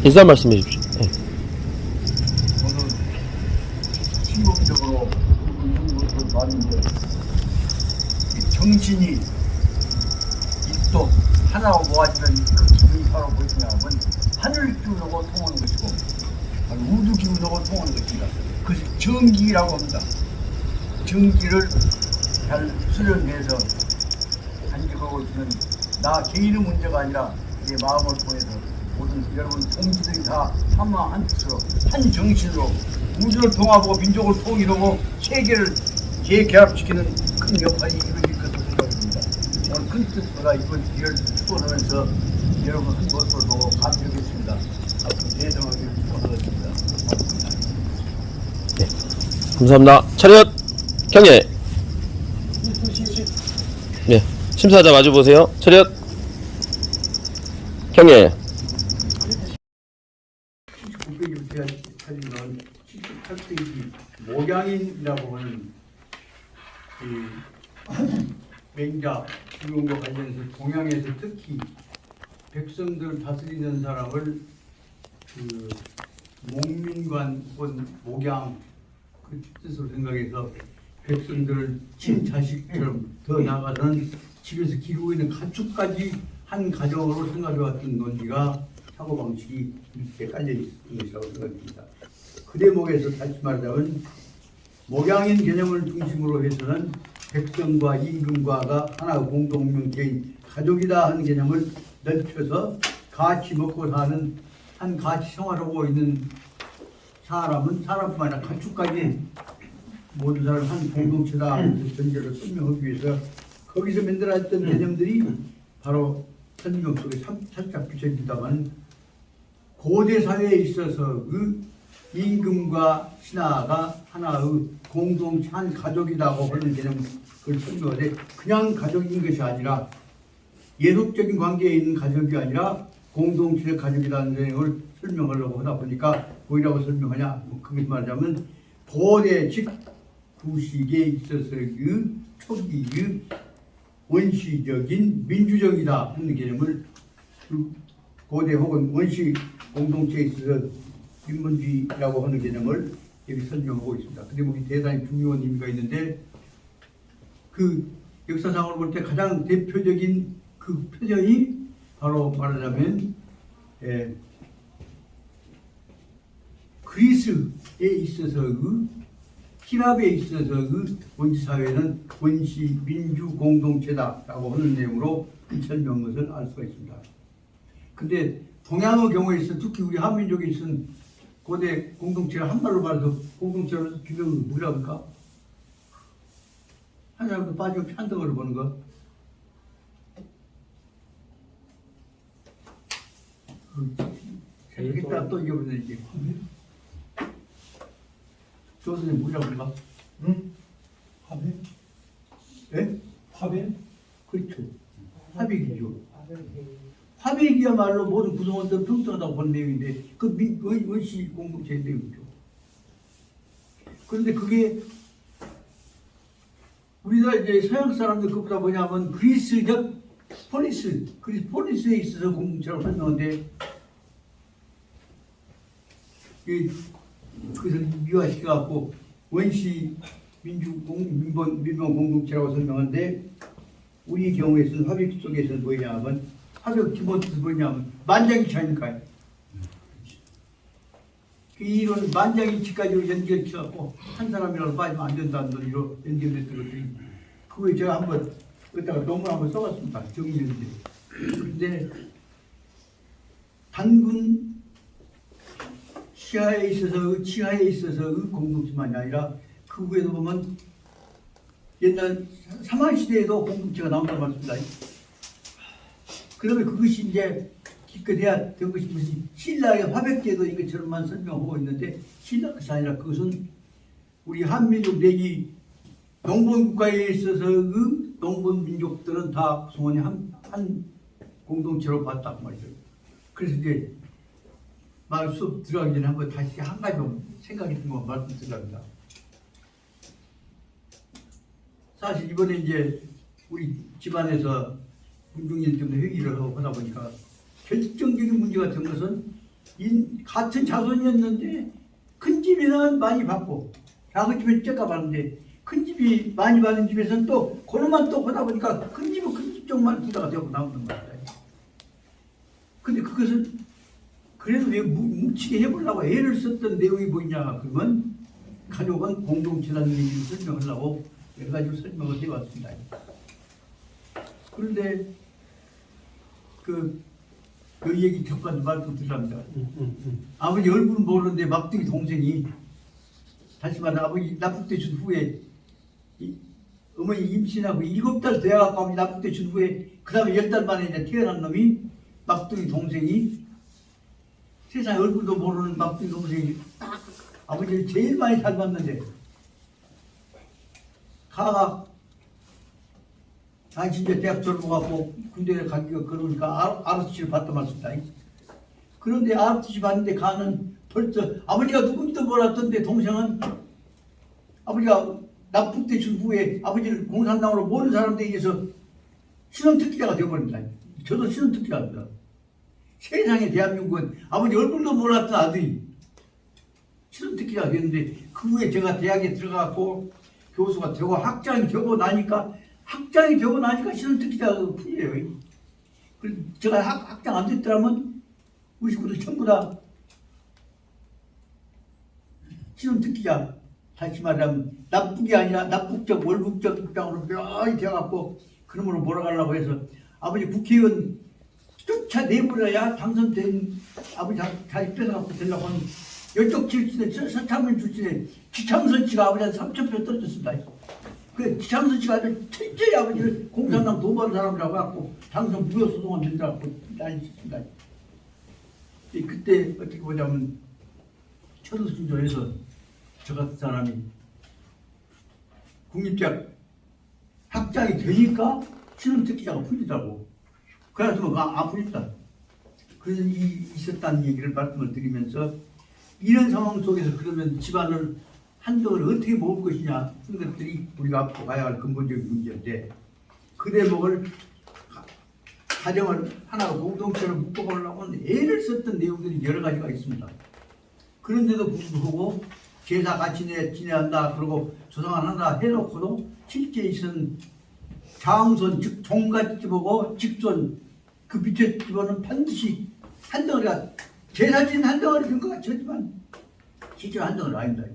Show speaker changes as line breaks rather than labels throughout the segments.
인사 말씀해 주십시오. 네.
저는 충동적으로 이런 것을 봤는데 정신이 입도 하나로 모아지는 그 기분이 바로 무엇이냐면 하늘 기운하고 통하는 것이고 우주 기운하고 통하는 것입니다. 그것이 정기라고 합니다. 정기를 잘 수련해서 간직하고 있는 나 개인의 문제가 아니라 내 마음을 통해서 모든 여러분 동지들이 다 하나 한 뜻으로 한 정신으로 우주를 통합하고 민족을 통일하고 세계를 재결합시키는 큰 역할이 이루어질 것으로 생각합니다. 오늘 큰 뜻보다 이번 기회를 축원하면서 여러분 한 모습을 보고 감격했습니다. 앞으로 대성하기를 축원하겠습니다.
감사합니다. 차렷 경례. 네, 심사자 마주 보세요. 차렷 경례.
19페이지부터 사진은 78페이지 목양인이라고 하는 맹자 주용과 관련해서 동양에서 특히 백성들 다스리는 사람을 그 목민관 혹은 목양 그 뜻으로 생각해서 백성들을 친자식처럼 더 나아가서는 집에서 기르고 있는 가축까지 한 가정으로 생각해왔던 논리가 사고방식이 이렇게 깔려있는 것이라고 생각합니다. 그 대목에서 다시 말하자면 목양인 개념을 중심으로 해서는 백성과 임금과가 하나 공동명체인 가족이다 하는 개념을 넓혀서 같이 먹고 사는 한 같이 생활하고 있는 사람은 사람뿐만 아니라 가축까지 모든 사람 한 공동체다 하는 전제를 설명하기 위해서 거기서 만들어졌던 개념들이 바로 설명 속에 살짝 비춰집니다만 고대 사회에 있어서 그 임금과 신하가 하나의 공동체 한 가족이라고 하는 개념을 설명하되 그냥 가족인 것이 아니라 예속적인 관계에 있는 가족이 아니라 공동체의 가족이라는 내용을 설명하려고 하다 보니까 뭐라고 설명하냐 그렇게 말하자면 고대 즉 구식에 있어서의 초기의 원시적인 민주적이다 하는 개념을 고대 혹은 원시 공동체에 있어서 인본주의라고 하는 개념을 여기 설명하고 있습니다. 그 대목이 대단히 중요한 의미가 있는데 그 역사상으로 볼 때 가장 대표적인 그 표정이 바로 말하자면 그리스에 있어서 히랍에 있어서 그 원시 사회는 원시 민주 공동체다라고 하는 내용으로 설명한 것을 알 수가 있습니다. 근데 동양의 경우에 있어 특히 우리 한민족에 있은 고대 공동체를 한 말로 말해서 공동체로 규명을 뭐라고 할까? 한 사람도 빠지고 편등으로 보는 거. 이따 또 이겨보자 이제. 조선이 뭐라고 할까?
응? 화백?
예?
화백?
그렇죠. 화백이죠. 화백이야말로 모든 구성원들 평등하다고 본 내용인데 그 원시 공동체의 내용이죠. 그런데 그게 우리나라 이제 서양 사람들 그보다 뭐냐면 그리스적 포리스에 있어서 공동체라고 설명하는데 그것을 미화시켜갖고 원시 민본 공동체라고 설명하는데 우리 경우에서는 화백 속에서는 뭐냐면 화백 기본 뜻은 뭐냐면 만장일치니까요. 그 이론 만장일치까지 연결시켜갖고 한 사람이라도 빠지면 안 된다는 논리로 연결됐던 것들이 그거에 제가 한번 여기다가 논문 한번 써봤습니다. 정리했는데 그런데 단군 치하에 있어서 공동체만이 아니라 그 후에도 보면 옛날 삼한시대에도 공동체가 나온다고 말씀니다. 그러면 그것이 이제 기껏해야 된 것이 무슨 신라의 화백제도 이것처럼만 설명하고 있는데 신라 것이 아니라 그것은 우리 한민족 내기 농본국가에 있어서 그 농본민족들은 다 구성원이 한 공동체로 봤단 말이죠. 그래서 이제 수업 들어가기 전에 한번 다시 한 가지 생각이 든 거 말씀드리랍니다. 사실 이번에 이제 우리 집안에서 문중일 때문에 회의를 하고 하다 보니까 결정적인 문제가 된 것은 같은 자손이었는데 큰 집에는 많이 받고 작은 집은 째까 받는데 큰 집이 많이 받은 집에서는 또 그놈만 또 하다 보니까 큰 집은 큰 집 쪽만 기다가 되고 나오는 거야. 근데 그것은 그래도 왜 뭉치게 해보려고 애를 썼던 내용이 뭐냐 그러면 가족은 공동체라는 얘기를 설명하려고 여러 가지로 설명을 해왔습니다. 그런데 그 얘기 잠깐 말씀드립니다. 아버지 얼굴은 모르는데 막둥이 동생이 다시 말해 아버지 납북대 준 후에 어머니 임신하고 7달 돼갖고 납북대 준 후에 그 다음에 10달 만에 이제 태어난 놈이 막둥이 동생이 세상에 얼굴도 모르는 막둥이 동생이 아버지를 제일 많이 닮았는데 가가 진짜 대학 졸업하고 군대에 가기가 그러니까 ROTC를 받다 말습니다. 그런데 ROTC 받는데 가는 벌써 아버지가 누군지도 몰랐던데 동생은 아버지가 납북대 준 후에 아버지를 공산당으로 모르는 사람들에 의해서 신원특기자가 되어버립니다. 저도 신원특기자입니다. 세상에 대한민국은 아버지 얼굴도 몰랐던 아들이 신원특기자가 됐는데 그 후에 제가 대학에 들어가고 교수가 되고 학장이 되고 나니까 신원특기자가 풀려요. 그래서 제가 학장 안 됐더라면 우리 식구들 전부 다 신원특기자 다시 말하면 납북이 아니라 납북적 월북적 입장으로 뼈이 되어갖고 그놈으로 몰아가려고 해서 아버지 국회의원 쫓아내버려야 당선된 아버지 자리 뺏어갖고 되려고 하는 열쪽 출신의 서창민 출신의 지창선 씨가 아버지한테 3,000표 떨어졌습니다. 그 지창선 씨가 아주 철저히 아버지를 공산당 도반 사람이라고 해갖고 당선 무효소송을 만들어갖고 난리쳤습니다. 그때 어떻게 보자면 천수순조에서 저 같은 사람이 국립대학 학장이 되니까 신원특기자가 풀리더라고. 그래서 안 풀립니다. 그래서 있었다는 얘기를 말씀을 드리면서 이런 상황 속에서 그러면 집안을 한동을 어떻게 모을 것이냐 하는 것들이 우리가 앞으로 가야 할 근본적인 문제인데 그 대목을 가정을 하나 공동체로 묶어보려고 하는 애를 썼던 내용들이 여러 가지가 있습니다. 그런데도 불구하고 제사 같이 지내한다 그러고 조상을 한다 해놓고도 실제 있은 장손 즉 종갓 집하고 직손 그 밑에 집안은 반드시 한 덩어리가 제사 지은 한 덩어리 된 것 같지만 실제로 한 덩어리 아닙니다.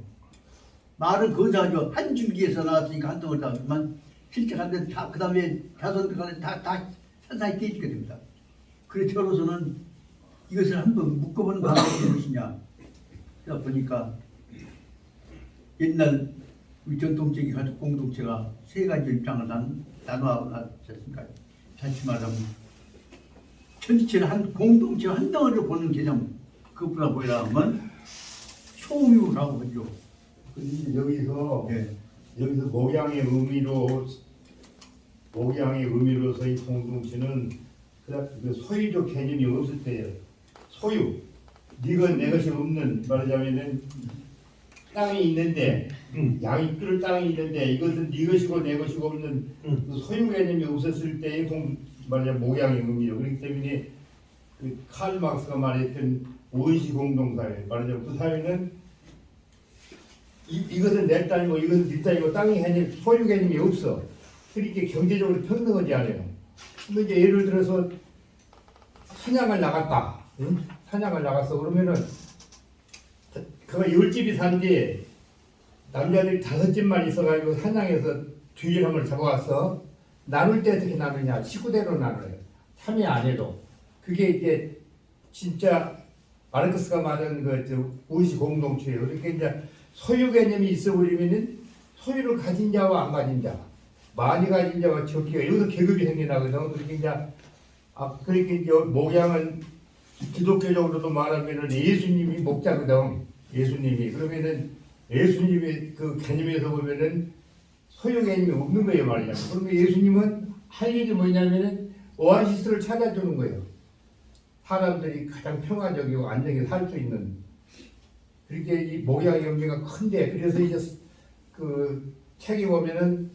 말은 거기서 한 줄기에서 나왔으니까 한 덩어리다 하지만 실제 한 덩어리 다 그 다음에 자손들 간에 다 산산이 깨지게 됩니다. 그래서 저로서는 이것을 한번 묶어보는 방법이 무엇이냐 그러다 보니까 옛날 우리 전통적인 가족 공동체가 세 가지 입장을 나누었습니까? 다시 말하면 전체를 한 공동체 한 덩어리로 보는 개념 그것보다 뭐라 하면 소유라고 하죠.
여기서
네.
여기서 목양의 의미로서 이 공동체는 그 소유적 개념이 없을 때예요. 소유, 네가 내 것이 없는 말하자면은 땅이 있는데 양이 끓을 땅이 있는데 이것은 네 것이고 내 것이고 없는 그 소유 개념이 없었을 때의 말하자면 목양의 의미요. 그렇기 때문에 그 칼 막스가 말했던 원시 공동사회 말하자면 그 사회는 이것은 내 땅이고 이것은 네 땅이고 땅의 개념 소유 개념이 없어. 그러니까 경제적으로 평등하지 않아요. 근데 이제 예를 들어서 사냥을 나갔다. 응? 사냥을 나갔어. 그러면은 그가 10집이 산뒤에 남자들이 5집만 있어가지고 사냥해서 뒤를 한번 잡아왔어. 나눌 때 어떻게 나누냐? 식구대로 나눠요. 참여 안 해도. 그게 이제 진짜 마르크스가 말하는 그 원시 공동체예요. 그러니까 이제 소유 개념이 있어버리면은 소유를 가진 자와 안 가진 자, 많이 가진 자와 적게 여기서 계급이 생겨나거든. 그러니까 이제 그러니까 이제 목양은 기독교적으로도 말하면은 예수님이 목자거든. 예수님이 그러면은 예수님의 그 개념에서 보면은 소유 개념이 없는 거예요 말이야. 그러면 예수님은 할 일이 뭐냐면은 오아시스를 찾아주는 거예요. 사람들이 가장 평화적이고 안정하게 살 수 있는. 그렇게 이 목양의 의미가 큰데 그래서 이제 그 책에 보면은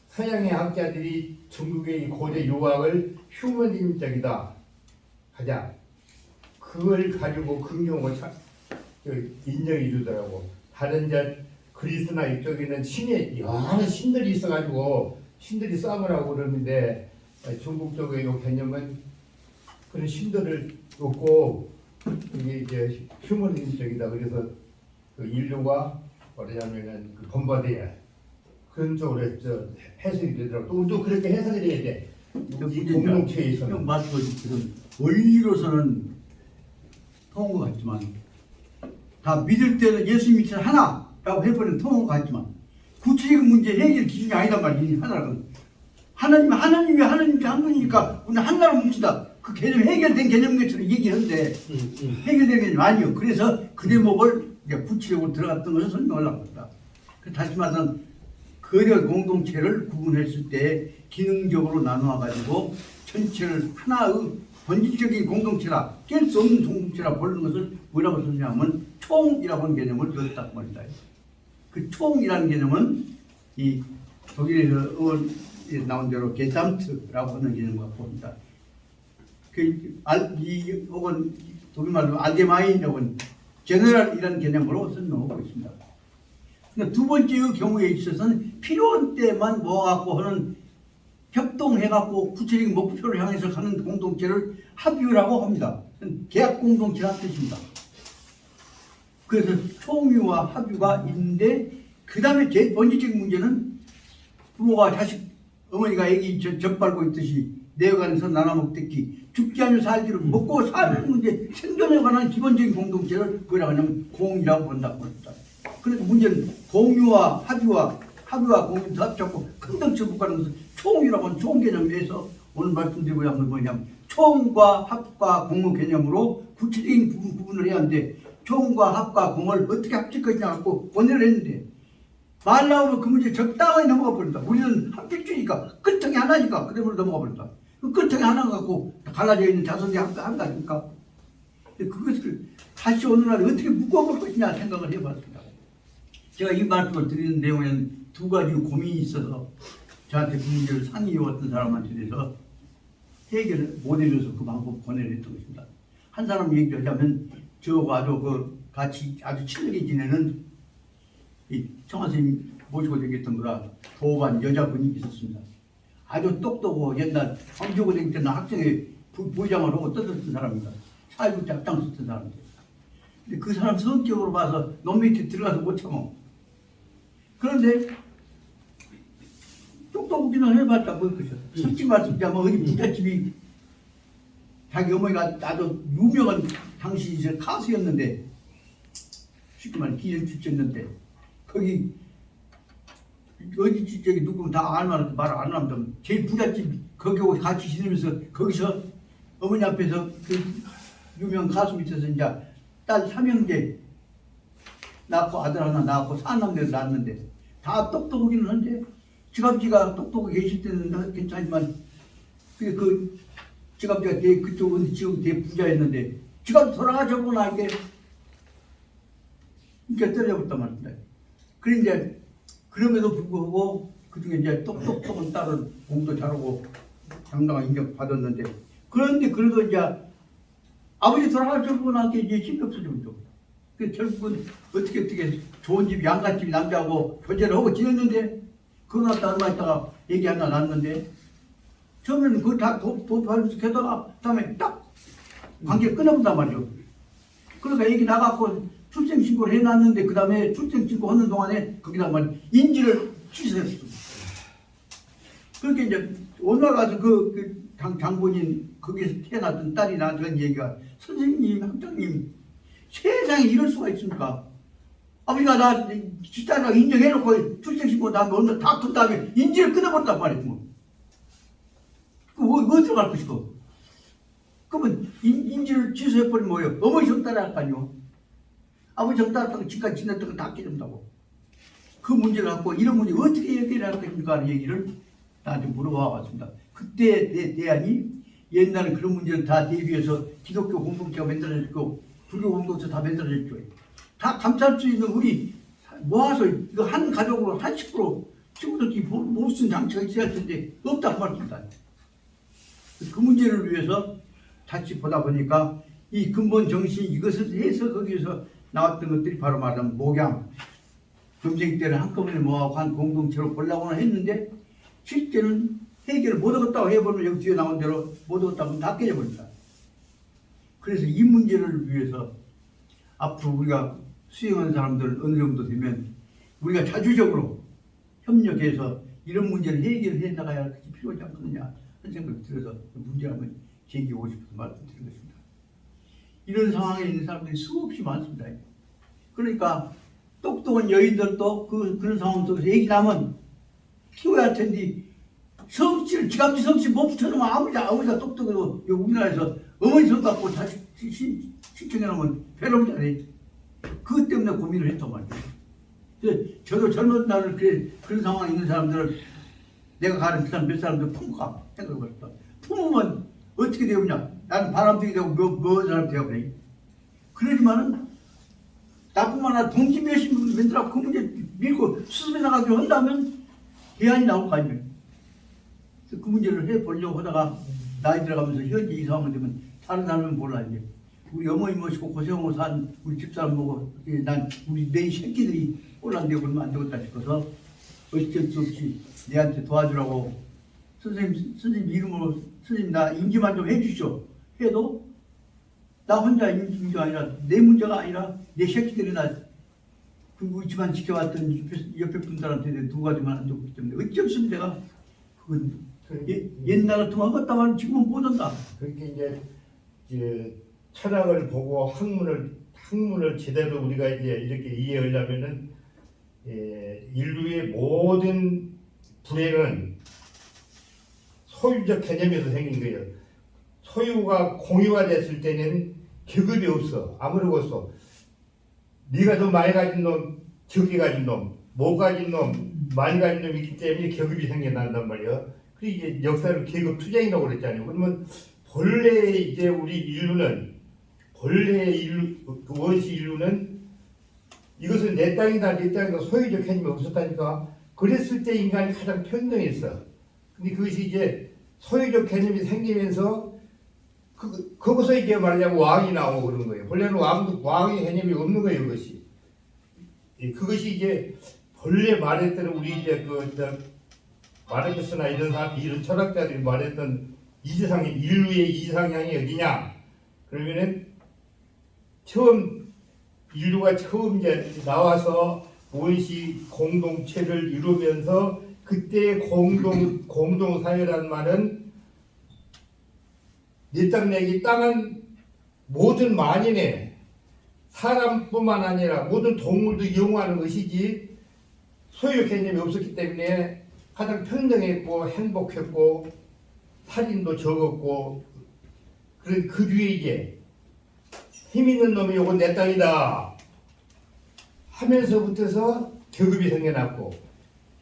서양의 학자들이 중국의 이 고대 유학을 휴머니즘적이다 하자. 그걸 가지고 긍정을 인정해 주더라고. 다른 이제 그리스나 이쪽에는 신이 여러 신들이 있어가지고 신들이 싸움을 하고 그러는데 중국 쪽의 이 개념은 그런 신들을 없고 이게 이제 휴머니즘적이다. 그래서 그 인류가 뭐냐면은 그 본받아야 그런 쪽으로 해석이 되더라고. 또 우리도 그렇게 해석이 돼야 돼. 이 공동체에 있어는.
말씀하신 원리로서는 통한 것 같지만 다 믿을 때는 예수 믿는 하나라고 해버리는 통한 것 같지만 구체적인 문제 해결 기준이 아니단 말이지. 하나는 하나님이 한 분이니까 우리는 하나로 뭉치다. 그 개념 해결된 개념 것처럼 얘기하는데 해결된 개념이 아니요. 그래서 그 대목을 이제 구체적으로 들어갔던 것을 설명하려고 합니다. 다시 말하면 거대 공동체를 구분했을 때 기능적으로 나누어가지고 전체를 하나의 본질적인 공동체라 깰 수 없는 공동체라 보는 것을 뭐라고 설명하면 총이라고 하는 개념을 넣었다고 말입니다. 그 총이라는 개념은 이 독일에서 나온 대로 게삼트라고 하는 개념과 봅니다. 혹은 독일말로 알게마인이라고 하는 제너럴이라는 개념으로 설명하고 있습니다. 그러니까 두 번째의 경우에 있어서는 필요한 때만 모아갖고 하는 협동해갖고 구체적인 목표를 향해서 가는 공동체를 합의라고 합니다. 계약 공동체라는 뜻입니다. 그래서 총유와 합의가 있는데 그 다음에 제일 본질적인 문제는 부모가 자식, 어머니가 애기 젖밟고 있듯이 내어가면서 나눠 먹듯이 죽지 않는 살기를 먹고 사는 문제, 생존에 관한 기본적인 공동체를 뭐라고 하냐면 공이라고 본다고 합니다. 그래서 문제는 공유와 합의와 공유를 합쳐서 큰 덩치를 묶어가는 것은 총이라고 하는 총 개념에서 오늘 말씀드리고자 하는 건 뭐냐면 총과 합과 공의 개념으로 구체적인 구분을 해야 하는데 총과 합과 공을 어떻게 합칠 것이냐 갖고 원의를 했는데 말 나오면 그 문제 적당히 넘어가 버린다. 우리는 한 필주니까 끝통이 하나니까 그대로 넘어가 버린다. 그 끝통이 하나 갖고 갈라져 있는 자손이 한가니까 그것을 다시 오늘날 어떻게 묶어볼 것이냐 생각을 해봤습니다. 제가 이 말씀을 드리는 내용에는 두 가지 고민이 있어서 저한테 그 문제를 상의해왔던 사람한테 대해서 해결을 못 해줘서 그 방법 권해냈던 것입니다. 한 사람 얘기하자면 저하고 아주 같이 아주 친하게 지내는 이 청하선생님 모시고 얘기했던 거라 도반 여자분이 있었습니다. 아주 똑똑하고 옛날 광주고등 때는 학생회 부장을 하고 떠들었던 사람입니다. 사회부 때 앞장섰던 사람인데 근데 그 사람 성격으로 봐서 놈 밑에 들어가서 못 참어. 그런데 똑똑하기는 해봤자 뭐 그죠. 솔직히 말씀드리면 어디 부잣집이 자기 어머니가 아주 유명한 당시 이제 가수였는데 쉽게 말해 기존 출제였는데 거기 어디 저기 누구 다 알만한 말 안 하면 제일 부잣집 거기하고 같이 지내면서 거기서 어머니 앞에서 그 유명 가수 밑에서 이제 딸 3형제 낳고 아들 하나 낳고 사남매를 낳았는데 다 똑똑하기는 한데 지갑지가 똑똑하게 계실 때는 괜찮지만 그 지갑지가 되게 그쪽은 지금 되게 부자였는데 지갑 돌아가져보고 나니까 그러니까 떨어져버렸단 말입니다. 그래 이제 그럼에도 불구하고 그중에 이제 똑똑한 딸은 공도 잘하고 상당한 인정 받았는데 그런데 그래도 이제 아버지 돌아가셔보고 나니까 이제 힘이 없어지죠. 그 결국은 어떻게 좋은 집 양갓집 남자하고 교제를 하고 지냈는데 그러고 나서 얼마 있다가 얘기 하나 났는데 처음에는 그거 다 도와주면서 게다가 다음에 딱 관계 끊어본단 말이죠. 그러니까 얘기 나갔고 출생신고를 해놨는데 그 다음에 출생신고 하는 동안에 거기다 말 인지를 취소했어. 그렇게 이제 오늘 가서 그 장본인 거기서 태어났던 딸이 나한테 얘기가 선생님, 학장님 세상에 이럴 수가 있습니까? 아버지가 나 딸이라고 인정해놓고 출생신고 다음에 오늘 다툰 다음에 인지를 끊어버렸단 말이에요. 뭐. 그 어디로 갈 것이고? 그러면 인지를 취소해버리면 뭐예요? 어머니 정딸이 할 거 아니요? 아버지 정딸하고 지금까지 지냈던 거 다 깨진다고. 그 문제를 갖고 이런 문제 어떻게 해결해야 할 것인가 하는 얘기를 나한테 물어봐 왔습니다. 그때 대안이 옛날에 그런 문제를 다 대비해서 기독교 공동체가 만들어졌고 불교 공동체 다 만들어졌죠. 다 감쌀 수 있는 우리 모아서 이거 한 가족으로 한 식구로 친구들끼리 못 쓰는 장치가 있어야 할 텐데 없다고 말입니다. 그 문제를 위해서 다시 보다 보니까 이 근본 정신 이것을 해서 거기에서 나왔던 것들이 바로 말하면 목양 금쟁이 때를 한꺼번에 모아서 한 공동체로 보려고는 했는데 실제는 해결을 못하겠다고 해보면 여기 뒤에 나온 대로 못하겠다고 하면 다 깨져버린다. 그래서 이 문제를 위해서 앞으로 우리가 수행하는 사람들 어느 정도 되면 우리가 자주적으로 협력해서 이런 문제를 해결해 나가야 필요하지 않겠느냐 하는 생각이 들어서 문제를 한번 제기하고 싶어서 말씀드린 것입니다. 이런 상황에 있는 사람들이 수없이 많습니다. 그러니까 똑똑한 여인들도 그런 상황 속에서 얘기하면 키워야 할 텐데 성씨를 지갑지 성씨 못 붙여놓으면 아무리가 똑똑해도 여기 우리나라에서 어머니 성 갖고 자식 신청해놓으면 괴롭잖아요. 그것 때문에 고민을 했단 말이에요. 저도 젊은 날을 그런 상황에 있는 사람들을 내가 가르치는 몇 사람들 품을까 생각해봤다. 품으면 어떻게 되느냐? 나는 바람둥이 되고 뭐 사람 되고 그래. 그러지만은 나뿐만 아니라 동지 몇십 분들하고 그 문제 밀고 수습해 나가기로 한다면 대안이 나올 거 아니에요. 그래서 그 문제를 해보려고 하다가 나이 들어가면서 현재 이 상황이 되면 다른 사람은 몰라 이제. 우리 어머니 모시고 고생하고 산 우리 집사람 보고 난 우리 내 새끼들이 꼴랑대고 그러면 안 되겠다 싶어서 어쩔 수 없이 내한테 도와주라고 선생님 이름으로 선생님 나 임기만 좀 해주시오 해도 나 혼자 임기가 아니라 내 문제가 아니라 내 새끼들이나 우리 집안 지켜왔던 옆에 분들한테 두 가지만 안 좋기 때문에 어쩔 수 없이 내가 그건 옛날 같으면 하겠다만 지금은 못한다.
그렇게 이제 철학을 보고 학문을 제대로 우리가 이제 이렇게 이해하려면은 인류의 모든 불행은 소유적 개념에서 생긴 거예요. 소유가 공유가 됐을 때는 계급이 없어. 아무런 없어. 네가 더 많이 가진 놈, 적게 가진 놈, 못 가진 놈, 많이 가진 놈이 있기 때문에 계급이 생겨난단 말이에요. 그리고 이제 역사를 계급 투쟁이라고 그랬잖아요. 그러면 본래 이제 우리 인류는 그 원시 인류는 이것은 내 땅이다, 내 땅이다 소유적 개념이 없었다니까. 그랬을 때 인간이 가장 평등했어. 근데 그것이 이제 소유적 개념이 생기면서 거기서 이제 말하자면 왕이 나오고 그런 거예요. 본래는 왕의 개념이 없는 거예요, 그것이. 그것이 이제 본래 말했던 우리 이제 마르크스나 이런 철학자들이 말했던 인류의 이상향이 어디냐? 그러면은 인류가 처음 이제 나와서 원시 공동체를 이루면서 그때 공동사회라는 말은 내 땅 내기 땅은 모든 만인의 사람뿐만 아니라 모든 동물도 이용하는 것이지 소유 개념이 없었기 때문에 가장 평등했고 행복했고 살인도 적었고 그런 그 뒤에 이제 힘 있는 놈이 요건 내 땅이다 하면서부터서 계급이 생겨났고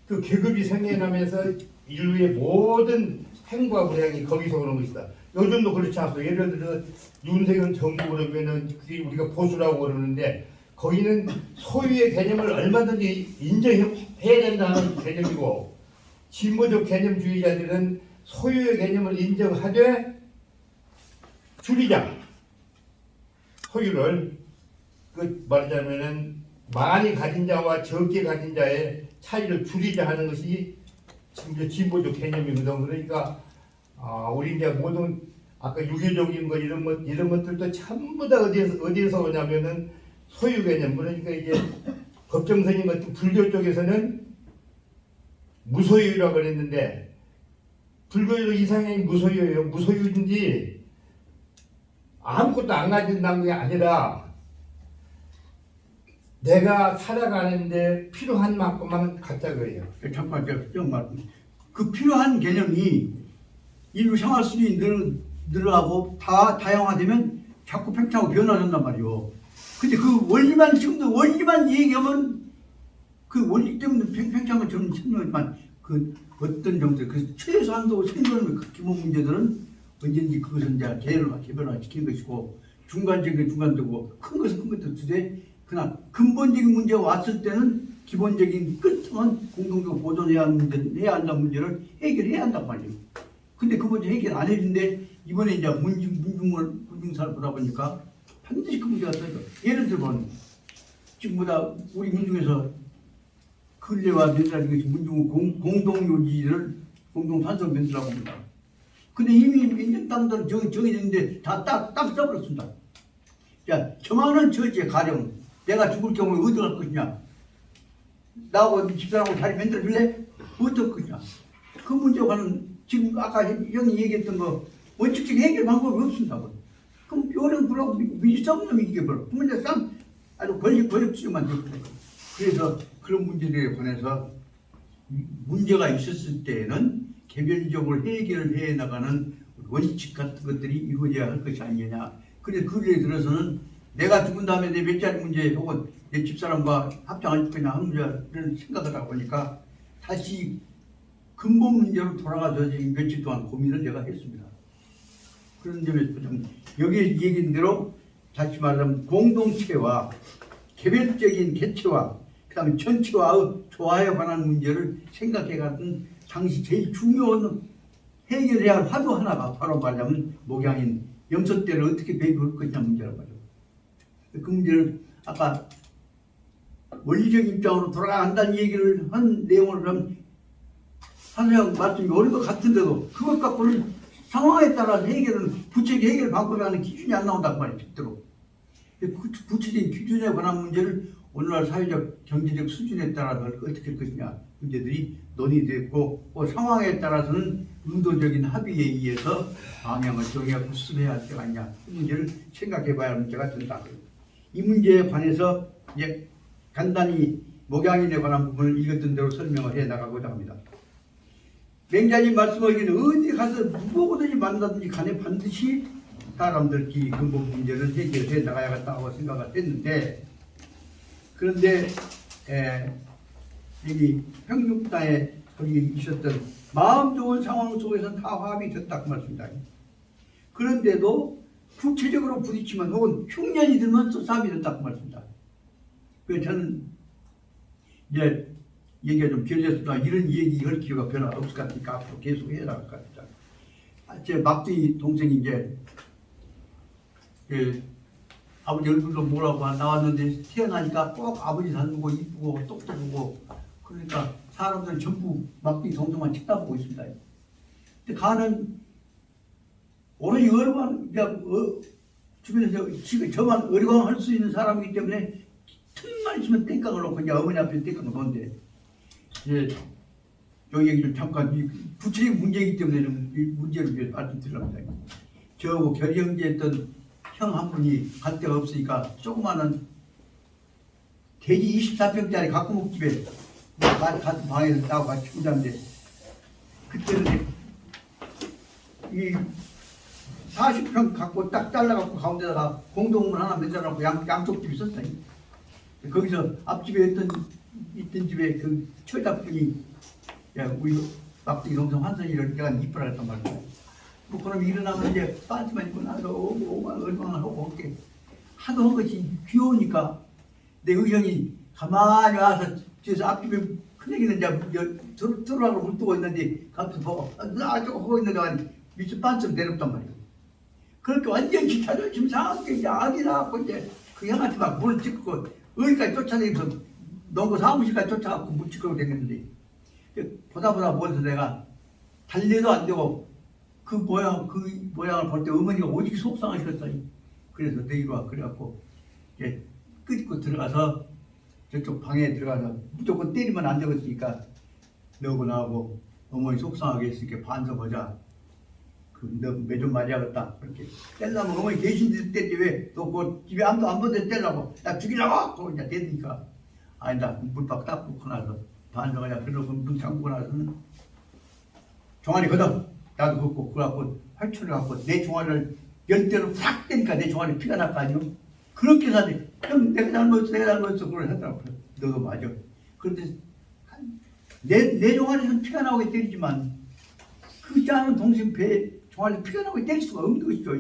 그 계급이 생겨나면서 인류의 모든 행과 불행이 거기서 오는 것이다. 요즘도 그렇지 않소. 예를 들어 윤석열 정부 그러면은 그게 우리가 보수라고 그러는데 거기는 소유의 개념을 얼마든지 인정해야 된다는 개념이고 진보적 개념주의자들은 소유의 개념을 인정하되 줄이자. 소유를 말하자면은 많이 가진 자와 적게 가진 자의 차이를 줄이자 하는 것이 지금 진보적 개념이거든. 그러니까 우리 이제 모든 아까 유교적인 거 이런 것들도 전부 다 어디에서 오냐면은 소유 개념. 그러니까 이제 법정선임 같은 불교 쪽에서는 무소유라고 그랬는데 불교도 이상형이 무소유예요. 무소유인지 아무것도 안 가진다는 게 아니라 내가 살아가는데 필요한 만큼만 갖자 그래요.
잠깐 정말 그 필요한 개념이 인류 생활 수준이 늘어나고 다양화되면 자꾸 팽창하고 변화된단 말이오. 근데 그 원리만 지금도 원리만 얘기하면 그 원리 때문에 팽창은 저는 생각하지만 그 어떤 정도 그 최소한도 생존의 그 기본 문제들은 언제든지 그것은 이제 개별화시킨 것이고 중간적인 게 중간되고 큰 것은 큰 것도 두되 그러나 근본적인 문제가 왔을 때는 기본적인 끝은 공동적으로 보존해야 한다는 문제를 해결해야 한단 말이에요. 근데 그 문제 해결 안 해준대. 이번에 이제 문중사를 보다 보니까 반드시 그 문제가 터져. 예를 들면 지금보다 우리 문중에서 근래와 면이라는 것이 문중 공동요지를 공동산성 면이라고 합니다. 근데 이미 민정 땅들은 정해졌는데 다 땅 써버렸습니다. 자, 저만한 처지에 가령 내가 죽을 경우에 어디 갈 것이냐? 나하고 집사람하고 자리 만들어줄래? 어떨 것이냐? 그 문제와는 지금 아까 형이 얘기했던 거 원칙적 해결 방법이 없습니다. 그럼 요령 불하고 미지성 놈이 이겨버려. 그 문제 쌍 아주 권력주의만 되고 그래서 그런 문제들에 관해서 문제가 있었을 때에는 개별적으로 해결을 해 나가는 원칙 같은 것들이 이루어져야 할 것이 아니냐. 그래서 그 예를 들어서는 내가 죽은 다음에 내 몇자리 문제 혹은 내 집사람과 합장할 거냐 하는 문제를 생각을 하다 보니까 다시 근본 문제로 돌아가서 지금 며칠 동안 고민을 제가 했습니다. 그런 점에서 좀 여기에 얘기한 대로 다시 말하면 공동체와 개별적인 개체와 그 다음에 전체와 조화에 관한 문제를 생각해가던 당시 제일 중요한 해결해야 할 화두 하나가 바로 말하자면 목양인 염소대를 어떻게 배교할 것이냐 문제란 말이에요. 그 문제를 아까 원리적인 입장으로 돌아간다는 얘기를 한 내용을 하면 사실상 말씀이 어려운 것 같은데도 그것 갖고는 상황에 따라 해결은 구체적 해결 방법이 하는 기준이 안 나온단 말이에요. 절대로. 구체적인 기준에 관한 문제를 오늘날 사회적 경제적 수준에 따라서 어떻게 할 것이냐 문제들이 논의됐고 그 상황에 따라서는 의도적인 합의에 의해서 방향을 정해서 수습해야 할 때가 아니냐 이 문제를 생각해봐야 할 문제가 된다. 이 문제에 관해서 이제 간단히 목양인에 관한 부분을 읽었던 대로 설명을 해 나가고자 합니다. 맹자님 말씀하기는 어디 가서 누구든지 만나든지 간에 반드시 사람들끼리 근본 문제를 해결해 나가야겠다고 생각을 했는데 그런데 여기 평균땅에 거기 있었던 마음 좋은 상황 속에서는 다 화합이 됐다 그 말씀입니다. 그런데도 구체적으로 부딪히면 혹은 흉년이 들면 또 싸움이 됐다 그 말씀입니다. 그래서 저는 이제 얘기가 좀 길어졌으나 이런 얘기 할 기회가 별로 없을 것 같으니까 앞으로 계속 해야 할 것 같습니다. 제 막둥이 동생이 이제 아버지 얼굴도 뭐라고 나왔는데 태어나니까 꼭 아버지 닮고 이쁘고 똑똑하고 그러니까 사람들은 전부 막둥이 동생만 쳐다보고 있습니다. 근데 가는 오로지 어리광 주변에서 저만 어리광 할 수 있는 사람이기 때문에 틈만 있으면 땡깡을 놓고 이제 어머니 앞에 땡깡을 놓는데 이제 요 얘기 좀 잠깐 구체적인 문제이기 때문에 좀 이 문제를 말씀드리랍니다. 저하고 결의 형제했던 형 한 분이 갈 데가 없으니까 조그마한 돼지 24평짜리 가꾸목집에 같은 방에서 나하고 같이 주자인데 그때는 이 40평 갖고 딱 잘라갖고 가운데다가 공동문 하나 만들어놓고 양쪽 집이 있었어요. 거기서 앞집에 있던 집에 그 처자분이 야 우리 막둥이 동생 환선이를 내가 이쁘라 했단 말이야. 뭐 그럼 일어나면 이제 반지만 입고 나서 얼마나 하고 올게 하도 한 것이 귀여우니까 내 의형이 가만히 와서 뒤에서 앞집에 큰애기는 이제 들어가고 물 뜨고 있는데 가서 보고 나 저거 하고 있는데 밑에 반쯤 내렸단 말이야. 그렇게 완전 기타를 지금 상하게 이제 아기 나갖고 이제 그 형한테 막 물을 찍고 어디까지 쫓아내면서 농구 사무실까지 쫓아갖고 물 찍고 됐는데 보다 못해서 내가 달래도 안 되고 그 모양을 볼 때 어머니가 오직 속상하셨어요. 그래서 내 이리 와 그래갖고 이제 끄집고 들어가서 저쪽 방에 들어가서 무조건 때리면 안 되겠으니까 너하고 나하고 어머니 속상하게 했으니까 반성하자. 너 매좀 맞아야겠다. 그렇게 떼려면 어머니 계신 데 때지 왜 너 뭐 집에 아무도 안 보는데 떼려고 나 죽이려고 그러고 이제 떼니까 아니다 물박 딱 붓고 나서 반성하자. 그러고 문 잠그고 나서는 종아리 걷어 나도 걷고 그래갖고 활초를 갖고 내 종아리를 열대로 팍 떼니까 내 종아리 피가 날 거 아니오. 그렇게 사지 형 내가 잘못했어 그걸 하더라고. 너도 맞아. 그런데 내 종아리는 피가 나오게 때리지만 그 작은 동생 배에 종아리 피가 나오게 때릴 수가 없는 것이죠.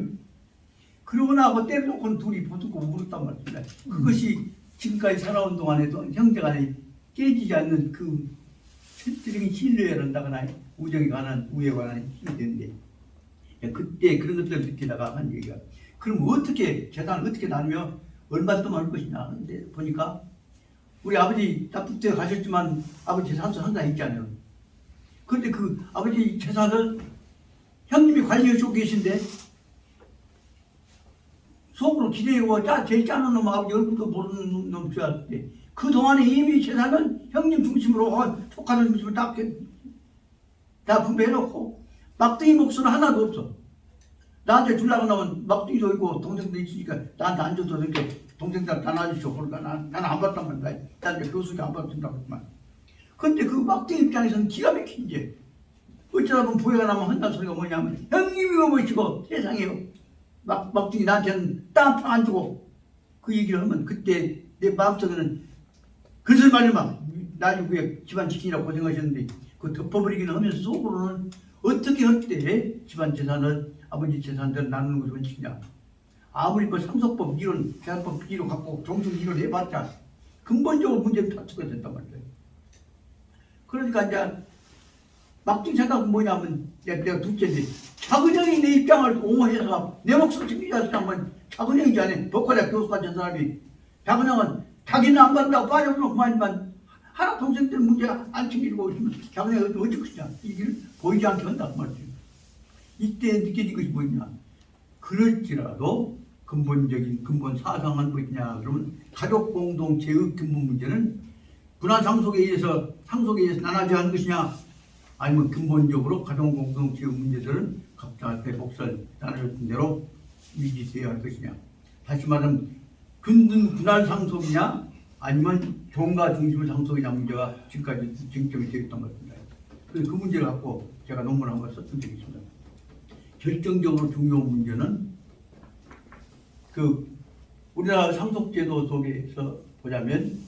그러고 나서 때려놓고는 둘이 붙고 울었단 말입니다. 그것이 지금까지 살아온 동안에도 형제간에 깨지지 않는 그 실질적인 신뢰를 한다거나 우정에 관한 우애에 관한 힘이 되는데 그때 그런 것들을 느끼다가 한 얘기가 그럼 어떻게 재산을 어떻게 나누며 얼마 동안 할 것이냐 하는데 보니까 우리 아버지 납북대 가셨지만 아버지 재산도 상당히 있잖아요. 그런데 그 아버지 재산을 형님이 관리해주고 계신데 속으로 기대고 제일 짜는 놈 아버지 얼굴도 모르는 놈 줄 알았대. 그동안에 이미 재산은 형님 중심으로 조카들 중심으로 다 분배해놓고 막둥이 목소리 하나도 없어. 나한테 주려고 나면 막둥이도 있고 동생도 있으니까 나한테 안 줘도 이렇게 동생들 다 놔주시오. 그러니까 나는 안 받단 말이야. 나한테 교수가 안 받준다고 했지만. 근데 그 막둥이 입장에서는 기가 막힌지 어쩌다 보면 부해가 나면 한다는 소리가 뭐냐면 형님이고 뭐시고 세상에요. 막둥이 나한테는 땀 안 주고 그 얘기를 하면 그때 내 마음속에는 그래서 말이야 나중에 왜 집안 지키느라고 고생하셨는데 그 덮어버리기는 하면서 속으로는 어떻게 할 때 집안 재산을 아버지 재산들 나누는 것을 원칙이냐. 아무리 뭐 상속법 이론, 재산법 이론 갖고 종종 이론 해봤자 근본적으로 문제를 다투게 된단 말이에요. 그러니까 이제 막둥이 생각은 뭐냐면 내가 둘째인데 작은 형이 내 입장을 옹호해서 내 목소리 챙기자 하면 작은 형이지 않아. 법과대 교수가 된 사람이 작은 형은 자기는 안 받는다고 빠져놓고 그만만 하나 동생들 문제 안 챙기고 있으면 작은 형이 어쩔 것이냐. 이 길을 보이지 않게 한다 그 말이죠. 이때 느껴진 것이 뭐냐. 그럴지라도 근본적인 근본 사상은 뭐냐 그러면 가족 공동체의 근본 문제는 문화 상속에 의해서 나눠져야 하는 것이냐 아니면 근본적으로 가족 공동체의 문제들은 각자의 몫을 나눠준 대로 유지되어야 할 것이냐. 다시 말하면 근본 분할 상속이냐 아니면 종가 중심의 상속이냐 문제가 지금까지 쟁점이 되었던 것 같습니다. 그래서 그 문제를 갖고 제가 논문을 한번 썼던 적이 있습니다. 결정적으로 중요한 문제는 그 우리나라 상속제도 속에서 보자면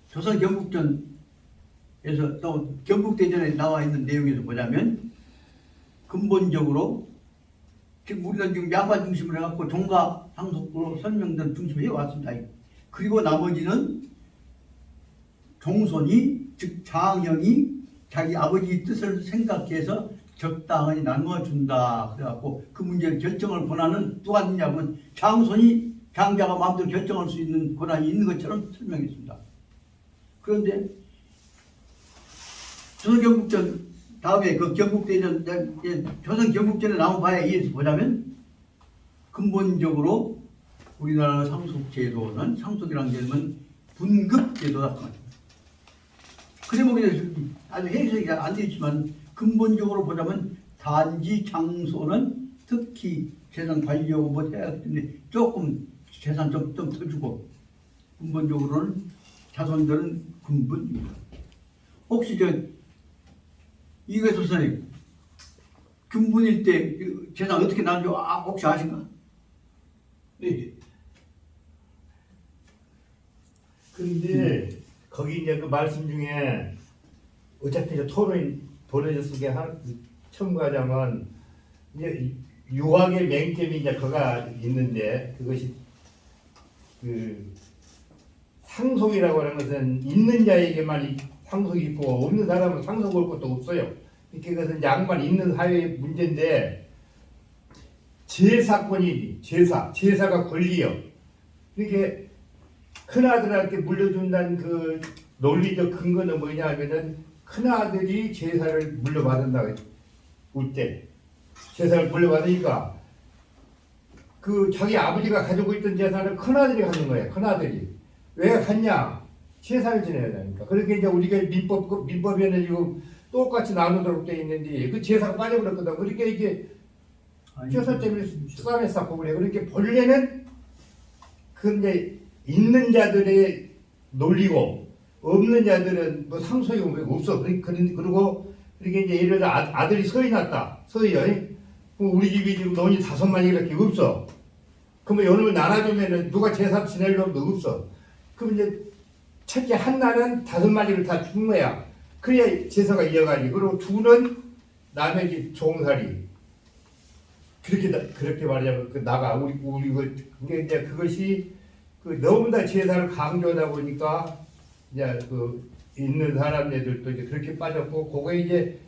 조선 경국전에서 또 경국대전에 나와 있는 내용에서 보자면 근본적으로 지금 우리가 지금 양반 중심으로 해갖고 종가 상속으로 설명된 중심을 해왔습니다. 그리고 나머지는 종손이 즉 장형이 자기 아버지 뜻을 생각해서 적당히 나누어준다. 그래갖고 그 문제를 결정할 권한은 누가 있냐면 장손이 장자가 마음대로 결정할 수 있는 권한이 있는 것처럼 설명했습니다. 그런데 조선경국전 다음에 그 경국대전 조선경국전에 나온 바에 의해서 보자면 근본적으로 우리나라 상속제도는 상속이라는 개념은 분급제도다. 그 제목에 아주 해석이 안 되어 있지만 근본적으로 보자면 단지 장소는 특히 재산 관리하고 뭐 해야 할 텐데 조금 재산 좀 더 주고 근본적으로는 자손들은 근본입니다. 혹시 이회수 선생님 근본일 때 재산 어떻게 나누죠? 혹시 아신가?
네. 그런데 거기 이제 그 말씀 중에 어차피 이제 토론이 벌어졌으게 첨가하자면 이제 유학의 맹점이 이제 그가 있는데 그것이 그 상속이라고 하는 것은 있는 자에게만 상속이 있고 없는 사람은 상속할 것도 없어요. 그것은 양만 있는 사회의 문제인데 제사권이 제사가 권리요. 이게 큰아들한테 물려준다는 그 논리적 근거는 뭐냐 하면은 큰아들이 제사를 물려받는다. 올 때 제사를 물려받으니까 그 자기 아버지가 가지고 있던 재산을 큰아들이 갖는 거예요. 큰아들이. 왜 갖냐? 제사를 지내야 되니까. 그렇게 이제 우리가 민법에는 지금 똑같이 나누도록 돼 있는데 그 제사가 빠져버렸거든. 그러니까 이게 제사 때문에 싸움에 쌓고 그래. 그렇게 본래는 그 이제 있는 자들의 논리고 없는 자들은 뭐 상속이 없어. 그리고 이렇게 이제 예를 들어 아들이 서희 났다. 서희요. 그럼 우리 집이 지금 돈이 5만이 이렇게 없어. 그러면 요놈을 나눠주면은 누가 제사 지낼 놈도 없어. 그럼 이제 첫째 한나는 5마리를 다 준 거야. 그래야 제사가 이어가지. 그리고 둘은 남의 집 종살이. 그렇게 말하자면 나가 우리 그게 이제 그것이 너무나 제사를 강조하다 보니까 이제 있는 사람들도 이제 그렇게 빠졌고, 그거 이제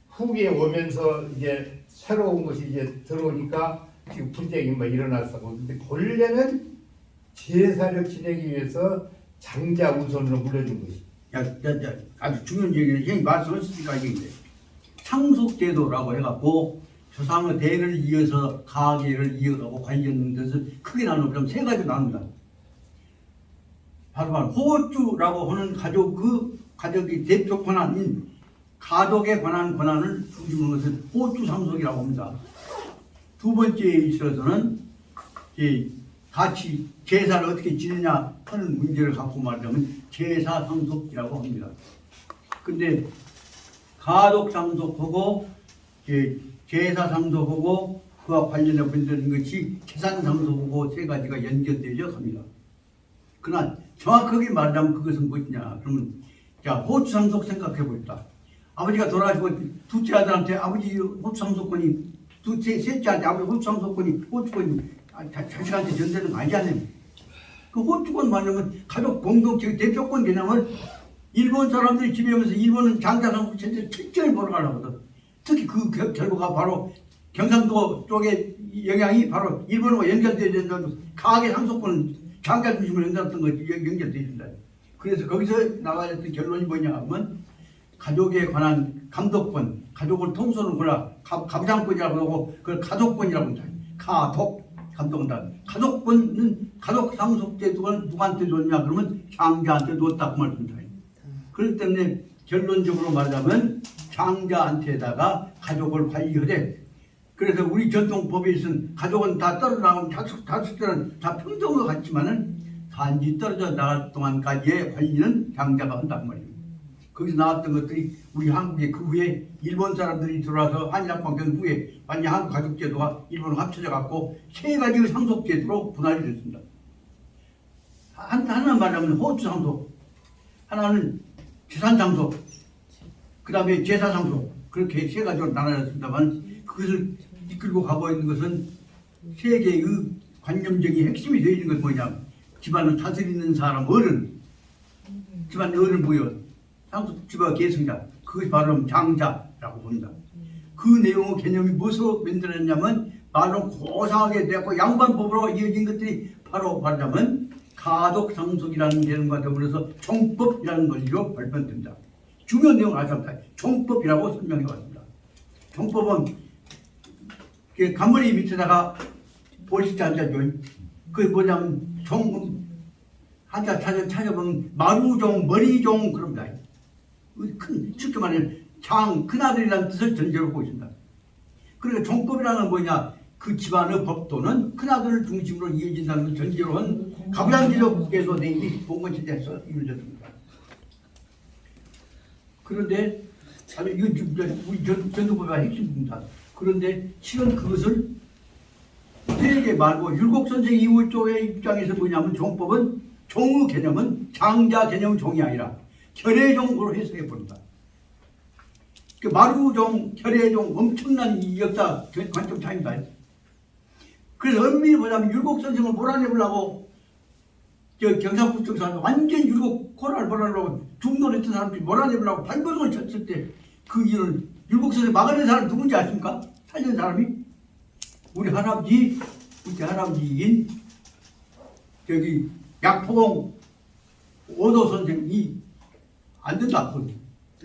후기에 오면서 이제 새로운 것이 이제 들어오니까 지금 분쟁이 막 일어났어. 근데 본래는 제사를 지내기 위해서 장자 우선으로 물려준 것이.
아주 중요한 얘기를 형이 말씀하시니까 이게 상속제도라고 해갖고 조상의 대를 이어서 가계를 이어가고 관련 것을 크게 나누면 세 가지 나눕니다. 바로 호주라고 하는 가족, 그 가족이 대표 권한인 가족에 관한 권한을 중심으로 한 것을 호주 상속이라고 합니다. 두 번째에 있어서는 같이 제사를 어떻게 지내냐 하는 문제를 갖고 말하자면 제사 상속이라고 합니다. 근데 가족 상속하고 제사 상속하고 그와 관련해 만드는 것이 재산 상속하고 세 가지가 연결되어 갑니다. 그러나 정확하게 말하자면 그것은 무엇이냐? 그러면 자, 호주 상속 생각해 봅시다. 아버지가 돌아가시고 둘째 아들한테 아버지 호주 상속권이, 셋째한테 아버지 호주 상속권이, 호주권이 자식한테 전되는 거 아니잖아요. 그 호주권 말하면 가족 공동체 대표권 개념을 일본 사람들이 지배하면서 일본은 장자 상속 체제를 철저히 몰아가려거든. 특히 그 결과가 바로 경상도 쪽의 영향이 바로 일본과 연결되어 된다고 가계 상속권은 장자 중심으로 연결했던 것이 연결되어 있습니다. 그래서 거기서 나와야 될 결론이 뭐냐 하면 가족에 관한 감독권, 가족을 통솔하는 거라 감상권이라고 하고 그걸 가족권이라고 합니다. 가독, 감독한다. 가족권은 가족 상속제도가 누구한테 줬냐 그러면 장자한테 줬다고 말씀드립니다. 그렇기 때문에 결론적으로 말하자면 장자한테다가 가족을 관리하되, 그래서 우리 전통법에 있은 가족은 다 떨어져 나가면 자식들은 다 평등으로 같지만은 단지 떨어져 나갈 동안까지의 관리는 장자가 한단 말이에요. 거기서 나왔던 것들이 우리 한국에 그 후에 일본 사람들이 들어와서 한일합방전 후에 완전 한국 가족제도가 일본으로 합쳐져 갖고 세 가지의 상속제도로 분할이 됐습니다. 하나는 말하면 호주 상속, 하나는 재산 상속, 그 다음에 제사 상속, 그렇게 세 가지로 나눠졌습니다만 그것을 이끌고 가고 있는 것은 세계의 관념적인 핵심이 되어 있는 것은 뭐냐? 집안을 다스리는 사람, 어른, 집안 어른 모여 상속 집안 계승자, 그것이 바로 장자라고 봅니다. 그 내용의 개념이 무엇으로 만들어졌냐면 말로 고상하게 되었고 양반법으로 이어진 것들이 바로 말하자면 가족 상속이라는 개념과 더불어서 종법이라는 것으로 발표됩니다. 중요한 내용을 아십니다. 종법이라고 설명해 왔습니다. 종법은 간머리 밑에다가 보시지 않죠. 그게 뭐냐면 종, 한자 찾아보면 마루종, 머리종 그럽니다. 큰, 쉽게 말하면 큰아들이라는 뜻을 전제로 보고 있습니다. 그러니까 종법이라는 건 뭐냐? 그 집안의 법도는 큰아들을 중심으로 이어진다는 걸 전제로 한 가부장제도에서 내일이 봉건시대에서 이루어졌습니다. 그런데 아주 이거 우리 전도법의 핵심입니다. 그런데 실은 그것을 세계 말고 율곡선생 이후 쪽의 입장에서 뭐냐면 종법은 종의 개념은 장자 개념은 종이 아니라 결의종으로 해석해 봅니다. 그 마루종, 결의종 엄청난 이 역사 관점 차이입니다. 그래서 엄밀히 보자면 율곡선생을 몰아내보려고 경상북 쪽 사람 완전 율곡 코라를 몰아내려고 중노했던 사람들이 몰아내보려고 발버둥을 쳤을 때 그 일을 율곡선생 막아낸 사람이 누군지 아십니까? 살린 사람이 우리 할아버지인 저기 약포공 오도 선생이 안 된다.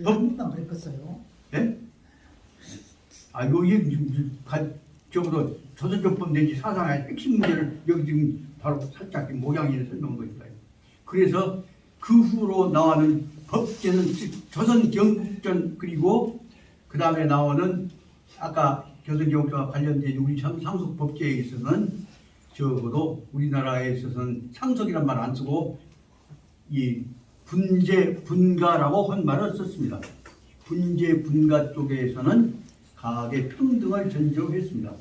한번도 안 했었어요.
네? 아, 이게 적어도 조선조법 내지 사상의 핵심 문제를 여기 지금 바로 살짝 모양이 설명한 것입니다. 그래서 그 후로 나오는 법제는 조선 경국전 그리고 그 다음에 나오는 아까 조선 경국전과 관련된 우리 상속 법제에 있어서는 적어도 우리나라에 있어서는 상속이란 말 안 쓰고 이 분재 분가라고 한 말을 썼습니다. 분재 분가 쪽에서는 가계 평등을 전제로 했습니다.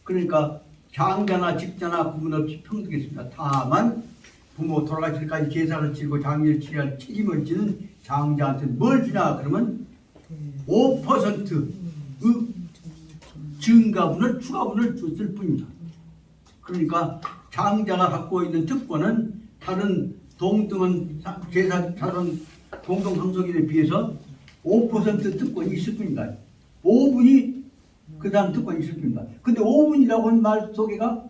그러니까 장자나 직자나 구분 없이 평등했습니다. 다만 부모 돌아가실 때까지 제사를 치르고 장례를 치료할 책임을 지는 장자한테 뭘 주냐 그러면 5%의 증가분을 추가분을 줬을 뿐입니다. 그러니까 장자가 갖고 있는 특권은 다른 동등은 제4차선 공동 상속인에 비해서 5% 특권이 있을 뿐입니다. 5분이 그 다음 특권이 있을 뿐입니다. 근데 5분이라고 하는 말 속에가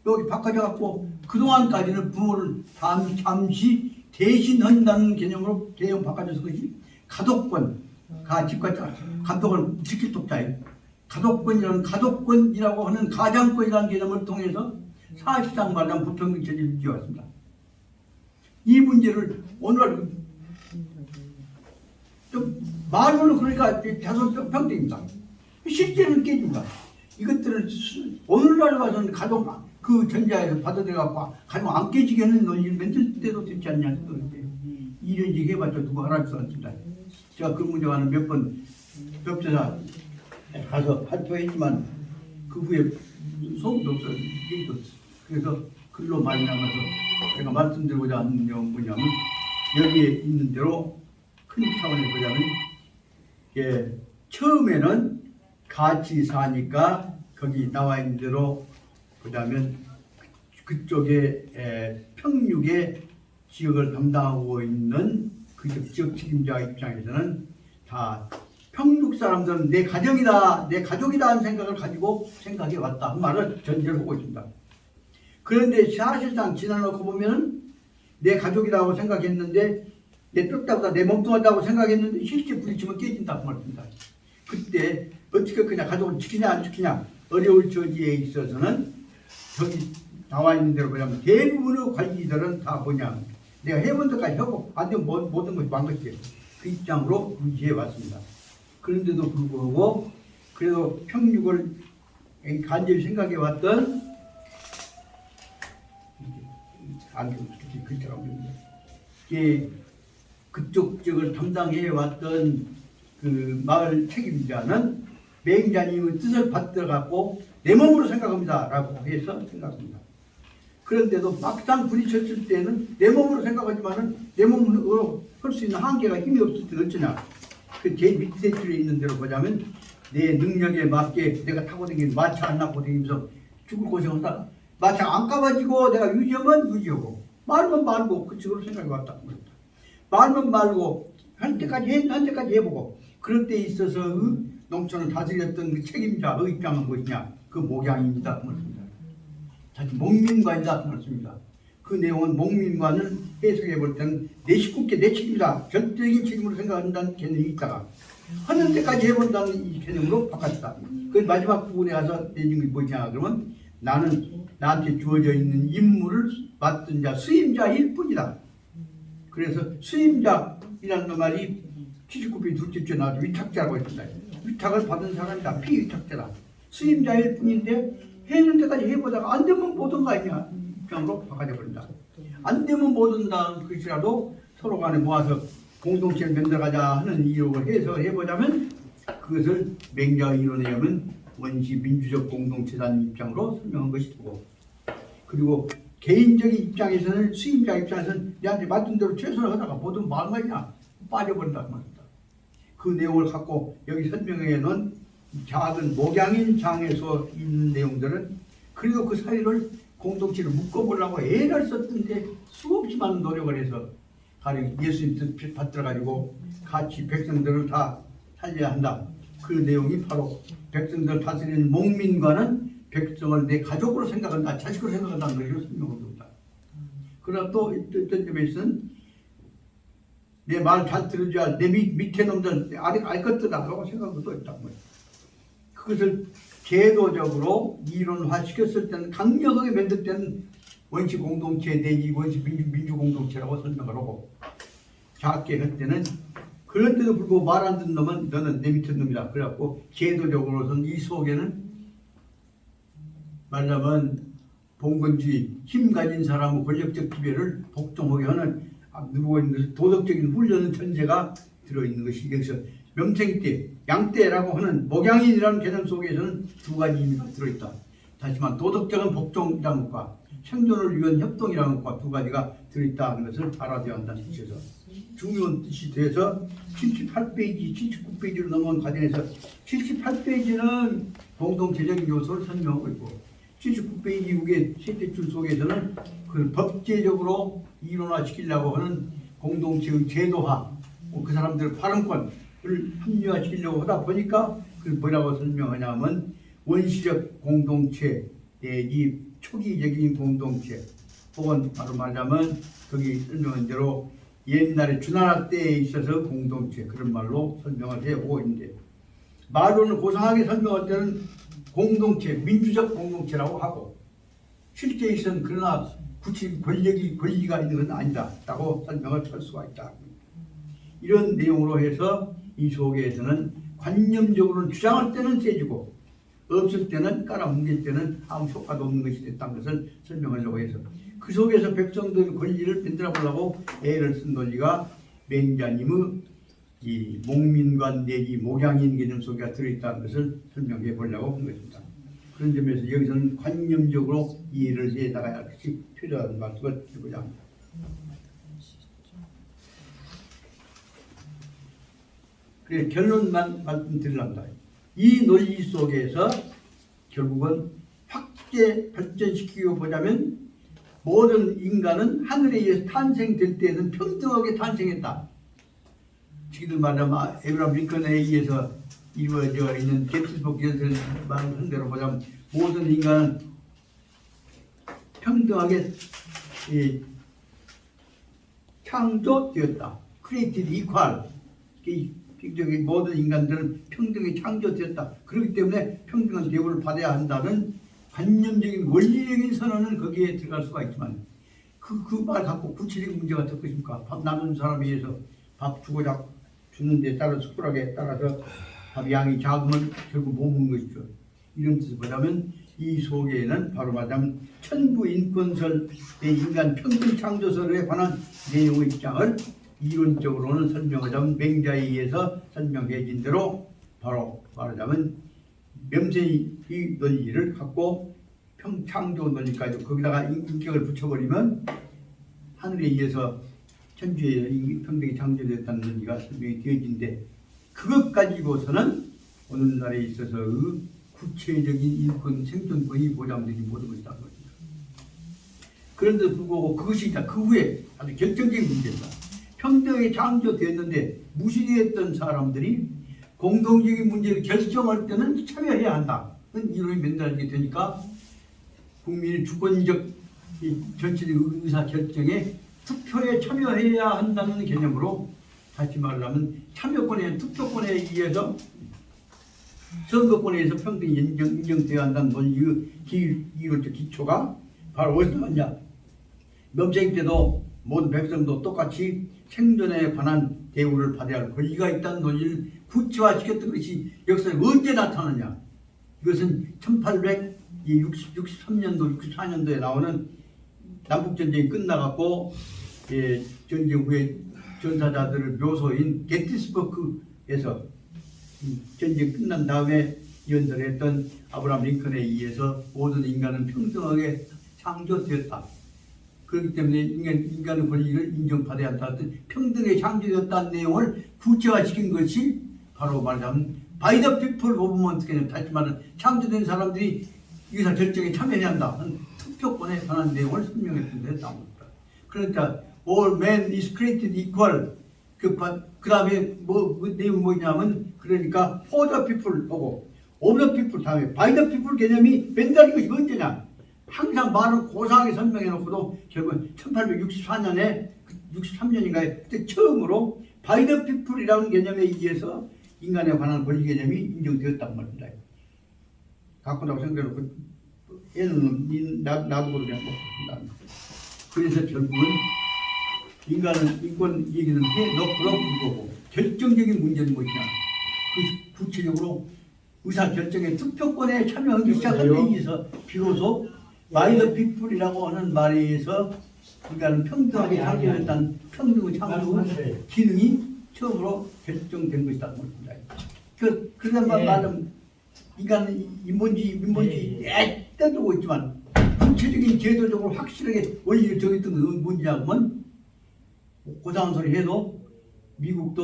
여기 바꿔져갖고 그동안까지는 부모를 잠시 대신한다는 개념으로 개념 바꿔줘서 그것이 가독권, 집과 감독을 지킬 독자예요. 가독권이라고 하는 가장권이라는 개념을 통해서 사실상 말하면 불평등 체제를 유지해왔습니다. 이 문제를 오늘 좀 말로는 그러니까 자손 평등입니다. 실제는 깨집니다. 이것들을 오늘날 와서는 가정 그 전자에서 받아들여갖고 가정 안 깨지게 하는 논의를 만들 때도 되지 않냐. 이런 얘기 해봤자 누가 알아줄 수 없습니다. 제가 그 문제와는 몇 번 법제사 가서 발표했지만 그 후에 소음도 없어요. 얘기도 없어요. 그래서 글로 많이 남아서 제가 말씀드리고자 하는 내용은 뭐냐면 여기에 있는 대로 큰 차원에서 보자면 처음에는 같이 사니까 거기 나와 있는 대로 보자면 그쪽에 평육의 지역을 담당하고 있는 그 지역 책임자 입장에서는 다 평육 사람들은 내 가정이다, 내 가족이다 하는 생각을 가지고 생각해 왔다 그 말을 전제로 하고 있습니다. 그런데 사실상 지나놓고 보면 내 가족이라고 생각했는데 내 뼈다보다 내 몸뚱아리라고 생각했는데 실제 부딪히면 깨진다고 말입니다. 그때 어떻게 그냥 가족을 지키냐 안 지키냐 어려울 처지에 있어서는 저기 나와 있는 대로 보자면 대부분의 관리들은 다 뭐냐 내가 해본 데까지 하고 안 되면 모든 것이 망가지게 그 입장으로 유지해 왔습니다. 그런데도 불구하고 그래도 평육을 간절히 생각해 왔던 그쪽 지역을 담당해 왔던 그 마을 책임자는 맹자님의 뜻을 받들어 갖고 내 몸으로 생각합니다 라고 해서 생각합니다. 그런데도 막상 부딪혔을 때는 내 몸으로 생각하지만은 내 몸으로 할 수 있는 한계가 힘이 없을 때 어쩌냐. 그 제 밑에 줄에 있는 대로 보자면 내 능력에 맞게 내가 타고 다니는 마차 안 낳고 다니면서 죽을 고생하다 마차 안 까봐지고 내가 유지하면 유지하고 말면 말고 그 식으로 생각해 왔다. 말면 말고 할 때까지 해보고 그럴 때 있어서 농촌을 다스렸던 그 책임자의 입장은 무엇이냐 그 목양입니다. 다시 목민관이다. 그렇습니다. 그 내용은 목민관을 해석해 볼 때는 내 식구께 내 책임이다. 절대적인 책임으로 생각한다는 개념이 있다가 하는 데까지 해본다는 이 개념으로 바꿨다. 그 마지막 부분에 가서 내준 게 뭐냐 그러면 나는 나한테 주어져 있는 임무를 맡은 자 수임자일 뿐이다. 그래서 수임자이라는 말이 79편 둘째 주에 나와서 위탁자라고 했습니다. 위탁을 받은 사람이다. 피위탁자다. 수임자일 뿐인데 해는 데까지 해보다가 안 되면 못 온 거 아니냐 입장으로 바꿔져 버린다. 안 되면 못 온다는 것이라도 서로 간에 모아서 공동체를 만들어가자 하는 이유로 해서 해보자면 그것을 맹자의 이론에 의하면 원시 민주적 공동체라는 입장으로 설명한 것이고 그리고 개인적인 입장에서는 수임자 입장에서는 내한테 맡은 대로 최선을 하다가 모든 망가지냐 빠져버린다는 말입니다. 그 내용을 갖고 여기 설명해 놓은 작은 목양인 장에서 있는 내용들은 그리고 그 사이를 공동체를 묶어보려고 애를 썼던데 수없이 많은 노력을 해서 가령 예수님 뜻 받들어가지고 같이 백성들을 다 살려야 한다. 그 내용이 바로 백성들 다스리는 목민과는 백성을 내 가족으로 생각한다, 자식으로 생각한다는 것으로 설명합니다. 그러나 또 어떤 점에서는 내 말 잘 들어줘야 내 밑에 놈들 알 것들이라고 생각하는 것도 있다고 말이에요. 그것을 제도적으로 이론화 시켰을 때는 강력하게 만들 때는 원시 공동체 내지 원시 민주 공동체라고 설명을 하고 작게 할 때는 그런데도 불구하고 말 안 듣는 놈은 너는 내 밑에 놈이다. 그래갖고 제도적으로서는 이 속에는 말하자면 봉건주의 힘 가진 사람의 권력적 지배를 복종하게 하는 누르고 있는 도덕적인 훈련의 전제가 들어있는 것이 여기서 명생때 양때라고 하는 목양인이라는 개념 속에서는 두 가지 의미가 들어있다. 다시만 도덕적인 복종이라는 것과 생존을 위한 협동이라는 것과 두 가지가 들어있다는 것을 알아야 한다는 뜻에서 중요한 뜻이 돼서 78페이지, 79페이지로 넘어온 과정에서 78페이지는 공동체적인 요소를 설명하고 있고 79페이지 이후의 셋째 줄 속에서는 그 법제적으로 이론화시키려고 하는 공동체의 제도화, 그 사람들 발언권을 합리화시키려고 하다 보니까 그 뭐라고 설명하냐면 원시적 공동체 내지 초기적인 공동체 혹은 바로 말하자면 거기 설명한 대로 옛날에 주나라 때에 있어서 공동체 그런 말로 설명을 해오고 있는데 말로는 고상하게 설명할 때는 공동체, 민주적 공동체라고 하고 실제 있어는 그러나 구체적인 권리가 있는 건 아니다라고 설명을 할 수가 있다. 이런 내용으로 해서 이 소개에서는 관념적으로는 주장할 때는 세지고 없을 때는 깔아뭉갤 때는 아무 효과도 없는 것이 됐다는 것을 설명하려고 해서 그 속에서 백성들의 권리를 만들어 보려고 애를 쓴 논리가 맹자님의 이 목민관 내지 목양인 개념 속에 들어있다는 것을 설명해 보려고 한 것입니다. 그런 점에서 여기서는 관념적으로 이해를 해 나가야 할 것이 필요한 말씀을 드리고자 합니다. 그래서 결론만 말씀드리랍니다. 이 논리 속에서 결국은 확대 발전시키고 보자면 모든 인간은 하늘에 의해서 탄생될 때에는 평등하게 탄생했다. 지금 말하면 에브라함 링컨에 의해서 이루어져 있는 게티스버그 연설을 말한 대로 보자면 모든 인간은 평등하게 창조되었다. Created equal. 모든 인간들은 평등히 창조되었다. 그렇기 때문에 평등한 대우를 받아야 한다는 관념적인 원리적인 선언은 거기에 들어갈 수가 있지만 그 말 갖고 구체적인 문제가 될 것입니까? 밥 나누는 사람에 의해서 밥 주고자 주는데 따라 숟가락에 따라서 밥 양이 작으면 결국 못 먹는 것이죠. 이런 뜻을 보자면 이 속에는 바로 말하자면 천부인권설 인간 평등 창조설에 관한 내용의 입장을 이론적으로는 설명하자면 맹자에 의해서 설명해진 대로 바로 말하자면 명세의 논리를 갖고 평창조 논리까지 거기다가 인격을 붙여버리면 하늘에 의해서 천주에 평등이 창조됐다는 논리가 설명이 되어진데 그것 가지고서는 오늘날에 있어서의 구체적인 인권 생존권이 보장되지 못한 것이다. 그런데 불구하고 그것이 있다. 그 후에 아주 결정적인 문제입니다. 평등이 창조됐는데 무시되었던 사람들이 공동적인 문제를 결정할 때는 참여해야 한다. 그런 이론이 만들어지게 되니까 국민의 주권적 전체적 의사 결정에 투표에 참여해야 한다는 개념으로 다시 말하면 참여권에 투표권에 의해서 선거권에 의해서 평등이 인정되어야 한다는 논리의 이론적 기초가 바로 어디서 왔냐. 명생 때도 모든 백성도 똑같이 생존에 관한 대우를 받아야 할 권리가 있다는 논리를 구체화시켰던 것이 역사에 언제 나타나냐. 이것은 1863년도, 64년도에 나오는 남북전쟁이 끝나갖고 전쟁 후에 전사자들을 묘소인 게티스버그에서 전쟁 끝난 다음에 연설했던 아브라함 링컨에 의해서 모든 인간은 평등하게 창조되었다. 그렇기 때문에 인간의 권리를 인정받아야 한다. 평등에 창조되었다는 내용을 구체화시킨 것이 바로 말하자면 바이 더 피플 모브먼트 개념, 다시 말하면 창조된 사람들이 의사 결정에 참여해야 한다. 투표권에 관한 내용을 설명했던 데 나옵니다. 그러니까 all man is created equal. 그 다음에 그 내용이 뭐냐면 그러니까 for the people 하고 of the people 다음에 by the people 개념이 맨날인 것이 언제냐. 항상 말을 고상하게 설명해 놓고도 결국 1864년에 63년인가에 그때 처음으로 by the people이라는 개념에 의해서 인간에 관한 권리 개념이 인정되었단 말입니다. 갖고라고 생각해놓고 얘는 나도 그렇게 먹습니다. 그래서 결국은 인간은 인권 얘기는 해놓고도 불구하고 결정적인 문제는 무엇이냐. 그 구체적으로 의사결정에 투표권에 참여하기 시작한 데 있어서 비로소 바이 더 피플이라고 하는 말에 의해서 인간은 평등하게 창조했다는 평등의 창조 기능이 처음으로 결정된 것이다. 그런 말은 인간은 인본주의 때도 있지만 구체적인 제도적으로 확실하게 원리를 정했던 건 뭐냐면 고상한 소리 해도 미국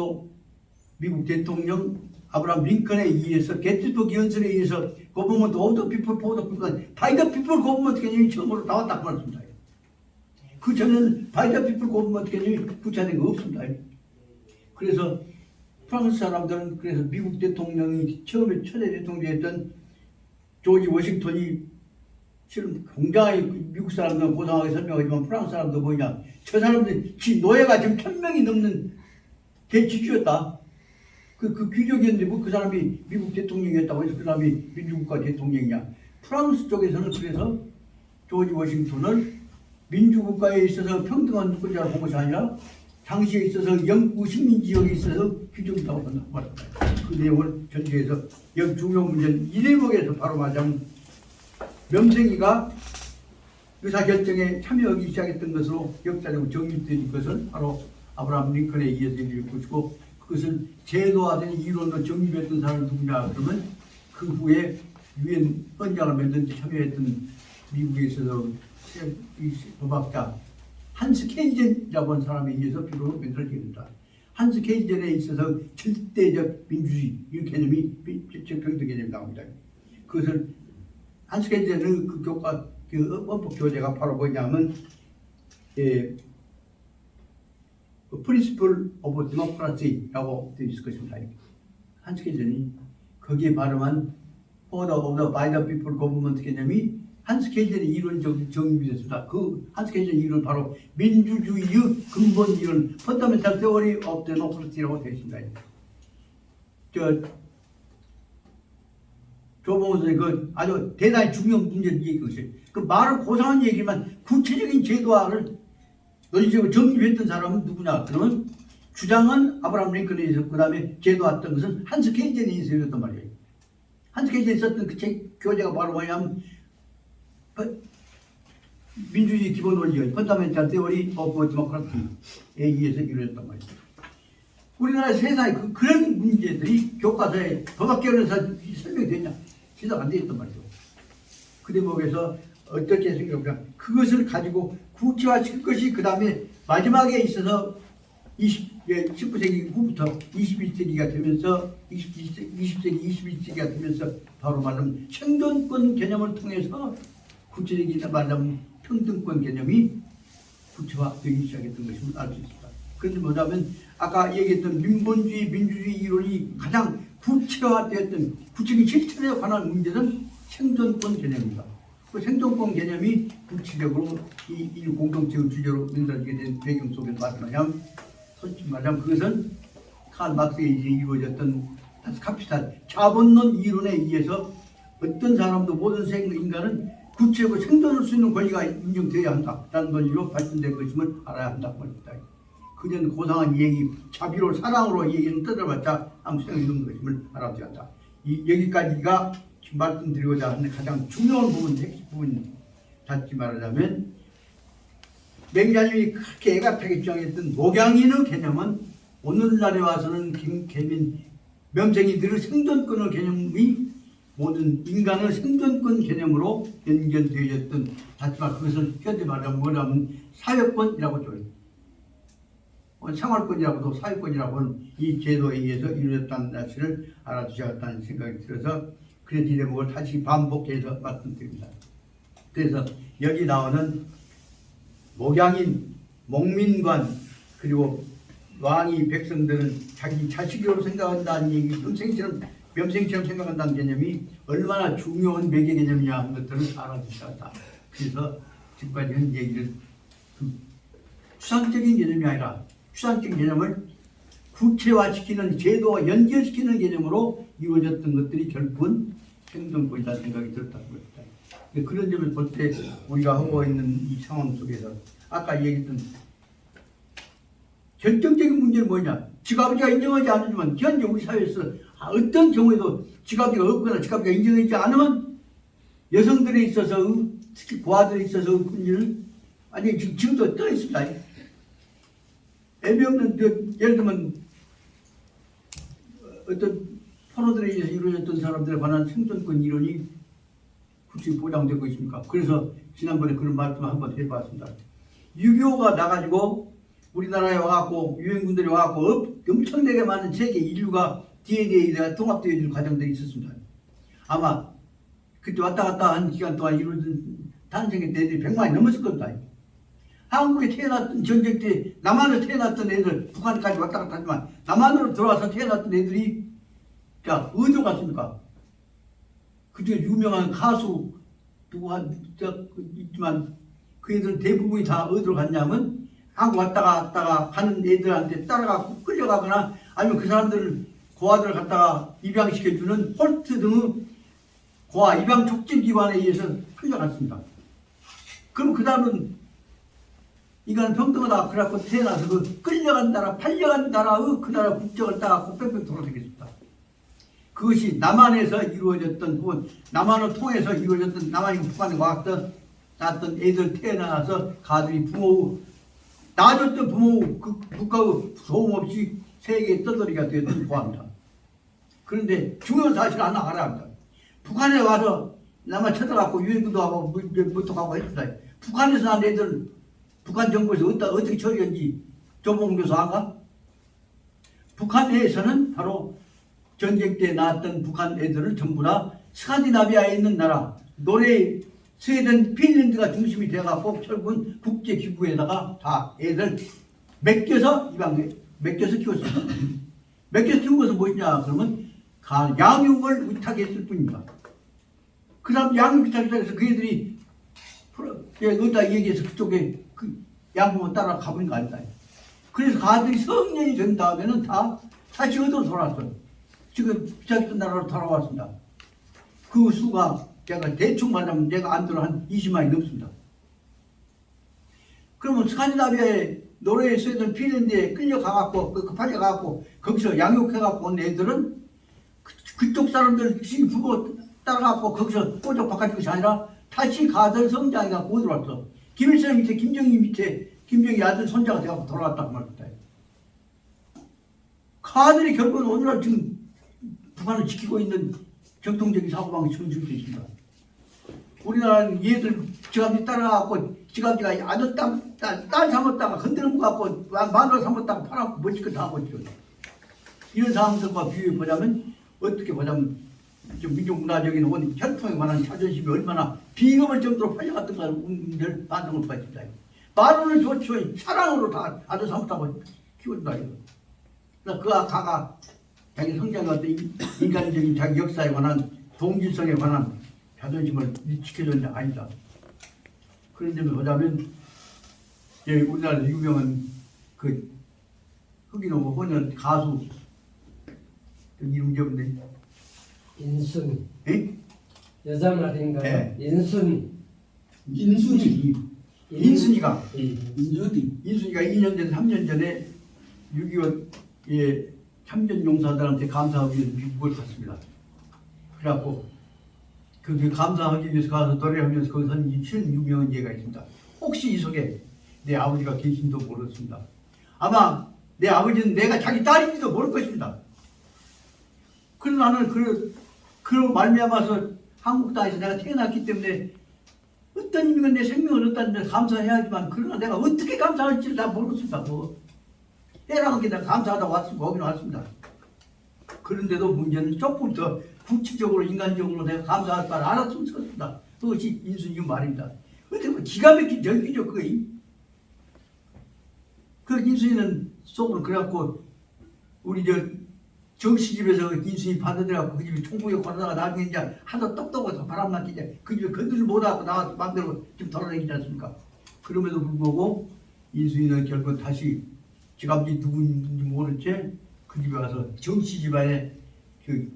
대통령 아브라함 링컨에 의해서 게티스버그 연설에 의해서 거버먼트 오브 더 피플 포 더 피플 바이 더 피플 거버먼트 개념이 처음으로 나왔다고 말씀드립니다. 그 전에는 바이더 피플 고브먼트 개념이 구체화된 거 없습니다. 그래서 프랑스 사람들은 그래서 미국 대통령이 처음에 초대 대통령이었던 조지 워싱턴이 실은 굉장히 미국 사람들은 고상하게 설명하지만 프랑스 사람도 뭐냐, 저 사람들 노예가 지금 1000명이 넘는 대지주였다. 그 귀족이었는데 뭐 그 사람이 미국 대통령이었다고 해서 그 사람이 민주국가 대통령이냐. 프랑스 쪽에서는 그래서 조지 워싱턴을 민주국가에 있어서 평등한 주권자로 본 것이 아니라 당시에 있어서 영구 식민지역에 있어서 귀족이라고 말합니다. 그 내용을 전개해서 여기 중요한 문제는 이 대목에서 바로 말하자면 명생이가 의사결정에 참여하기 시작했던 것으로 역사적으로 정립된 것은 바로 아브라함 링컨에 의해서 이룰 것이고, 그것을 제도화된 이론으로 정립했던 사람이 누구냐 그러면 그 후에 유엔 헌장을 만든 데 참여했던 미국에 있어서 이 법학자 한스 케이젠이라고 하는 사람에 의해서 비로소 만들어지게 된다. 한스 케이젠에 있어서 절대적 민주주의 이 개념이 평등 개념이 나옵니다. 그것을 한스 케이젠의 그 교과 그 헌법 교재가 바로 뭐냐면 프린시플 오브 데모크라시라고 되어 있을 것입니다. 한스 케이젠이 거기에 발음한 Order of the by the people government 개념이 한스 케이젠의 이론이 정립이 됐습니다. 그 한스 케이젠의 이론은 바로 민주주의의 근본 이론, Fundamental Theory of Democracy라고 되어 있습니다. 조봉호 선생님 그 아주 대단히 중요한 문제를 얘기한 것이에요. 그 말은 고상한 얘기지만 구체적인 제도화를 논리적으로 정립했던 사람은 누구냐? 그러면 주장은 아브라함 링컨에 있었고, 그 다음에 제도화했던 것은 한스 케이젠에 있었단 말이에요. 한스 케이젠에 있었던 그 책 교재가 바로 뭐냐면 민주주의 기본 원리의 펀더멘탈 테오리 오브 데모크라시에 의해서 이루어졌단 말이죠. 우리나라 세상에 그런 문제들이 교과서에 법학개론에서 설명되냐? 시작 안 되었단 말이죠. 그 대목에서 어떻게 생각하면 그것을 가지고 구체화시킬 것이 그 다음에 마지막에 있어서 19세기 후부터 21세기가 되면서 20세기, 21세기가 되면서 바로 말하면 생존권 개념을 통해서 구체적인 말하면 평등권 개념이 구체화되기 시작했던 것임을 알 수 있습니다. 그런데 뭐냐면 아까 얘기했던 민본주의, 민주주의 이론이 가장 구체화되었던 구체적인 실천에 관한 문제는 생존권 개념입니다. 그 생존권 개념이 구체적으로 이 공동체의 주제로 만들어지게 된 배경 속에서 말하자면 솔직히 말하자면 그것은 칼 막스에 이루어졌던 카피탈 자본론 이론에 의해서 어떤 사람도 모든 인간은 구체적으로 생존할 수 있는 권리가 인정되어야 한다라는 논리로 발전된 것임을 알아야 한다고 합니다. 그전 고상한 얘기, 자비로 사랑으로 얘기는 떠들어봤자 아무 소용이 없는 것임을 알아야 한다. 여기까지가 지금 말씀드리고자 하는 가장 중요한 부분, 핵심 부분. 다시 말하자면 맹자님이 그렇게 애가타게 주장했던 목양인의 개념은 오늘날에 와서는 김계민 명생이들의 생존권의 개념이 모든 인간의 생존권 개념으로 연결되어졌던, 다시 말해 그것을 현대 말하면 뭐냐면 사회권이라고 줘요. 생활권이라고도 사회권이라고 하는 이 제도에 의해서 이루어졌다는 사실을 알아두셔야겠다는 생각이 들어서 그래서 이 대목을 다시 반복해서 말씀드립니다. 그래서 여기 나오는 목양인, 목민관, 그리고 왕이 백성들은 자기 자식으로 생각한다는 얘기, 명생처럼 생각한다는 개념이 얼마나 중요한 매개 개념이냐 하는 것들을 알아주셔야 한다. 그래서 지금까지 한 얘기를 추상적인 개념이 아니라 추상적인 개념을 구체화시키는, 제도와 연결시키는 개념으로 이루어졌던 것들이 결국은 생존권이라는 생각이 들었다고 합니다. 그런 점을 볼 때 우리가 하고 있는 이 상황 속에서 아까 얘기했던 결정적인 문제는 뭐냐? 지가비가 인정하지 않으면 현재 우리 사회에서 어떤 경우에도 지가비가 없거나 지가비가 인정하지 않으면 여성들에 있어서 특히 고아들에 있어서 문제를 아니 지금도 떠 있습니다. 애비 없는 예를 들면 어떤 포로들에 의해서 이루어졌던 사람들에 관한 생존권 이론이 굳이 보장되고 있습니까? 그래서 지난번에 그런 말씀을 한번 해봤습니다. 6.25가 나가지고 우리나라에 와갖고 유엔군들이 와갖고 엄청나게 많은 세계 인류가 DNA가 통합되어지는 과정들이 있었습니다. 아마 그때 왔다 갔다 한 기간 동안 이루어진 탄생의 때들이 100만이 넘었을 겁니다. 한국에 태어났던 전쟁 때 남한에 태어났던 애들 북한까지 왔다 갔다 하지만 남한으로 들어와서 태어났던 애들이 자 어디로 갔습니까? 그중에 유명한 가수 누구 있지만 그 애들은 대부분이 다 어디로 갔냐면 한국 왔다가 가는 애들한테 따라가고 끌려가거나 아니면 그 사람들을 고아들을 갖다가 입양시켜주는 홀트 등의 고아 입양 촉진기관에 의해서 끌려갔습니다. 그럼 그 다음은 인간은 평등하다 그래갖고 태어나서 그 끌려간 나라 팔려간 나라의 그 나라 국적을 따갖고 뺑뺑 돌아다녔습니다. 그것이 남한에서 이루어졌던 혹은 남한을 통해서 이루어졌던 남한이 북한에 왔던 애들 태어나서 가들이 부모 낳아줬던 부모 그 국가의 소음 없이 세계의 떠돌이가 되었던 고아입니다. 그런데 중요한 사실을 하나 알아야 합니다. 북한에 와서 남한 쳐들어갖고 유행도 하고 무턱 하고 했습니다. 북한에서 난 애들 북한 정부에서 어떻게 처리했는지 조봉 교수 아가? 북한 내에서는 바로 전쟁 때 낳았던 북한 애들을 전부 다 스칸디나비아에 있는 나라 노르웨이, 스웨덴, 핀란드가 중심이 돼갖고 결국은 국제기구에다가 다 애들 맡겨서 키웠습니다. 맡겨서 키운 것은 무엇이냐 그러면 양육을 위탁했을 뿐입니다. 그 다음 양육 위탁해서 그 애들이 어디다 얘기해서 그쪽에 그 양부모 따라 가버린 거 아니다. 그래서 가들이 성년이 된 다음에는 다 다시 어디로 돌아왔어요. 지금 비자했던 나라로 돌아왔습니다. 그 수가 제가 대충 말하면 내가 안들어 한 20만이 넘습니다. 그러면 스칸디나비아에 노르웨이, 스웨덴, 핀란드에 끌려가갖고 급하게가갖고 거기서 양육해갖고 온 애들은 그쪽 사람들 부모 따라갖고 거기서 꼬적 바꿔준 것이 아니라 다시 가들 성장해갖고 어디로 왔어. 김일성 밑에 김정일 밑에 김정일 아들 손자가 돼갖고 돌아왔다고 말합니다. 가들이 결국은 오늘날 지금 북한을 지키고 있는 정통적인 사고방식을 지고 있습니다. 우리나라는 얘들 지갑지 따라가고 지갑지가 아주 딸 삼았다가 흔드는 거 갖고 마누라 삼았다가 팔아갖고 멋지게 다 하고 있죠. 이런 상황들과 비교해 보자면 어떻게 보자면 좀 민족문화적인 혹은 혈통에 관한 자존심이 얼마나 비겁할 정도로 팔려갔던가 문제를 반성할 수가 있습니다. 마누라는 좋죠. 사랑으로 다 아주 삼았다고 키운다. 그래서 그 아가가 자기 성장에 어떤 인간적인 자기 역사에 관한 동질성에 관한 자존심을 지켜주는 게 아니다. 그런 점을 보자면 우리나라 유명한 그 흑인하고 혼혈 가수 이름이 없네.
인순이.
에?
여자 말인가요?
네.
인순이.
인순이가
인순이.
2년 전 3년 전에 6.25 참전 용사들한테 감사하기 위해서 미국을 갔습니다. 그래갖고 그 감사하기 위해서 가서 노래하면서 거기서 한 76명의 예가 있습니다. 혹시 이 속에 내 아버지가 계신지도 모르겠습니다. 아마 내 아버지는 내가 자기 딸인지도 모를 것입니다. 그래서 나는 그런 말미암아서 한국 땅에서 내가 태어났기 때문에 어떤 의미가 내 생명을 얻었다는 데 감사해야지만 그러나 내가 어떻게 감사할지를 다 모르겠습니다. 해라는 게 내가 감사하다고 왔습니다. 거기는 왔습니다. 그런데도 문제는 조금 더 구체적으로 인간적으로 내가 감사할 바를 알았으면 좋겠습니다. 그것이 인순이 말입니다. 어떻게 보면 기가 막힌 전기죠 그게. 그 인순이는 속으로 그래갖고 우리 정씨집에서 인순이 받아들여갖고 그 집에 총구에 걸어다가 나중에 이제 하도 똑똑해서 바람났기 이제 그 집에 건드를 못하고 나와서 마음대로 좀 돌아다니지 않습니까? 그럼에도 불구하고 인순이는 결국 다시 지갑지 누군지 모른 채 그 집에 와서 정씨 집안에 그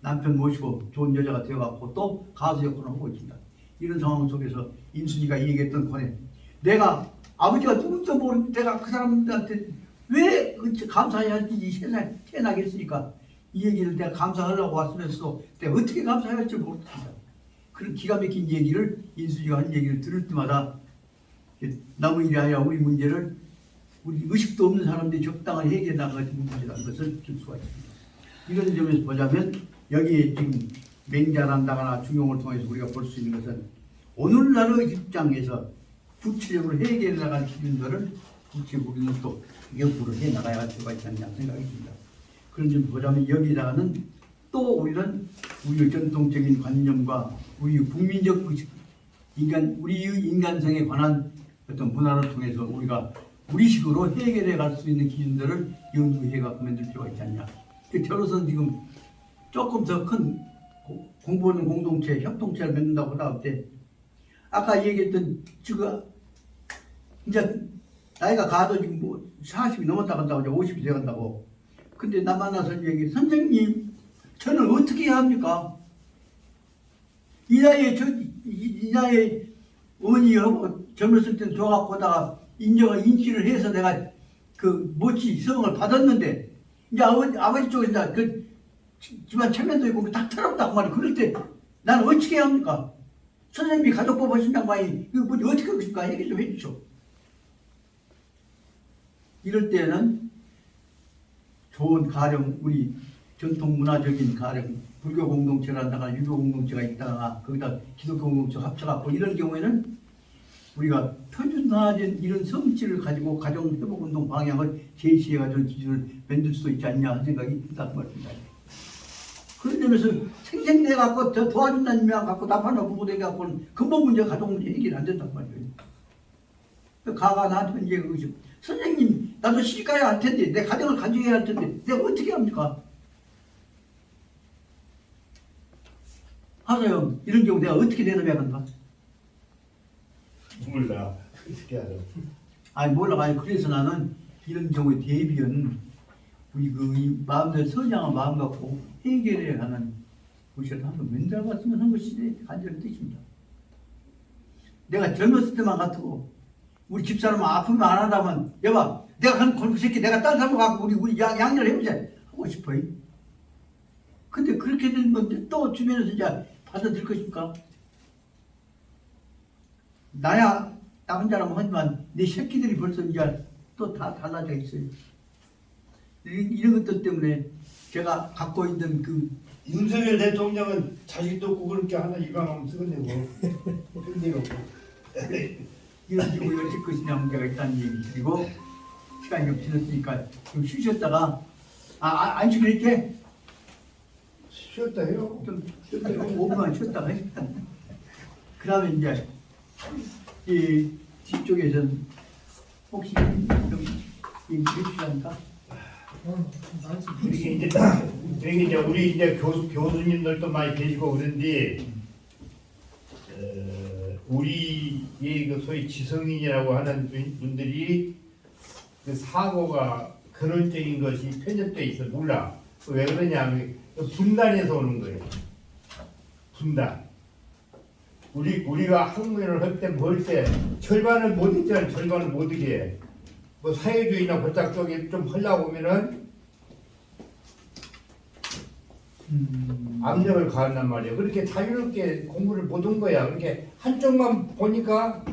남편 모시고 좋은 여자가 되어갖고 또 가수 역할을 하고 있습니다. 이런 상황 속에서 인순이가 얘기했던 권에 내가 아버지가 누군지도 모르는데 내가 그 사람들한테 왜 감사해야 할지 이 세상에 태어나겠으니까 이 얘기를 내가 감사하려고 왔으면서도 내가 어떻게 감사해야 할지 모르겠습니다. 그런 기가 막힌 얘기를 인순이가 한 얘기를 들을 때마다 남의 일이 아니라 우리 문제를 우리 의식도 없는 사람들이 적당한 해결해 나가는 문제라는 것을 줄 수가 있습니다. 이런 점에서 보자면 여기에 지금 맹자난다거나 중용을 통해서 우리가 볼 수 있는 것은 오늘날의 입장에서 구체적으로 해결해 나갈 기준들을 구체적으로 우리는 또 연구를 해 나가야 할 필요가 있지 않냐 생각이 듭니다. 그런 점을 보자면 여기다가는 또 우리는 우리의 전통적인 관념과 우리 국민적 의식, 우리의 인간성에 관한 어떤 문화를 통해서 우리가 우리식으로 해결해 갈 수 있는 기준들을 연구해 갖고 만들 필요가 있지 않냐. 저로서는 지금 조금 더 큰 공부하는 공동체, 협동체를 맺는다고 나올 때 아까 얘기했던 지금 이제 나이가 가도 지금 뭐 40이 넘었다 간다고 이제 50이 돼 간다고. 근데 나 만나서 얘기 선생님 저는 어떻게 해야 합니까? 이 나이에 어머니하고 젊었을 때는 좋아갖고 다가 인지를 해서 내가 그 모치 성을 받았는데 이제 아버지 쪽에 이제 그 집안 체면도 있고 딱 털었다고 말이야. 그럴 때 나는 어떻게 해야 합니까? 선생님이 가족법 하신다고 말이 이거 뭐 어떻게 하십니까? 얘기 좀 해주죠. 이럴 때는 좋은 가령 우리 전통 문화적인 가령 불교 공동체가 한다거나 유교 공동체가 있다가 거기다 기독교 공동체가 합쳐갖고 이런 경우에는 우리가 표준화된 이런 성질을 가지고 가정 회복 운동 방향을 제시해가지고 기준을 만들 수도 있지 않냐 하는 생각이 든다는 말입니다. 그런 점에서 생생내 갖고 더 도와준다는 의미와 갖고 나팔로 부부되게 갖고는 근본 문제 가족 문제 얘기는 안 된단 말이에요. 가가 나한테 이제 그러죠. 선생님 나도 시집가야 할 텐데 내 가정을 가져야 할 텐데 내가 어떻게 합니까? 하세요. 이런 경우 내가 어떻게 대답해야 한다?
몰라. 어떻게 알아?
아니 몰라. 아니 그래서 나는 이런 경우에 대비는 우리 이 마음들 선량한 마음 갖고 해결해 가는 것을 한번 만들어봤으면 한 것이 간절한 뜻입니다. 내가 젊었을 때만 같고 우리 집사람은 아프면 안 한다면 여봐 내가 한 골프 새끼 내가 딴 사람 갖고 우리 양념을 해보자 하고 싶어요. 근데 그렇게 되는 건데 또 주변에서 이제 받아들일 것입니까? 나야 나 혼자라면 하지만 내 새끼들이 벌써 이제 또 다 달라져 있어요. 이런 것들 때문에 제가 갖고 있는 그
윤석열 대통령은 자식도 없고 그렇게 하나 이방하면 쓰겠네고. 근데요.
이런 식으로 어쩔 것이냐 문제가 있다는 얘기. 그리고 시간이 좀 지났으니까 좀 쉬셨다가 안 쉬고 이렇게
쉬었다 해요.
좀 5분만 쉬었다가 해. 그 다음에 이제 이 뒤쪽에서는 혹시 좀 얘기해주시니까
이게 이제 우리 이제 교수님들도 많이 계시고 그런데 우리의 그 소위 지성인이라고 하는 분들이 그 사고가 근원적인 것이 편협돼 있어 몰라. 왜 그러냐면 분단에서 오는 거예요. 분단. 우리가 학문을 할 때 뭘 때 절반을 못 읽잖아. 절반을 못 읽게. 뭐 사회주의나 고작 쪽에 좀 하려고 보면은 압력을 가한단 말이에요. 그렇게 자유롭게 공부를 못 한 거야. 그렇게 한쪽만 보니까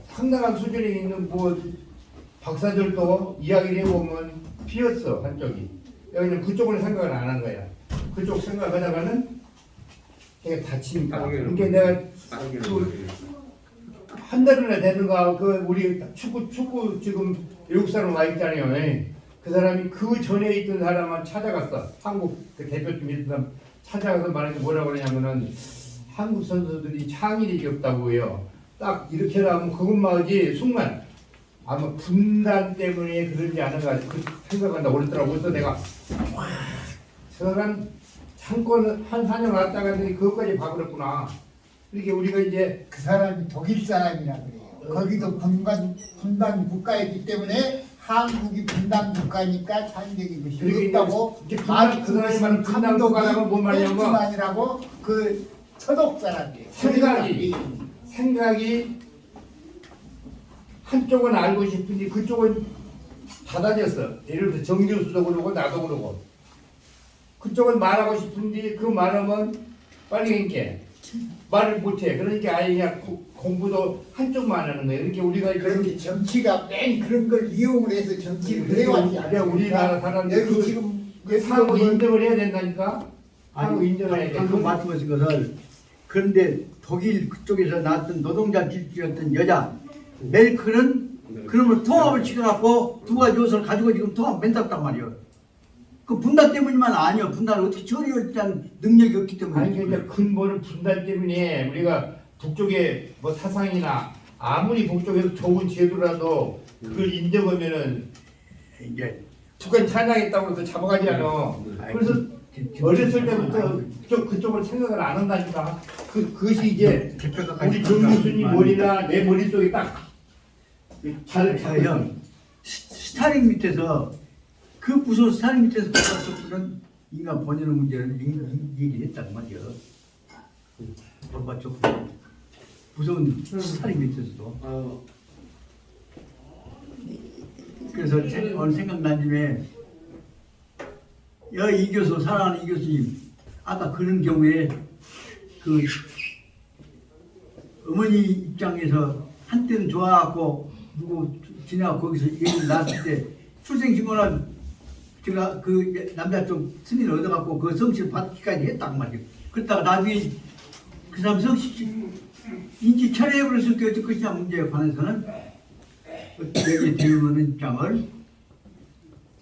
상당한 수준에 있는 뭐 박사들도 이야기를 해보면 비었어 한쪽이. 여기는 그쪽을 생각을 안 한 거야. 그쪽 생각하다가는 걔가 다치니까. 그러니까 내가 한 달이나 되는가 그 우리 축구 지금 외국 사람 와 있잖아요. 그 사람이 그 전에 있던 사람만 찾아갔어. 한국 그 대표팀 있던 사람 찾아가서 말하는 게 뭐라고 그러냐면은 한국 선수들이 창의력이 없다고 해요. 딱 이렇게 하면 그것만 하지 순간 아마 분단 때문에 그러지 않은가 그 생각한다고 그랬더라고. 그래서 내가 저 사람 창권 한 4년 왔다가 했더니 그것까지 봐버렸구나. 이렇게 우리가 이제
그 사람이 독일 사람이라 그래요. 거기도 분단 국가이기 때문에 한국이 분단 국가니까 창의력이 것이 없다고
그 사람이 말하는 분단 국가라고 뭔 말이냐면
아니라고 그 서독 사람이에요.
생각이 한쪽은 알고 싶은데 그쪽은 닫아졌어. 예를 들어 정교수도 그러고 나도 그러고 그쪽은 말하고 싶은데 그 말하면 빨리 이렇게 말을 못해. 그러니까 아예 그냥 공부도 한쪽만 하는 거예요. 이렇게 우리가
그렇게 정치가 맨 그런 걸 이용을 해서 정치를 해왔지 않습니까?
우리나라 사람들
여기 지금
상호 인정을 해야 된다니까. 상호
아니,
인정을 해야 돼.
방금 말씀하신 것을 그런데 독일 그쪽에서 나왔던 노동자 질주였던 여자 멜크는 그러면 통합을 시켜갖고 두 가지 요소를 가지고 지금 통합 만들었단 말이에요. 그 분단 때문이만 아니요. 분단을 어떻게 처리할 때는 능력이 없기 때문에.
아니 그러니까 근본은 분단 때문에 우리가 북쪽에 뭐 사상이나 아무리 복잡해서 좋은 제도라도 그걸 인정하면은
이제
북한 찬양했다고 해서 잡아가지 않아. 그래서 어렸을 때부터 그쪽을 생각을 안 한다니까. 그것이 이제 우리 정교수님 머리나 내 머릿속에 딱 잘 잡혀 있어.
형 스타링 밑에서 그 무서운 스타링 밑에서 gorbachov는 인간 본연의 문제를 얘기했단 말이야. gorbachov 무서운 스타링 밑에서도. 그래서 오늘 생각난 김에 이 교수 사랑하는 이 교수님 아까 그런 경우에 그 어머니 입장에서 한때는 좋아갖고 누구 지나가 거기서 얘기를 나왔을 때 출생신고는 제가 그 남자 쪽 승인을 얻어갖고 그 성실 받기까지 했단 말이에요. 그러다가 나중에 그 사람 성실 인지 철회해버렸을 때 어쩔 것이냐 문제에 관해서는 여기 대응하는 입장을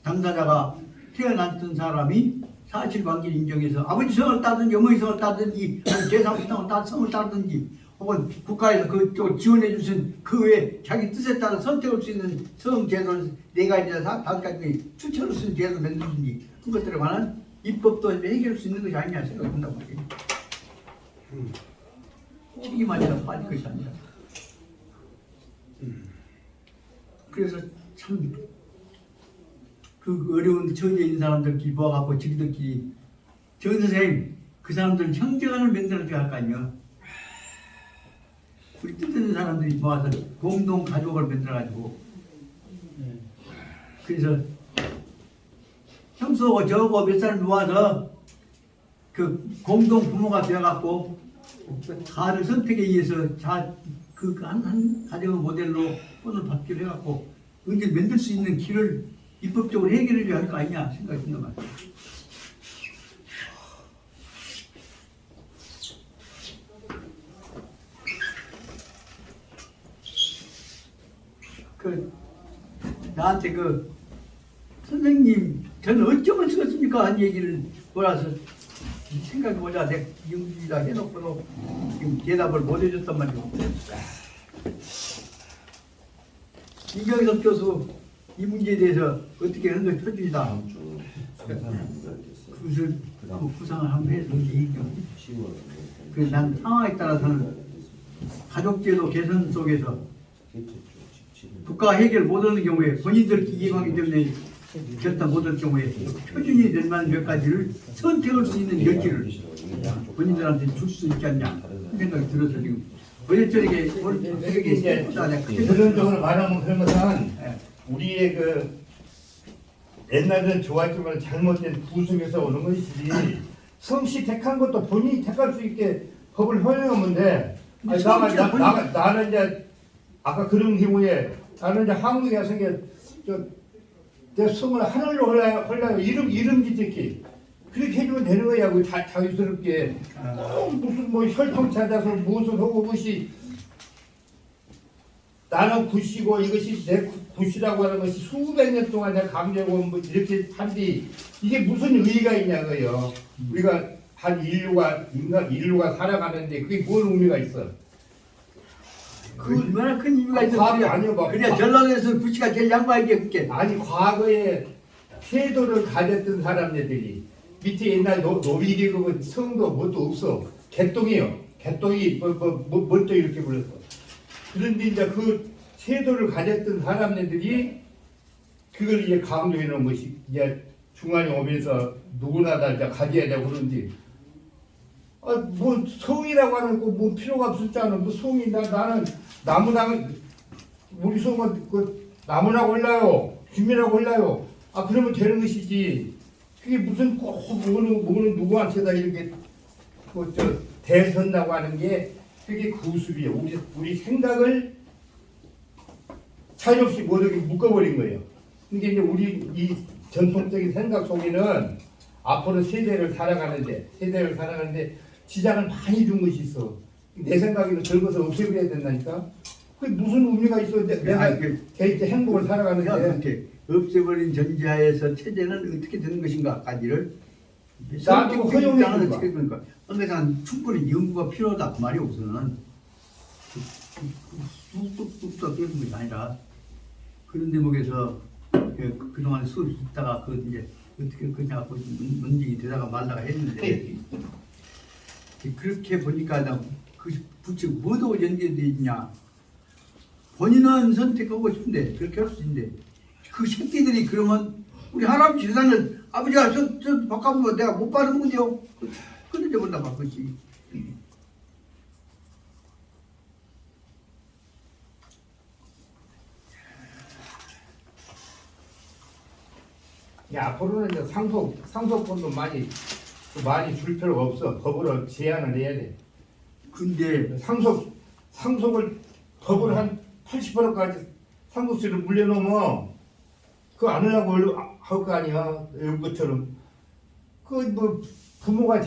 당사자가 태어났던 사람이 사실관계를 인정해서 아버지 성을 따든지 어머니 성을 따든지 제3의 성을 따든지 혹은 국가에서 그쪽 지원해 주신 그 외에 자기 뜻에 따라 선택할 수 있는 성 제도를 4가지나 5가지 추천할 수 있는 제도를 만들든지 그것들에 관한 입법도 해결할 수 있는 것이 아니냐 생각한단 말이에요. 책임 아니라 빠질 것이 아니라. 그래서 참 그 어려운 처지에 있는 사람들끼리 모아갖고 지들끼리 전 선생님 그 사람들 형제간을 만들어줘야 할 거 아니야. 우리 뜻있는 사람들이 모아서 공동 가족을 만들어가지고 그래서 형수하고 저하고 몇 사람 모아서 그 공동 부모가 되어갖고 가를 선택에 의해서 한 가정의 모델로 오늘 받기로 해갖고 언제 만들 수 있는 길을 입법적으로 해결해줘야 할 거 아니냐 생각이 든단 말이에요. 나한테 선생님 저는 어쩌면 쓰겠습니까 한 얘기를 몰아서 생각해보자 내가 이용주의다 해놓고도 지금 대답을 못 해줬단 말이오. 이경섭 교수 이 문제에 대해서 어떻게 하는 것이 표준이다. 그것을 구상을 한번 해서 얘기해요. 그래서 난 상황에 따라서는 가족제도 개선 속에서 국가 해결 못하는 경우에 본인들끼리 이해하기 때문에 결단 못할 경우에 표준이 될 만한 몇 가지를 선택할 수 있는 여지를 본인들한테 줄 수 있지 않냐 생각이 들어서 지금 어제 저녁에
이제 결론적으로 말하면 그런 것은 우리의 그 옛날에는 좋았지만 잘못된 구속에서 오는 것이지 성씨 택한 것도 본인이 택할 수 있게 법을 허용하면 돼. 아니, 나는 이제 아까 그런 경우에 나는 이제 한국에 와서 내 성을 하늘로 헐라요 이름 짓기 그렇게 해주면 되는 거야. 그 자유스럽게 무슨 뭐 혈통 찾아서 무슨 하고 무엇이 나는 굿이고 이것이 내 굿이라고 하는 것이 수백 년 동안 내가 감정하고 뭐 이렇게 한뒤 이게 무슨 의미가 있냐고요. 우리가 한 인류가 살아가는데 그게 뭔 의미가 있어?
얼마나 큰 의미가 있어.
아니요,
그냥 전라도에서 부시가 제일 양반이게 그게.
아니 과거에 태도를 가졌던 사람들이 밑에 옛날 노비계급은 성도 뭣도 없어. 개똥이요. 개똥이 뭣도 이렇게 불렀어. 그런데 이제 그 태도를 가졌던 사람들이 그걸 이제 강조해 놓은 것이 이제 중간에 오면서 누구나 다 이제 가져야 되고 그런지 뭐 성이라고 하는 거 뭐 필요가 없었잖아. 뭐 성이 나는 나무랑 우리 성은 그 나무라고 올라요. 주민이라고 올라요. 그러면 되는 것이지. 그게 무슨 꼭 뭐는 누구한테다 이렇게 대선다고 하는 게 그게 구습이에요. 우리 생각을 차이 없이 모두게 묶어버린 거예요. 그게 이제 우리 이 전통적인 생각 속에는 앞으로 세대를 살아가는데 지장을 많이 준 것이 있어. 내 생각에는 젊어서 없애버려야 된다니까. 그게 무슨 의미가 있어? 내가 개인의 행복을 살아가는데.
이렇게 없애버린 전제하에서 체제는 어떻게 되는 것인가까지를
나도 허용해 주는
어떻게 되는가. 그러니까 충분히 연구가 필요하다 그 말이 우선은 뚝뚝뚝뚝 깨는 것이 아니라 그런 대목에서 그동안 수업 있다가 그 이제 어떻게 그냥 논쟁이 되다가 말다가 했는데 그렇게 보니까 그 부채 뭐도 연계되어 있냐. 본인은 선택하고 싶은데 그렇게 할 수 있는데 그 새끼들이 그러면 우리 할아버지 재산을 아버지가 저 바꿔보면 내가 못 받은 건데요. 그런데 본다 바꾸지.
야, 앞으로는 이제 상속권도 많이 줄 필요가 없어. 법으로 제한을 해야 돼.
근데
상속을 법으로 한 80%까지 상속세를 물려놓으면 그거 안 하려고 할 거 아니야. 이것처럼. 그 뭐 부모가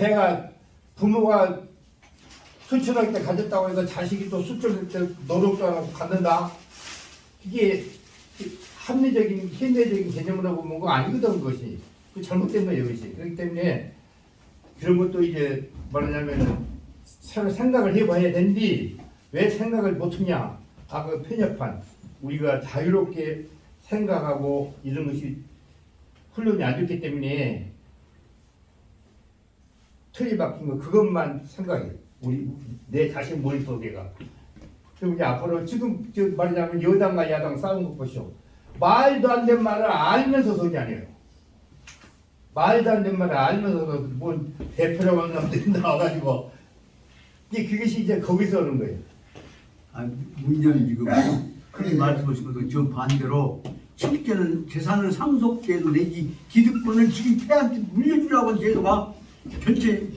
수출할 때 가졌다고 해서 자식이 또 수출할 때 노력도 안 하고 갖는다. 이게 합리적인 현대적인 개념으로 보면 그거 아니거든. 그것이 그 잘못된 거예요. 이것이. 그렇기 때문에 그런 것도 이제 말하자면은 새로 생각을 해봐야 되는데 왜 생각을 못하냐. 아까 편협한 우리가 자유롭게 생각하고 이런 것이 훈련이 안 됐기 때문에 틀이 박힌 거 그것만 생각해. 내 자신 머릿속에가. 그리고 이제 앞으로 지금 말하자면 여당과 야당 싸운 것 보시오. 말도 안 되는 말을 알면서 소리하네요. 말도 안 되는 말을 알면서도 뭐 대표라고 하는 놈들이 나와가지고 이제 그것이 이제 거기서 오는 거예요.
문제는 지금 그런 말씀하신 것도 저 반대로 실제는 재산을 상속제도 내지 기득권을 지금 폐한테 물려주라고 하는 제도가 전체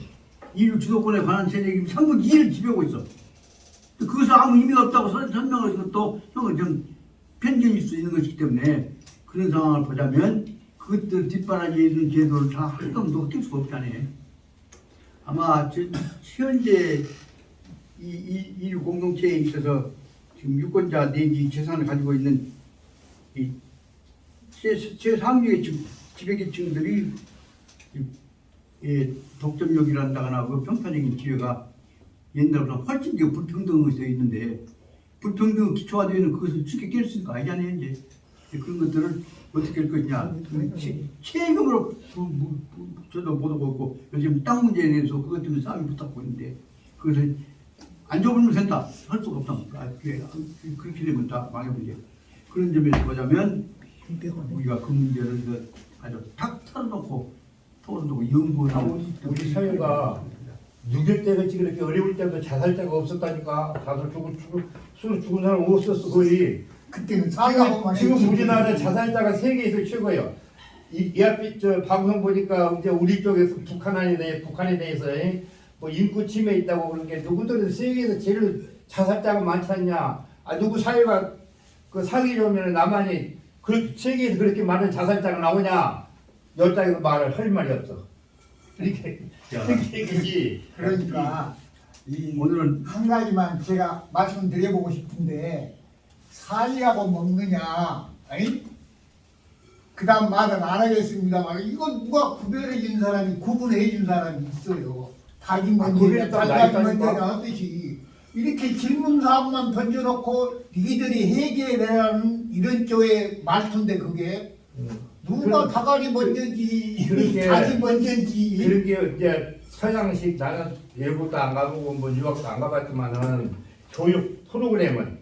인류 주도권에 관한 세력이 상국 2를 지배하고 있어. 그것은 아무 의미가 없다고 설명하신 것도 형은 좀 편견일 수 있는 것이기 때문에 그런 상황을 보자면 그것들 뒷바라지에 있는 제도를 다 한꺼번에 낄 수가 없잖아요. 아마 현재 이 인류 공동체에 있어서 지금 유권자 내지 재산을 가지고 있는 이 최상위의 지배계층들이 독점력이란다거나 그 평판적인 지혜가 옛날보다 훨씬 더 불평등이 되어 있는데 불평등 기초가 되어 있는 그것을 쉽게 깰 수 있는 거 아니잖아요. 이제 그런 것들을 어떻게 할 것이냐. 세금으로 저도 못하고 있고 요즘 땅 문제에 대해서 그것 때문에 싸움이 붙었고 있는데 그것을 안 줘버리면 된다. 할 수가 없다. 그렇게 되면 다 망해버리죠. 그런 점에서 보자면 우리가 그 문제를 아주 탁 털어놓고 토론하고 연구하고
우리 사회가 6.25 때 그렇지 그렇게 어려울 때도 자살자가 없었다니까. 다들 죽은 사람 없었어 거의.
그때는 사과만
지금 우리나라 자살자가 세계에서 최고예요. 이 앞에 저 방송 보니까 이제 우리 쪽에서 북한에 대해서 뭐 인권 침해 있다고 그런 게 누구들은 세계에서 제일 자살자가 많지 않냐. 누구 사회가 그 사기로면 나만이 세계에서 그렇게 많은 자살자가 나오냐. 여기서 말을 할 말이 없어. 이렇게 얘기지.
그러니까
오늘은
한 가지만 제가 말씀드려보고 싶은데 살이라고 먹느냐, 그 다음 말은 안 하겠습니다만 이거 누가 구별해 준 사람이 구분해 준 사람이 있어요. 닭이 먼저냐 달걀이 먼저냐 하듯이 이렇게 질문 사항만 던져놓고 니들이 해결해라는 이런 쪽의 말투인데 그게 누가 닭알이 먼저지 닭이 먼저지.
그렇게 이제 서양식 나는 외국도 안 가보고 뭐 유학도 안 가봤지만은 교육 프로그램은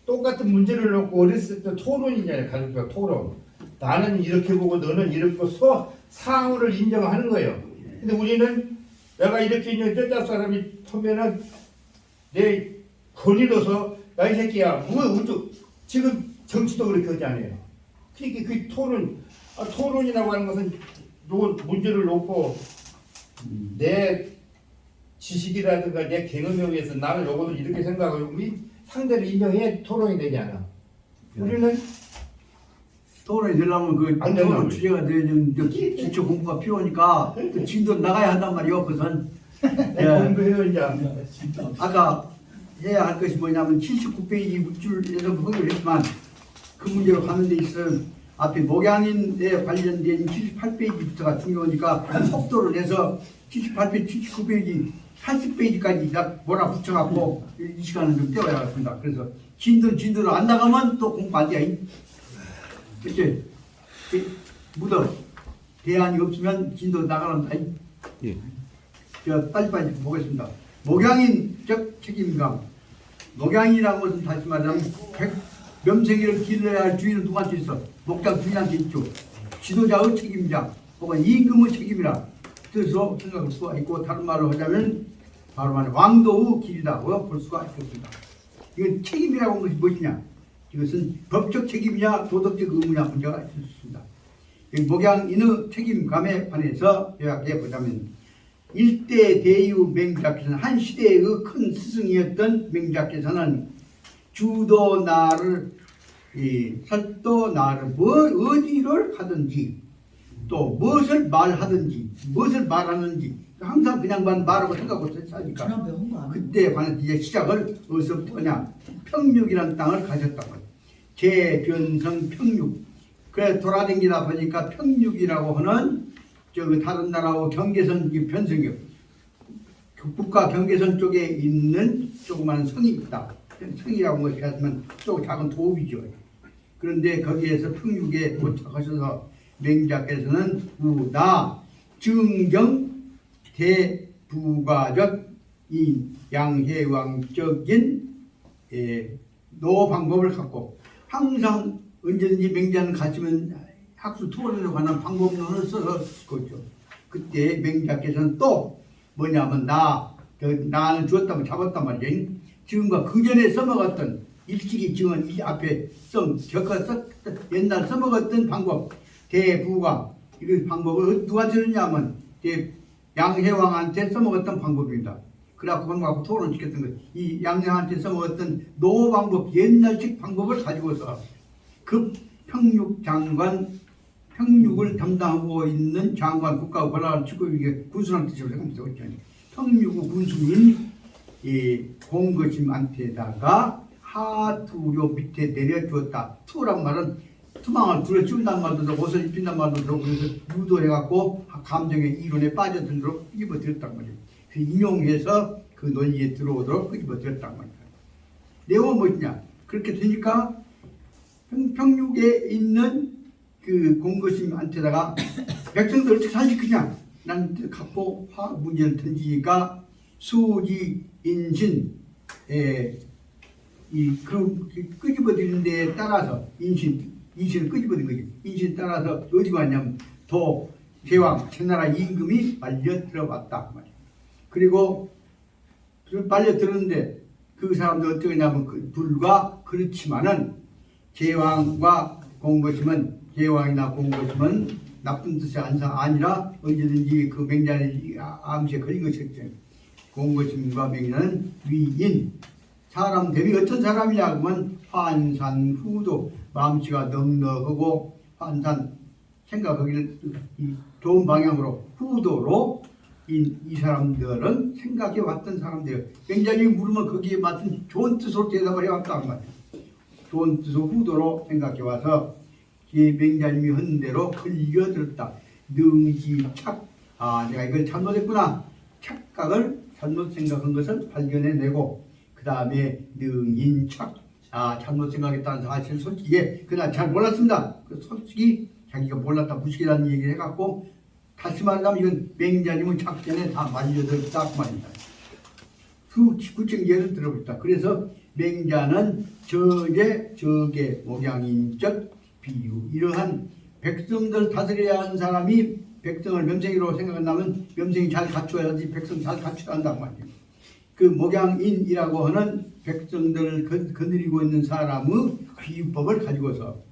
똑같은 문제를 놓고 어렸을 때 토론이잖아요. 가족과 토론. 나는 이렇게 보고 너는 이렇게 보고 상호를 인정하는 거예요. 근데 우리는 내가 이렇게 있는 떼딸 사람이 보면은 내 권위로서 야 이 새끼야 지금 정치도 그렇게 하지 않아요. 그러니까 그 토론이라고 하는 것은 문제를 놓고 내 지식이라든가 내 경험에 의해서 나는 요거를 이렇게 생각하고 우리 상대를 인정해 토론이 되지 않아. 우리는
토론이 되려면 그
안 된다고요.
토론 주제가 되는 기초 공부가 필요하니까 그 진도 나가야 한단 말이요. 그것은
공부해요 이제.
아까 해야 할 것이 뭐냐면 79페이지 묵줄에서 허기를 했지만 그 문제로 가는 데 있어 앞에 목양인에 관련된 78페이지부터가 중요하니까 속도를 내서 78페이지, 79페이지 80페이지까지 딱 몰아붙여갖고 이 시간을 좀 때워야겠습니다. 그래서 진도로 안 나가면 또 공부 안 돼. 그치? 묻어. 대안이 없으면 진도 나가란다.
예.
빨리빨리 보겠습니다. 목양인적 책임감. 목양이라는 것은 다시 말하면 명생이를 길러야 할 주인은 누구한테 있어? 목장 주인한테 있죠. 지도자의 책임자 혹은 임금의 책임이라 뜻으로 생각할 수가 있고, 다른 말로 하자면 바로 말해 왕도의 길이라고 볼 수가 있겠습니다. 이건 책임이라고 하는 것이 무엇이냐? 이것은 법적 책임이냐 도덕적 의무냐 문제가 있을 수 있습니다. 목양인의 책임감에 관해서 요약해 보자면, 일대 대유 맹자께서는 한 시대의 큰 스승이었던 맹자께서는 주도나를 설도나를 어디를 하든지 또 무엇을 말하든지 무엇을 말하는지 항상 그냥만 말하고 생각하고 사니까
지난 배운 거 아니야?
그때에 관해서 이제 시작을 어디서부터 하냐? 평육이라는 땅을 가졌다고. 재변성 평육. 그래 돌아다니다 보니까 평육이라고 하는 다른 나라하고 경계선 변성이요. 북과 경계선 쪽에 있는 조그마한 성이 있다. 성이라고 하면 조금 작은 도읍이죠. 그런데 거기에서 평육에 도착하셔서 맹자께서는 우나 증경 대부가적 이 양해왕적인 노 방법을 갖고 항상 언제든지 맹자는 가시면 학술 토론에 관한 방법론을 써서 그렇죠. 그때 맹자께서는 또 뭐냐면 나는 주었다면 잡았단 말이에요. 지금과 그 전에 써먹었던 일찍이 지은 이 앞에 겪어서 옛날 써먹었던 방법 대부가 이 방법을 누가 들었냐면 양해왕한테 써먹었던 방법입니다. 그래갖고 그거 토론을 시켰던 거예요. 이 양해왕한테 써먹었던 노 방법 옛날식 방법을 가지고서 그 평육 장관 평육을 담당하고 있는 장관 국가 권한을 쥐고 이게 군수란 뜻으로 생각해서 있잖아요. 평육의 군수인 공거심한테다가 하투료 밑에 내려주었다. 투란 말은 투망을 둘러 찌운단 말도 들고 옷을 입힌단 말도 들고 그래서 유도해갖고 감정의 이론에 빠져들도록 끄집어들었단 말이에요. 그 인용해서 그 논리에 들어오도록 끄집어들었단 말이에요. 내용은 무엇이냐? 그렇게 되니까 평육에 있는 그 공거심한테다가 백성들 어떻게 살리느냐? 난 갖고 문제를 던지니까 수지 인신 그 끄집어들이는 데에 따라서 인신을 끄집어든 거지. 인신 따라서 어디 갔냐면 도 제왕 제나라 임금이 말려 들어왔다 말이야. 그리고 말려 들었는데 그 사람들 어떻게 하냐면 그 둘과 그렇지만은 제왕과 공거심은 제왕이나 공거심은 나쁜 뜻이 아니라 언제든지 그 맹자의 암시에 걸린 것이겠죠. 공거심과 맹자는 위인 사람 대비 어떤 사람이냐 그러면 환산 후도 마음씨가 넉넉하고 환산 생각하기는 좋은 방향으로 후도로 이 사람들은 생각해 왔던 사람들이에요. 맹자님이 물으면 거기에 맞은 좋은 뜻으로 대답을 해왔단 말이에요. 좋은 뜻으로 후도로 생각해 와서 이 맹자님이 한 대로 걸려들었다. 능지착 내가 이걸 잘못했구나. 착각을 잘못 생각한 것을 발견해내고 그 다음에 능인착 잘못 생각했다는 사실 솔직히 그날 잘 몰랐습니다. 솔직히 자기가 몰랐다 무식이라는 얘기를 해갖고 다시 말하자면 이건 맹자님은 작전에 다 말려들었다 그 말입니다. 그 구체적인 예를 들어보겠다. 그래서 맹자는 적의 목양인적 비유 이러한 백성들 다스려야 하는 사람이 백성을 명생이로 생각한다면 명생이 잘 갖춰야지 백성 잘 갖춰야 한단 말이에요. 그 목양인이라고 하는 백성들을 거느리고 있는 사람의 비유법을 가지고서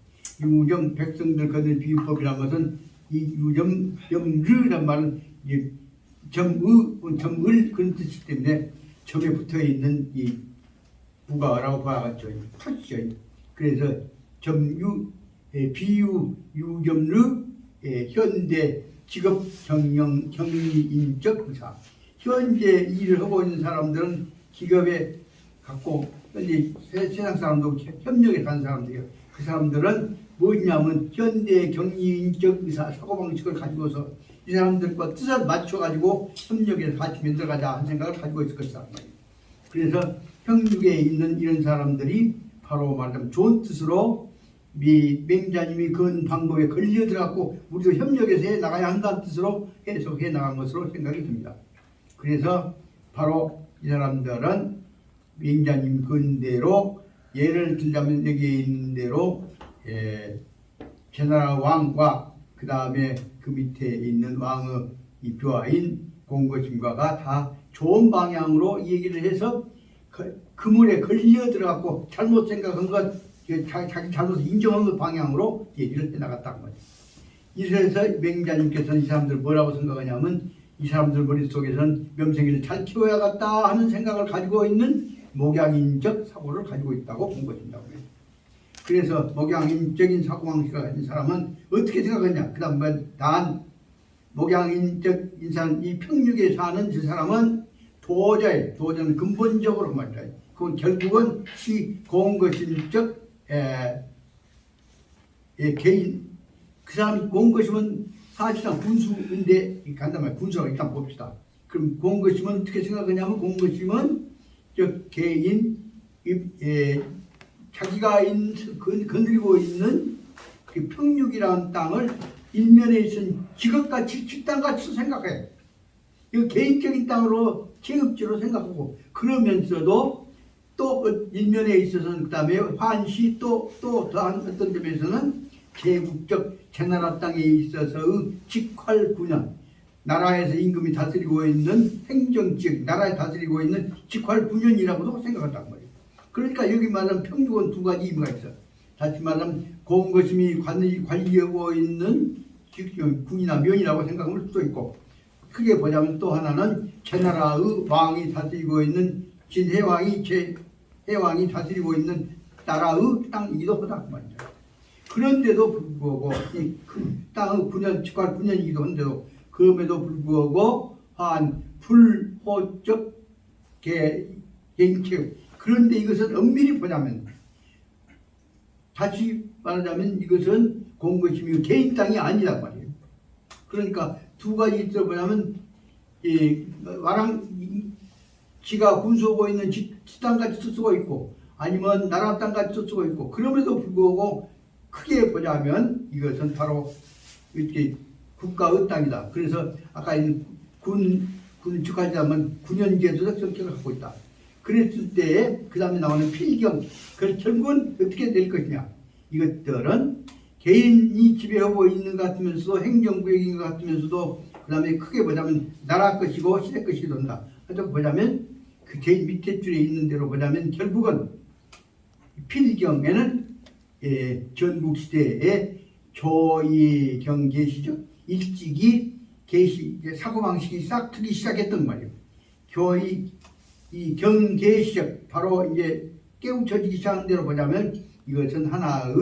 유점 백성들 거느리는 비유법이라는 것은 이 유점 염르란 말은 점을 그런 뜻이기 때문에 점에 붙어 있는 이 부가라고 봐야겠죠. 터지죠. 그래서 점유 비유 유점르 현대 직업 경영 경리인적 의사 현재 일을 하고 있는 사람들은 기업에 갖고 현재 세상 사람도 협력에 사는 사람들이에요. 그 사람들은 뭐냐면 현대 경리인적 의사 사고방식을 가지고서 이 사람들과 뜻을 맞춰가지고 협력해서 같이 만들어가자 하는 생각을 가지고 있을 것이다. 그래서 평육에 있는 이런 사람들이 바로 말하자면 좋은 뜻으로 이 맹자님이 그런 방법에 걸려들어갖고 우리도 협력해서 해 나가야 한다는 뜻으로 해석해 나간 것으로 생각이 듭니다. 그래서 바로 이 사람들은 맹자님 근대로 예를 들자면 여기 있는 대로 제나라 왕과 그 다음에 그 밑에 있는 왕의 이 벼아인 공거심과가 다 좋은 방향으로 얘기를 해서 그물에 걸려 들어갔고 잘못 생각한 것 자기 잘못을 인정한 것 방향으로 얘기를 해나갔다는 거죠. 이래서 맹자님께서는 이 사람들 뭐라고 생각하냐면 이 사람들 머릿속에서는 명생이를 잘 키워야겠다 하는 생각을 가지고 있는 목양인적 사고를 가지고 있다고 본 것입니다. 그래서 목양인적인 사고방식을 가진 사람은 어떻게 생각하냐? 그 다음에 단 목양인적 인상 이 평육에 사는 그 사람은 도저는 근본적으로 말이야. 그건 결국은 공거심적 개인 그 사람이 공거심은 사실상 군수인데 간단하게 군수라고 일단 봅시다. 그럼 공거심은 어떻게 생각하냐면 공거심은 개인 자기가 거느리고 있는 그 평육이라는 땅을 일면에 있는 직업같이 집땅같이 생각해. 이거 개인적인 땅으로 체급지로 생각하고 그러면서도 또 그 일면에 있어서는 그 다음에 환시 또 더한 어떤 점에서는 제국적 제나라 땅에 있어서의 직활군현 나라에서 임금이 다스리고 있는 행정지역 나라에 다스리고 있는 직활군현이라고도 생각한단 말이에요. 그러니까 여기 말하면 평육은 두 가지 의미가 있어. 다시 말하면 공거심이 관리하고 있는 군이나 면이라고 생각할 수도 있고 크게 보자면 또 하나는 제나라의 왕이 다스리고 있는 진해왕이 해왕이 다스리고 있는 나라의 땅이기도 하다 그 말이죠. 그런데도 불구하고 이 땅의 군현 직활 군현이기도 한데도 그럼에도 불구하고 한 불호적 개인체육 그런데 이것은 엄밀히 보자면 다시 말하자면 이것은 공거심이 개인 땅이 아니란 말이에요. 그러니까 두 가지 들어보자면 지가 군수하고 있는 지땅같이 쓸 수가 있고 아니면 나라 땅같이 쓸 수가 있고 그럼에도 불구하고 크게 보자면 이것은 바로 이렇게 국가의 땅이다. 그래서 아까 있는 군축하자면 군현제도적 성격을 갖고 있다. 그랬을 때에 그 다음에 나오는 필경 그 결국은 어떻게 될 것이냐 이것들은 개인이 지배하고 있는 것 같으면서도 행정구역인 것 같으면서도 그 다음에 크게 보자면 나라 것이고 시대 것이기도 한다. 그래서 보자면 그 제일 밑에 줄에 있는 대로 보자면 결국은 필경에는 전국시대의 조이경계시적 일찍이 사고방식이 싹 트기 시작했던 말이에요. 이 경계시적 바로 이제 깨우쳐지기 시작한 대로 보자면 이것은 하나의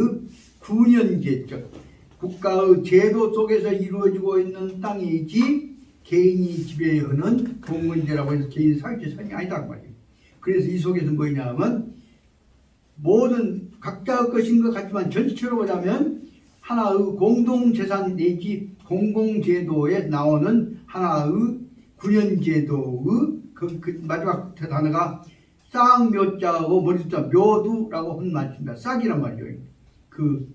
군현제적 국가의 제도 속에서 이루어지고 있는 땅이지 개인이 지배하는 공건제라고 해서 개인 사회재산이 아니다 그 말이에요. 그래서 이 속에서 뭐냐면 모든 각자의 것인 것 같지만 전체로 보자면 하나의 공동재산 내지 공공제도에 나오는 하나의 군현제도의 그 마지막 단어가 쌍묘자하고 머리숫자 묘두라고 한 말입니다. 싹이란 말이에요. 그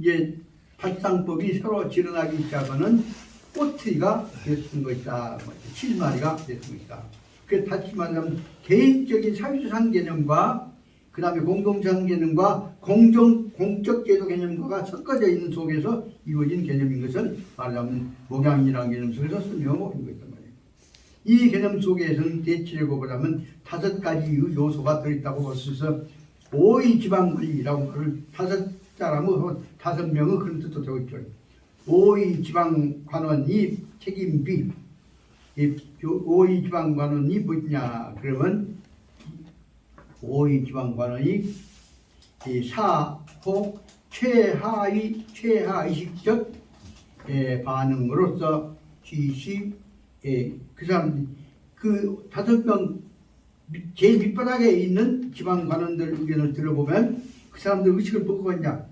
이제 발상법이 새로 지어나기 시작하는 꼬투리가 됐던 것이다. 7마리가 됐던 것이다. 그래서 다시 말하면 개인적인 사회재산 개념과 그 다음에 공동재산 개념과 공적 제도 개념과가 섞어져 있는 속에서 이루어진 개념인 것을 말하자면 목양이라는 개념 속에서 설명하고 있는 것이다. 이 개념 속에서는 대체적으로 보자면 5가지의 요소가 들어있다고 볼 수 있어 오의지방관리라고 그걸 5사람의 5명의 그런 뜻도 되고 있죠. 오의지방관원이 책임비 오의지방관원이 뭐냐 그러면 오의지방관원이 사호 최하의식적 반응으로서 지시 그 사람 그 5명 제일 밑바닥에 있는 지방관원들 의견을 들어보면 그 사람들 의식을 보고 있냐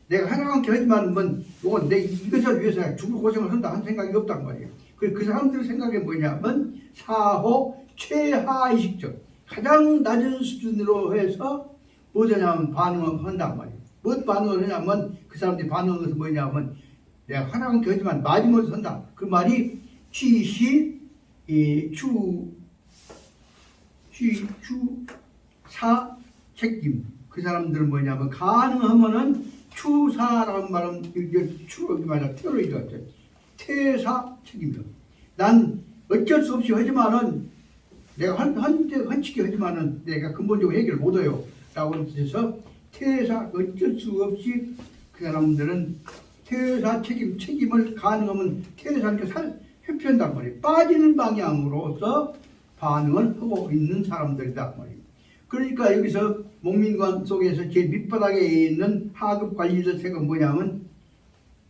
내가 하나님께 하지만 요건 내 이것을 위해서 죽을 고생을 한다 한 생각이 없단 말이에요. 그 사람들 생각이 뭐냐면 사호 최하의식적 가장 낮은 수준으로 해서 뭐냐면 반응을 한단 말이에요. 뭐 반응을 하냐면 그 사람들이 반응한 것은 뭐냐면 내가 하나님께 하지만 마지못해 한다. 그 말이 추사 책임. 그 사람들은 뭐냐면 가능하면은 추사라는 말은 추로 말이야 테러이드 퇴사 책임이다. 난 어쩔 수 없이 하지만은 내가 헌치기 하지만은 내가 근본적으로 해결 못해요. 라고 해서 퇴사 어쩔 수 없이 그 사람들은 퇴사 책임을 가능하면 퇴사를 회피한단 말이에요. 빠지는 방향으로서 반응을 하고 있는 사람들이다 말이에요. 그러니까 여기서 목민관 속에서 제일 밑바닥에 있는 하급 관리자 세가 뭐냐면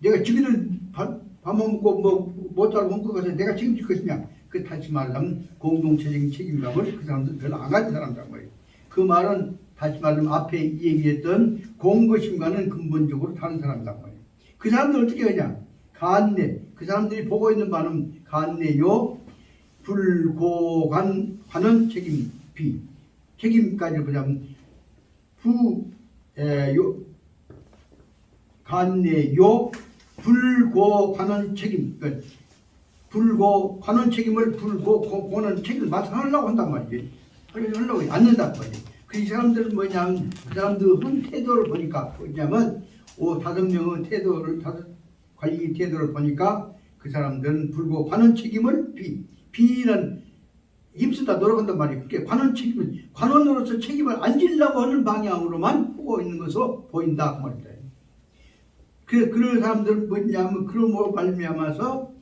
내가 지금은 밥만 먹고 못 자고 먹고 가서 내가 책임질 것이냐. 그 다시 말하면 공동체적인 책임감을 그 사람들 별로 안 가진 사람이란 말이에요. 그 말은 다시 말하면 앞에 얘기했던 공고심과는 근본적으로 다른 사람이란 말이에요. 그 사람들 어떻게 하냐. 간내. 그 사람들이 보고 있는 바는 간내요. 불고관하는 책임비. 책임까지 보자면 간내요. 불고관한 책임. 그러니까 불고관한 책임을 불고고는 책임을 맡아하려고 한단 말이지. 하려고 않는단 말이지. 그 사람들은 뭐냐면 그 사람들 한 태도를 보니까 뭐냐면 5-5명의 태도를 관리 태도를 보니까 그 사람들은 불고관한 책임을 비는 힘쓰다 노력한단 말이에요. 그러니까 관원 책임은 관원으로서 책임을 안 지려고 하는 방향으로만 하고 있는 것으로 보인다 그 말입니다. 그런 사람들은 뭐냐면 그런 말미암아서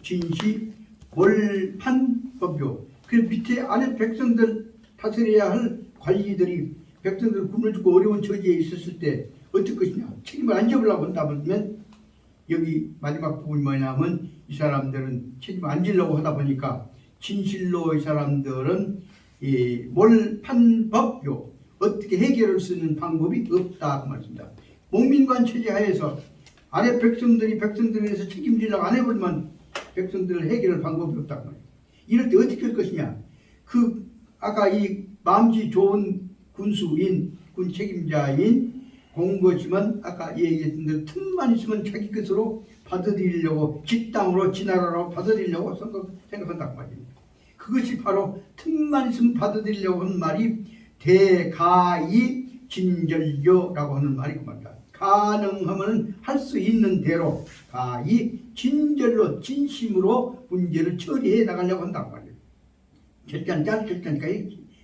진시 월판법요. 그 밑에 아래 백성들 다스려야 할 관리들이 백성들 굶을 죽고 어려운 처지에 있었을 때 어떨 것이냐. 책임을 안 집으려고 한다면 여기 마지막 부분이 뭐냐면 이 사람들은 책임을 안 지려고 하다 보니까 진실로 이 사람들은 이 몰판법요. 어떻게 해결할 수 있는 방법이 없다 그 말입니다. 목민관 체제 하에서 아래 백성들에서 책임지려고 안 해버리면 백성들을 해결할 방법이 없다 그 말이에요. 이럴 때 어떻게 할 것이냐. 그 아까 이 마음씨 좋은 군수인 군 책임자인 공거지만 아까 얘기했던 대로 틈만 있으면 자기 것으로 받아들이려고 집당으로 지나라라고 받아들이려고 생각한단 말이에요. 그것이 바로 틈만 있으면 받아들이려고 하는 말이 대가이 진절료라고 하는 말이고 말이다. 가능하면 할 수 있는 대로 가이 진절로 진심으로 문제를 처리해 나가려고 한단 말이에요. 결단이니까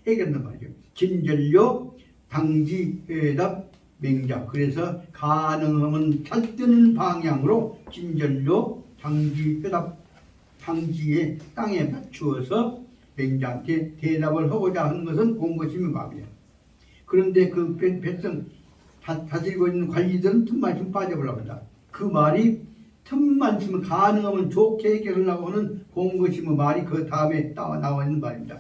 해결한단 말이에요. 진절료 당지 회답 맹자. 그래서 가능하면 살뜨는 방향으로 진절료 당지 회답 당지의 땅에 맞추어서 맹자한테 대답을 하고자 하는 것은 공고심의 마음이에요. 그런데 그 백성 다스리고 있는 관리들은 틈만 좀 빠져보려고 한다. 그 말이 틈만 있으면 가능하면 좋게 해결하려고 하는 공고심의 말이 그 다음에 나와 있는 말입니다.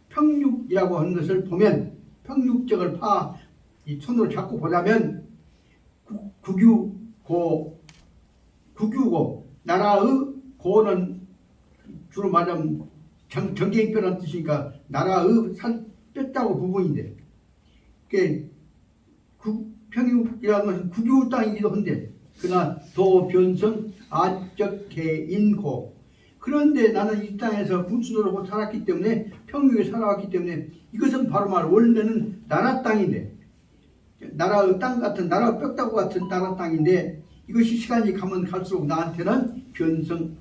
평육이라고 하는 것을 보면 평육적을 이 손으로 잡고 보자면 국유고 나라의 고는 주로 말하면 정계인표라는 뜻이니까 나라의 뺐다고 부분인데 평육이라는 것은 국유 땅이기도 한데 그러나 도변성 아적 개인고 그런데 나는 이 땅에서 군수노릇하고 살았기 때문에 평육에 살아왔기 때문에 이것은 바로 말 원래는 나라 땅인데 나라의 땅 같은 나라 뼈다구 같은 나라 땅인데 이것이 시간이 가면 갈수록 나한테는 변성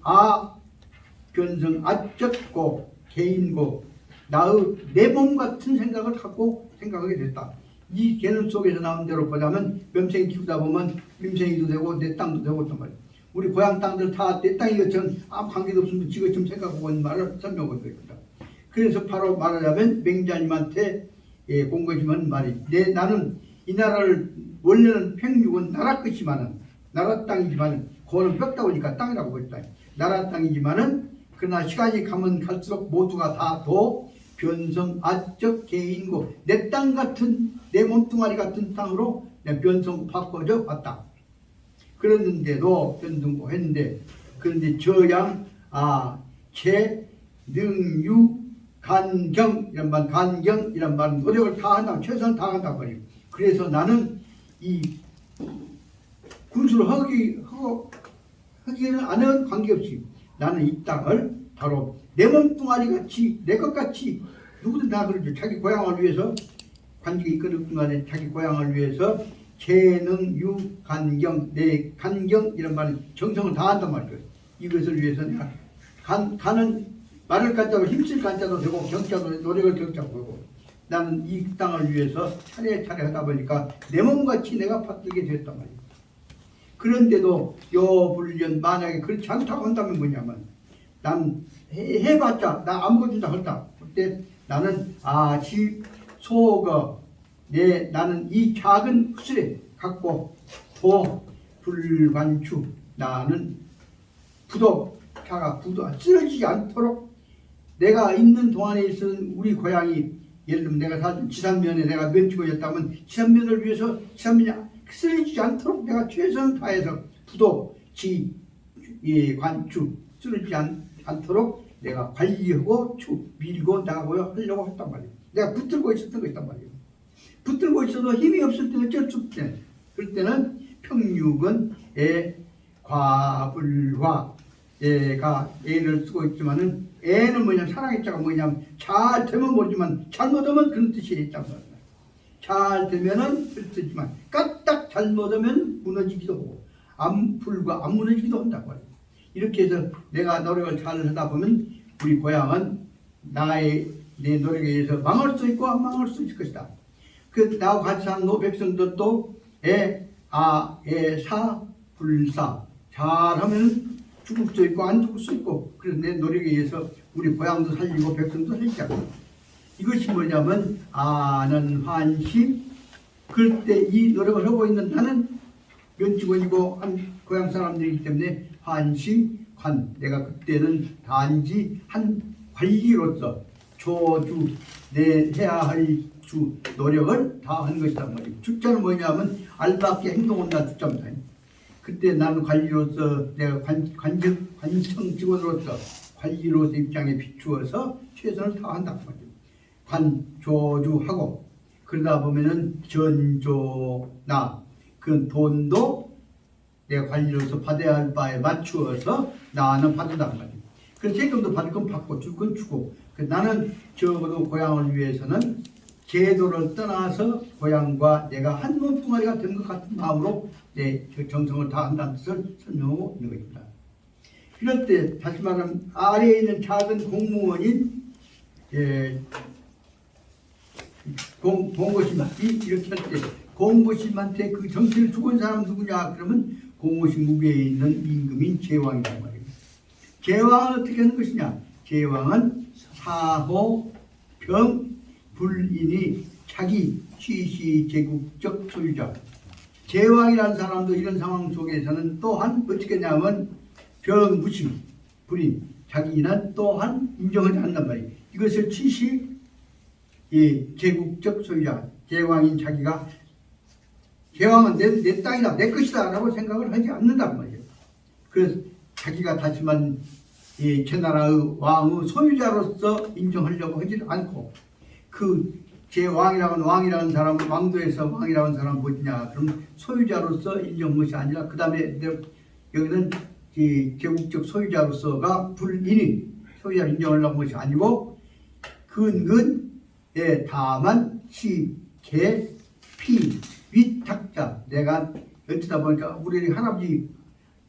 아적고 개인고 나의 내 몸 같은 생각을 갖고 생각하게 됐다. 이 개념 속에서 나온 대로 보자면 몇 생 키우다 보면 림생이도 되고 내 땅도 되고 했단 말이야. 우리 고향 땅들 다 내 땅인 것처럼 아무 관계도 없으면 지것처럼 생각하고 있는 말을 설명하고 있다. 그래서 바로 말하자면 맹자님한테 공고심은 말이 나는 이 나라를 원래는 평육은 나라 것이지만은 나라 땅이지만은 고는 뼈다구니까 땅이라고 했다. 나라 땅이지만은 그러나 시간이 가면 갈수록 모두가 다 변성 아적 개인고 내 땅 같은 내 몸뚱아리 같은 땅으로 내 변성 바꿔져 왔다. 그랬는데도 변성고 했는데 그런데 저양 재능유 간경 이런 말 간경 이런 말 노력을 다 한다 최선을 다 한단 말이에요. 그래서 나는 이 군수를 하기는 안 하는 관계없이 나는 이 땅을 바로 내 몸뚱아리 같이 내 것 같이 누구든 다 그러죠. 자기 고향을 위해서 관직이 이끄는 간에 자기 고향을 위해서 재능 유 간경 내 간경 이런 말은 정성을 다한단 말이에요. 이것을 위해서 내가 가는 말을 갖다고 힘쓸 간자도 되고 경자도 노력을 경자고 되고 나는 이 땅을 위해서 차례차례 하다 보니까 내 몸같이 내가 받들게 됐단 말이에요. 그런데도 요 불련 만약에 그렇지 않다고 한다면 뭐냐면 난 해봤자 나 아무것도 다 한다. 그때 나는 소거 나는 이 작은 흙술에 갖고 불관추 나는 부도차가 쓰러지지 않도록 내가 있는 동안에 있는 우리 고향이 예를 들면 내가 지산면에 내가 면치고였다면 지산면을 위해서 지산면이 쓰러지지 않도록 내가 최선을 다해서 관추 쓰러지지 않도록 내가 관리하고 밀고 나가고 하려고 했단 말이에요. 내가 붙들고 있었던 거 있단 말이에요. 붙들고 있어도 힘이 없을 때는 어쩔 수 없대. 그럴 때는 평육은 과불화 애가 애를 쓰고 있지만은 애는 뭐냐면 사랑의 자가 뭐냐면 잘 되면 모르지만 잘못하면 그런 뜻이 있단 말이에요. 잘 되면은 그렇지만 까딱 잘못하면 무너지기도 하고 불과 안 무너지기도 한다고 해요. 이렇게 해서 내가 노력을 잘 하다 보면 우리 고향은 내 노력에 의해서 망할 수 있고 안 망할 수 있을 것이다. 나하고 같이 사는 노백성들도 불사 잘하면 죽을 수 있고 안 죽을 수 있고 그래서 내 노력에 의해서 우리 고향도 살리고 백성도 살리자고. 이것이 뭐냐면 아는 환시. 그럴 때 이 노력을 하고 있는 나는 면직원이고 한 고향 사람들이기 때문에 환시관 내가 그때는 단지 한 관리로서 조주 내 해야 할 주 노력을 다 한 것이란 말이에요. 주자는 뭐냐면 알밖에 행동은 다 주자입니다. 그때 나는 관리로서 내가 관청 직원으로서 관리로서 입장에 비추어서 최선을 다한단 말이에요. 관조주하고 그러다 보면은 전조나 그 돈도 내가 관리로서 받아야 할 바에 맞추어서 나는 받는단 말이에요. 그래서 세금도 받을 건 받고 줄 건 주고 나는 적어도 고향을 위해서는 제도를 떠나서 고향과 내가 한 몸뚱아리가 된 것 같은 마음으로 내 정성을 다한다는 뜻을 설명하고 있는 것입니다. 이럴 때 다시 말하면 아래에 있는 작은 공무원인 공고심이 이렇게 할 때 공고심한테 그 정치를 주고 있는 사람 누구냐 그러면 공고심 무게에 있는 임금인 제왕이란 말이에요. 제왕은 어떻게 하는 것이냐? 제왕은 사호 병 불인이 자기 취시제국적 소유자. 제왕이라는 사람도 이런 상황 속에서는 또한 어떻게 하냐면 병무심 불인 자기는 또한 인정하지 않는단 말이에요. 이것을 취시 제국적 소유자 제왕인 자기가 제왕은 내 땅이다 내 것이다 라고 생각을 하지 않는단 말이에요. 그래서 자기가 다시만 제나라의 왕의 소유자로서 인정하려고 하지 않고 그 제왕이라는 사람은 왕도에서 왕이라는 사람은 뭐냐 그럼 소유자로서 인정한 것이 아니라 그 다음에 여기는 제국적 소유자로서가 불인이 소유자를 인정하려는 것이 아니고 근근에 다만 개 피 위탁자 내가 어쩌다 보니까 우리 할아버지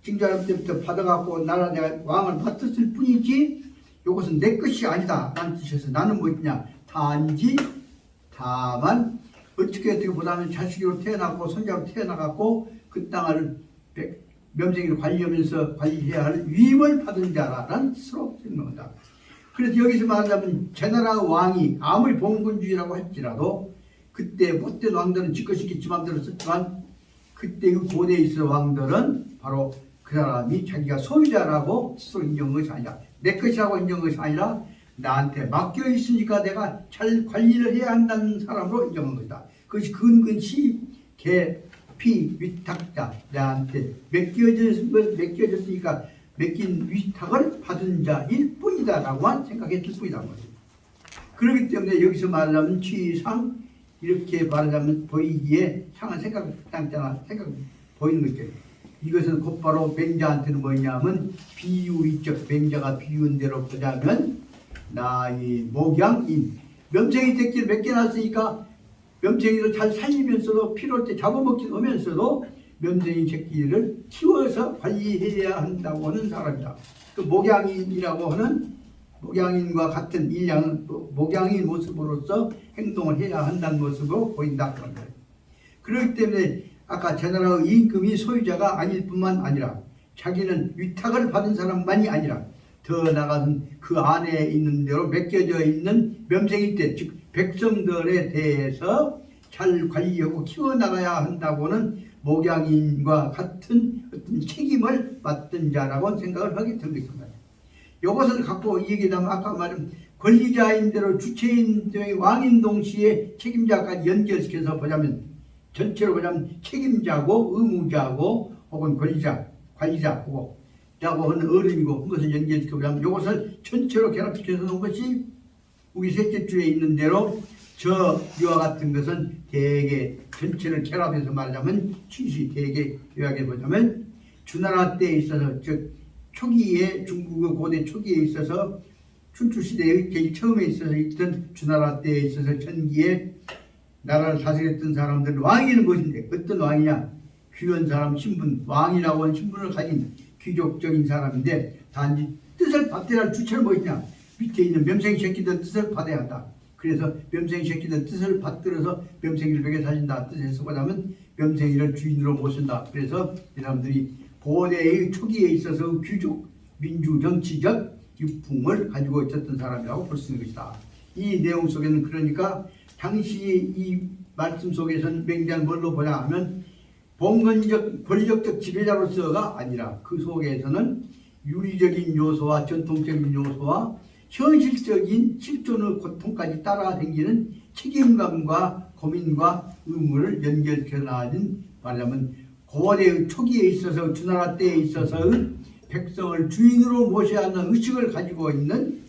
징자람 때부터 받아갖고 나라 내가 왕을 맡았을 뿐이지 이것은 내 것이 아니다 라는 뜻에서 나는 뭐냐 단지 다만 어떻게 보다는 자식으로 태어났고 손자로 태어나갖고 그 땅을 명색으로 관리하면서 관리해야 할 위임을 받은 자라는 뜻으로 설명한다. 그래서 여기서 말하자면 제나라 왕이 아무리 봉건주의라고 할지라도 그때 못된 왕들은 지 것이 지 맘대로 썼지만 그때 그 고대에 있을 왕들은 바로 그 사람이 자기가 소유자라고 스스로 인정한 것이 아니라 내 것이라고 인정한 것이 아니라 나한테 맡겨 있으니까 내가 잘 관리를 해야 한다는 사람으로 인정한 것이다. 그것이 근근시 개피 위탁자, 나한테 맡겨졌으니까 맡긴 위탁을 받은 자일 뿐이다라고만 생각했을 뿐이다. 그렇기 때문에 여기서 말하자면 취상 이렇게 말하자면 보이기에 상한 생각 보이는 거죠. 이것은 곧바로 맹자한테는 뭐냐면 비유의적, 맹자가 비유한 대로 보자면 나의 목양인 멸쟁이 새끼를 몇 개 낳았으니까 멸쟁이를 잘 살리면서도 필요할 때 잡아먹긴 하면서도 멸쟁이 새끼를 키워서 관리해야 한다고 하는 사람이다. 그 목양인이라고 하는 목양인과 같은 일량 목양인 모습으로서 행동을 해야 한다는 모습으로 보인다. 그렇기 때문에 아까 제나라의 임금이 소유자가 아닐 뿐만 아니라 자기는 위탁을 받은 사람만이 아니라 더 나아가서는 그 안에 있는 대로 맡겨져 있는 명생이 때, 즉 백성들에 대해서 잘 관리하고 키워나가야 한다고는 목양인과 같은 어떤 책임을 맡은 자라고 생각을 하게 된 것입니다. 이것을 갖고 얘기하면 아까 말한 권리자인 대로 주체인 왕인 동시에 책임자까지 연결시켜서 보자면 전체로 보자면 책임자고 의무자고 혹은 권리자, 관리자고 라고 하는 어른이고 그것을 연결시켜 보자면 이것을 전체로 결합시켜서 놓은 것이 우리 셋째 줄에 있는 대로 이와 같은 것은 대개 전체를 결합해서 말하자면 취시 대개 요약해 보자면 주나라 때에 있어서 즉 초기에 중국의 고대 초기에 있어서 춘추 시대의 제일 처음에 있어서 있던 주나라 때에 있어서 전기에 나라를 다스렸던 사람들 왕이는 무엇인데 어떤 왕이냐 귀한 사람 신분 왕이라고 하는 신분을 가진 귀족적인 사람인데 단지 뜻을 받들어야 할 주체는 뭐있냐 밑에 있는 멸쟁이 새끼들 뜻을 받아야 한다. 그래서 멸쟁이 새끼들 뜻을 받들어서 멸쟁이를 먹여 살린다 뜻에서 보자면 멸쟁이를 주인으로 모신다. 그래서 이 사람들이 고대의 초기에 있어서 귀족 민주 정치적 유풍을 가지고 있었던 사람이라고 볼 수 있는 것이다. 이 내용 속에는 그러니까 당시 이 말씀 속에서는 맹자는 뭘로 보냐 하면 봉건적 권력적 지배자로서가 아니라 그 속에서는 윤리적인 요소와 전통적인 요소와 현실적인 실존의 고통까지 따라다니는 책임감과 고민과 의무를 연결해나가는 말하자면 고대의 초기에 있어서 주나라 때에 있어서의 백성을 주인으로 모셔야 하는 의식을 가지고 있는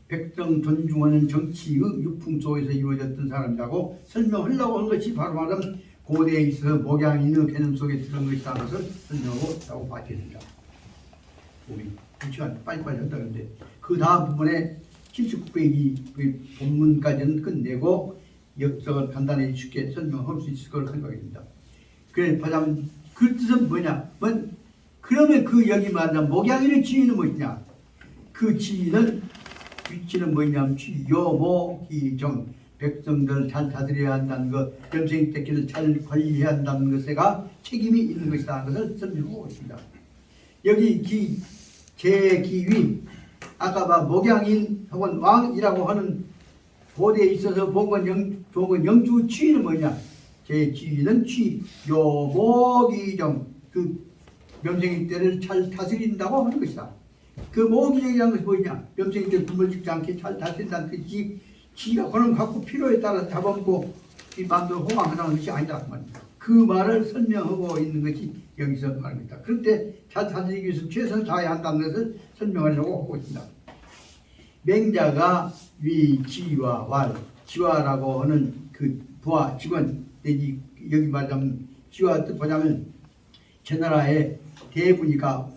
백성 존중하는 정치의 유풍 속에서 이루어졌던 사람이라고 설명하려고 한 것이 바로 말하면 고대에 있어서 목양인의 개념 속에 들어간 것이라는 것을 설명하고 봐야겠습니다. 우리 2시간 빨리빨리 한다는데 그 다음 부분에 79페이지 본문까지는 끝내고 역사를 간단히 쉽게 설명할 수 있을 걸 생각합니다. 그래 보자면 그 뜻은 뭐냐? 그러면 그 여기 말하는 목양인의 지위는 뭐냐? 그 지위는 위치는 뭐냐면 요모기정 백성들을 잘 다스려야 한다는 것, 멸쟁이 새끼를 잘 관리해야 한다는 것에가 책임이 있는 것이다 하는 것을 설명하고 있습니다. 여기 제 기위 아까 목양인 혹은 왕이라고 하는 고대에 있어서 본건 영주 취위는 뭐냐? 제 지위는 요모기정 그 멸쟁이 때를 잘 다스린다고 하는 것이다. 그 모기정이라는 것이 뭐냐? 멸쟁이 때 굶어죽지 않게 잘 다스린다는 뜻이 지가 그런 갖고 필요에 따라 잡아먹고 이 마음대로 호강하는 것이 아니다. 그 말을 설명하고 있는 것이 여기서 말입니다. 그런데 잘 다스리기 위해서 최선을 다해야 한다는 것을 설명하려고 하고 있습니다. 맹자가 위, 지와, 왈, 지와라고 하는 그 부하, 직원, 내지 여기 말하자면 지와 뜻 보자면 제나라의 대부니까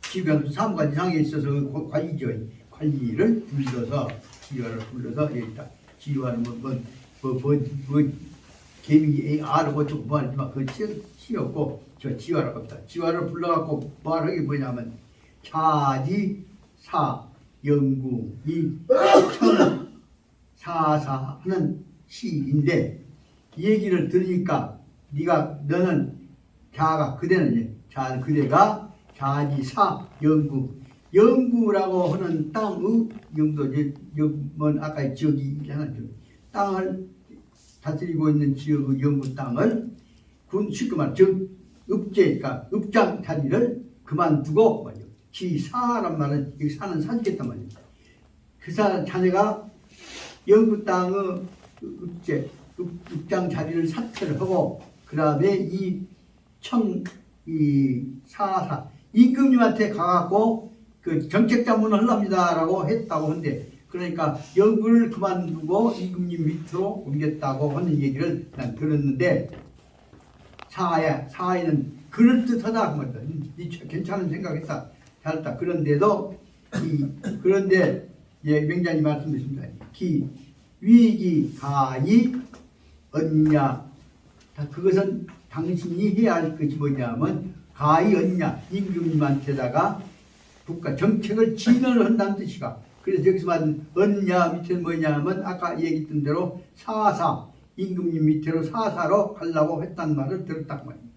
지금 사무관 이상에 있어서 관리죠. 관리를 불러서 지와를 불러서 여기 있다. 지와는 개미 R을 어쩌고 뭐 하지만 그 치였고 저 지와라고 합니다. 지와를 불러갖고 말하기 뭐냐면 차지 사 영구 이천 사사 하는 시인데 이 얘기를 들으니까 너는 자가 그대는 그대가 자지사 영구라고 하는 땅의 영도지 영은 아까 지역이 있잖아요. 땅을 다스리고 있는 지역의 영구 땅을 쉽게 말해 즉 읍제니까 읍장 자리를 그만두고 말이요. 지사란 말은 여기 사는 사지겠단 말이에요. 그 사람 자네가 영구 땅의 읍장 자리를 사퇴를 하고 그 다음에 이 사사 임금님한테 가갖고 그 정책자문을 하랍니다라고 했다고 하는데 그러니까 영구를 그만두고 임금님 밑으로 옮겼다고 하는 얘기를 난 들었는데 사하에는 그럴듯하다 그 말이다. 괜찮은 생각했다. 잘했다. 그런데도 그런데 예, 명장님 말씀드렸습니다. 위기 가히 언냐 그것은 당신이 해야 할 것이 뭐냐면 가히 언냐 임금님한테다가 국가 정책을 진언을 한다는 뜻이가. 그래서 여기서 말하는 언냐 밑에는 뭐냐면 아까 얘기했던 대로 사사 임금님 밑으로 사사로 가려고 했다는 말을 들었단 말입니다.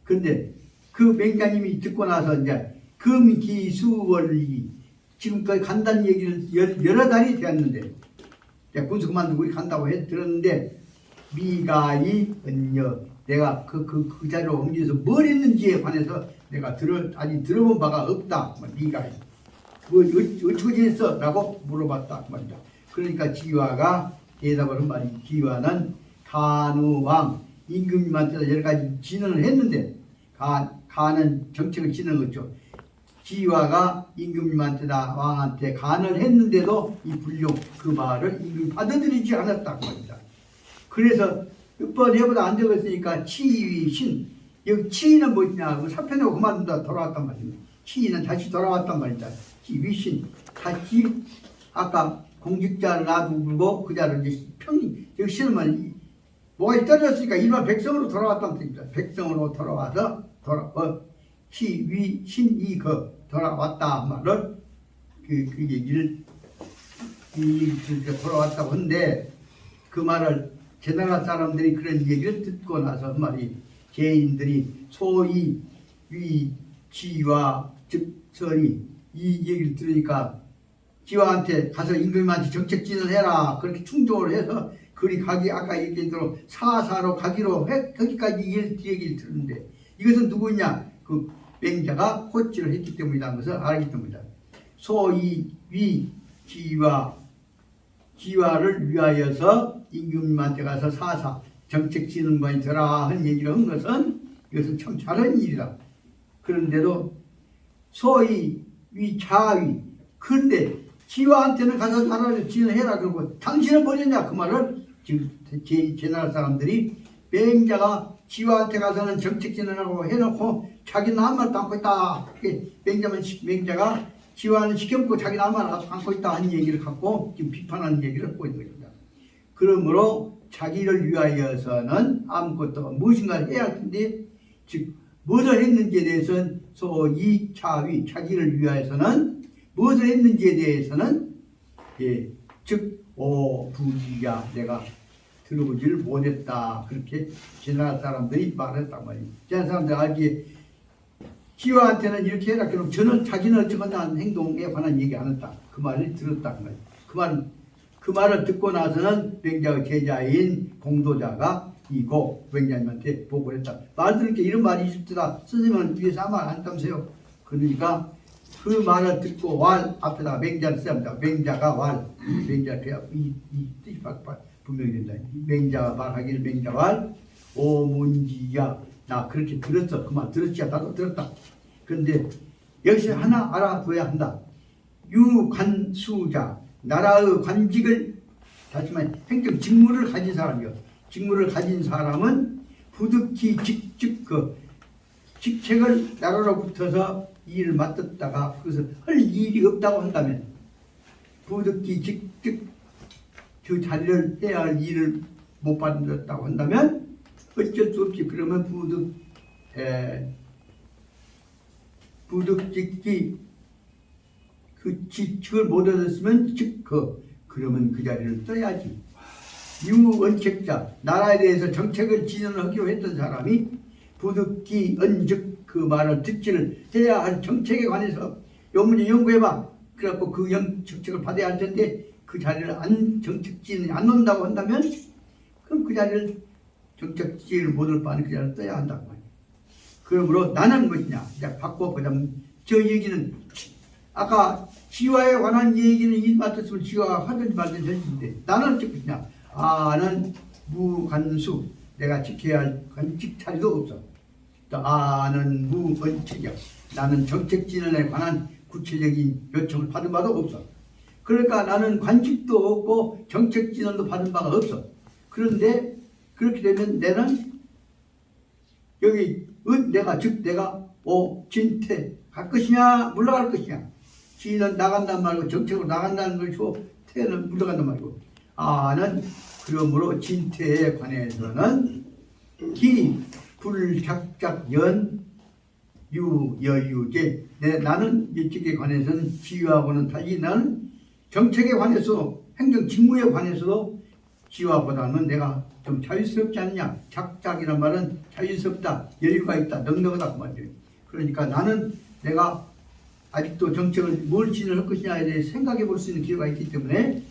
그런데 그 맹자님이 듣고 나서 이제 금기수월이 지금까지 간다는 얘기를 여러 달이 되었는데 군수 그만두고 간다고 들었는데 미가이 언여 내가 그 자리로 옮겨서 뭘 했는지에 관해서 내가 아직 들어본 바가 없다. 미가이 뭐 어떻게 지냈어? 라고 물어봤다 말이다. 그러니까 지화가 대답을 한 말이 지화는 간우왕 임금님한테 여러 가지 진언을 했는데 간은 정책을 진언한 거죠. 지화가 임금님한테다 왕한테 간을 했는데도 이 불용 그 말을 임금이 받아들이지 않았다고 합니다. 그래서 몇 번 해보다 안 되겠으니까 치위신 여기 치위는 뭐냐 사편하고 그만둔다 돌아왔단 말입니다. 치위는 다시 돌아왔단 말이다. 치위신 다시 아까 공직자를 놔두고 그 자를 이제 여기 신은 뭐가 떨어졌으니까 일반 백성으로 돌아왔단 말입니다. 백성으로 돌아와서 치위신이 돌아왔다 말을 그 얘기를 돌아왔다고 하는데 그 말을 제나라 사람들이 그런 얘기를 듣고 나서 한 말이 죄인들이 소위 위지와 즉설이 이 얘기를 들으니까 지화한테 가서 임금님한테 정책 진언해라 그렇게 충족을 해서 그리 가기 아까 얘기한 대로 사사로 가기로 거기까지 얘기를 들었는데 이것은 누구냐 그 맹자가 호치를 했기 때문이라는 것을 알기 때문이다. 소위 지화를 위하여서 임금님한테 가서 사사 정책 진언관이 되라 하는 얘기를 한 것은 이것은 참 잘한 일이다. 그런데도 소위 자위 그런데 지화한테는 가서 나라를 진언해라 그러고 당신은 뭐냐 그 말을 지금 제나라 사람들이 맹자가 지화한테 가서는 정책 진언하고 해놓고 자기는 한 말도 안고 있다. 맹자가 지화는 시켜먹고 자기는 한 말도 안고 있다 하는 얘기를 갖고 지금 비판하는 얘기를 하고 있는 겁니다. 그러므로 자기를 위하여서는 아무것도 무엇인가를 해야 할 텐데 즉 무엇을 했는지에 대해서는 소위 차위 자기를 위하여서는 무엇을 했는지에 대해서는 즉 부지야 내가 들어보지를 못했다 그렇게 지나라 사람들이 말했단 말이에요. 지나라 사람들 알기에 지화한테는 이렇게 해라 그러면 저는 자기는 어쩌거나 행동에 관한 얘기 안 했다 그 말을 들었단 말이에요. 그 말을 듣고 나서는 맹자의 제자인 공도자가 이고 맹자님한테 보고를 했다. 말 들으니까 이런 말이 있을 때다 선생님은 위에서 아무 말 안 했다면서요. 그러니까 그 말을 듣고 왈 앞에다가 맹자를 쓰합니다. 맹자가 왈 맹자 이 뜻이 분명히 된다. 맹자가 말하기를 맹자 왈 오문지야 나 그렇게 들었어. 그 말 들었지야 나도 들었다. 그런데 여기서 하나 알아둬야 한다. 유관수자 나라의 관직을 다시 말해 행정 직무를 가진 사람이요. 직무를 가진 사람은 부득이 직접 그 직책을 나라로부터서 일을 맡았다가 그것을 할 일이 없다고 한다면 부득이 직접 그 자리를 해야 할 일을 못 받았다고 한다면 어쩔 수 없이 그러면 부득직기 그 직책을 못 얻었으면 그러면 그 자리를 떠야지. 유언책자 나라에 대해서 정책을 진언하기로 했던 사람이 부득기 언즉 그 말을 듣지를 해야 할 정책에 관해서 요 문제 연구해봐. 그래갖고 그 정책을 받아야 할 텐데 그 자리를 정책 진언이 안 논다고 한다면 그럼 그 자리를 정책 진언을 못 할 바는 그 자리를 떠야 한다고 말이야. 그러므로 나는 뭐냐 이제 바꿔보자면 저 얘기는 아까 지화에 관한 얘기는 이 맡았으면 지화가 하든지 말든지 했는데 나는 어떻게 그냥 아는 무관수 내가 지켜야 할 관직 자리도 없어. 또 아는 무언책이야. 나는 정책 진언에 관한 구체적인 요청을 받은 바도 없어. 그러니까 나는 관직도 없고 정책 진언도 받은 바가 없어. 그런데 그렇게 되면 내는 여기 내가 진퇴 갈 것이냐 물러갈 것이냐. 진은 나간단 말고 정책으로 나간다는 것이고 퇴는 물러간단 말이고 아는 그러므로 진퇴에 관해서는 기 불작작연 유여유제 나는 이쪽에 관해서는 지휘하고는 달리 나는 정책에 관해서 행정 직무에 관해서도 지휘하보다는 내가 좀 자유스럽지 않냐. 작작이란 말은 자유스럽다, 여유가 있다, 넉넉하다 그 말이에요. 그러니까 나는 내가 아직도 정책을 뭘 진행할 것이냐에 대해 생각해 볼 수 있는 기회가 있기 때문에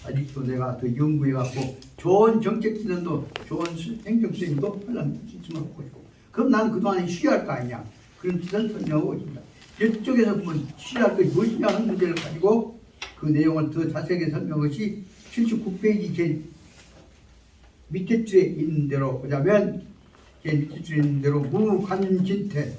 아직도 내가 더 연구해 갖고 좋은 정책 진행도 좋은 행정 수행도 하려는 기침을 하고 있고 그럼 나는 그동안에 쉬어야 할 거 아니냐. 그런 뜻을 설명하고 있습니다. 이쪽에서 보면 쉬어야 할 것이 무엇이냐 하는 문제를 가지고 그 내용을 더 자세하게 설명한 것이 79페이지 제 밑에 줄에 있는 대로 보자면 제 밑에 줄에 있는 대로 무관진퇴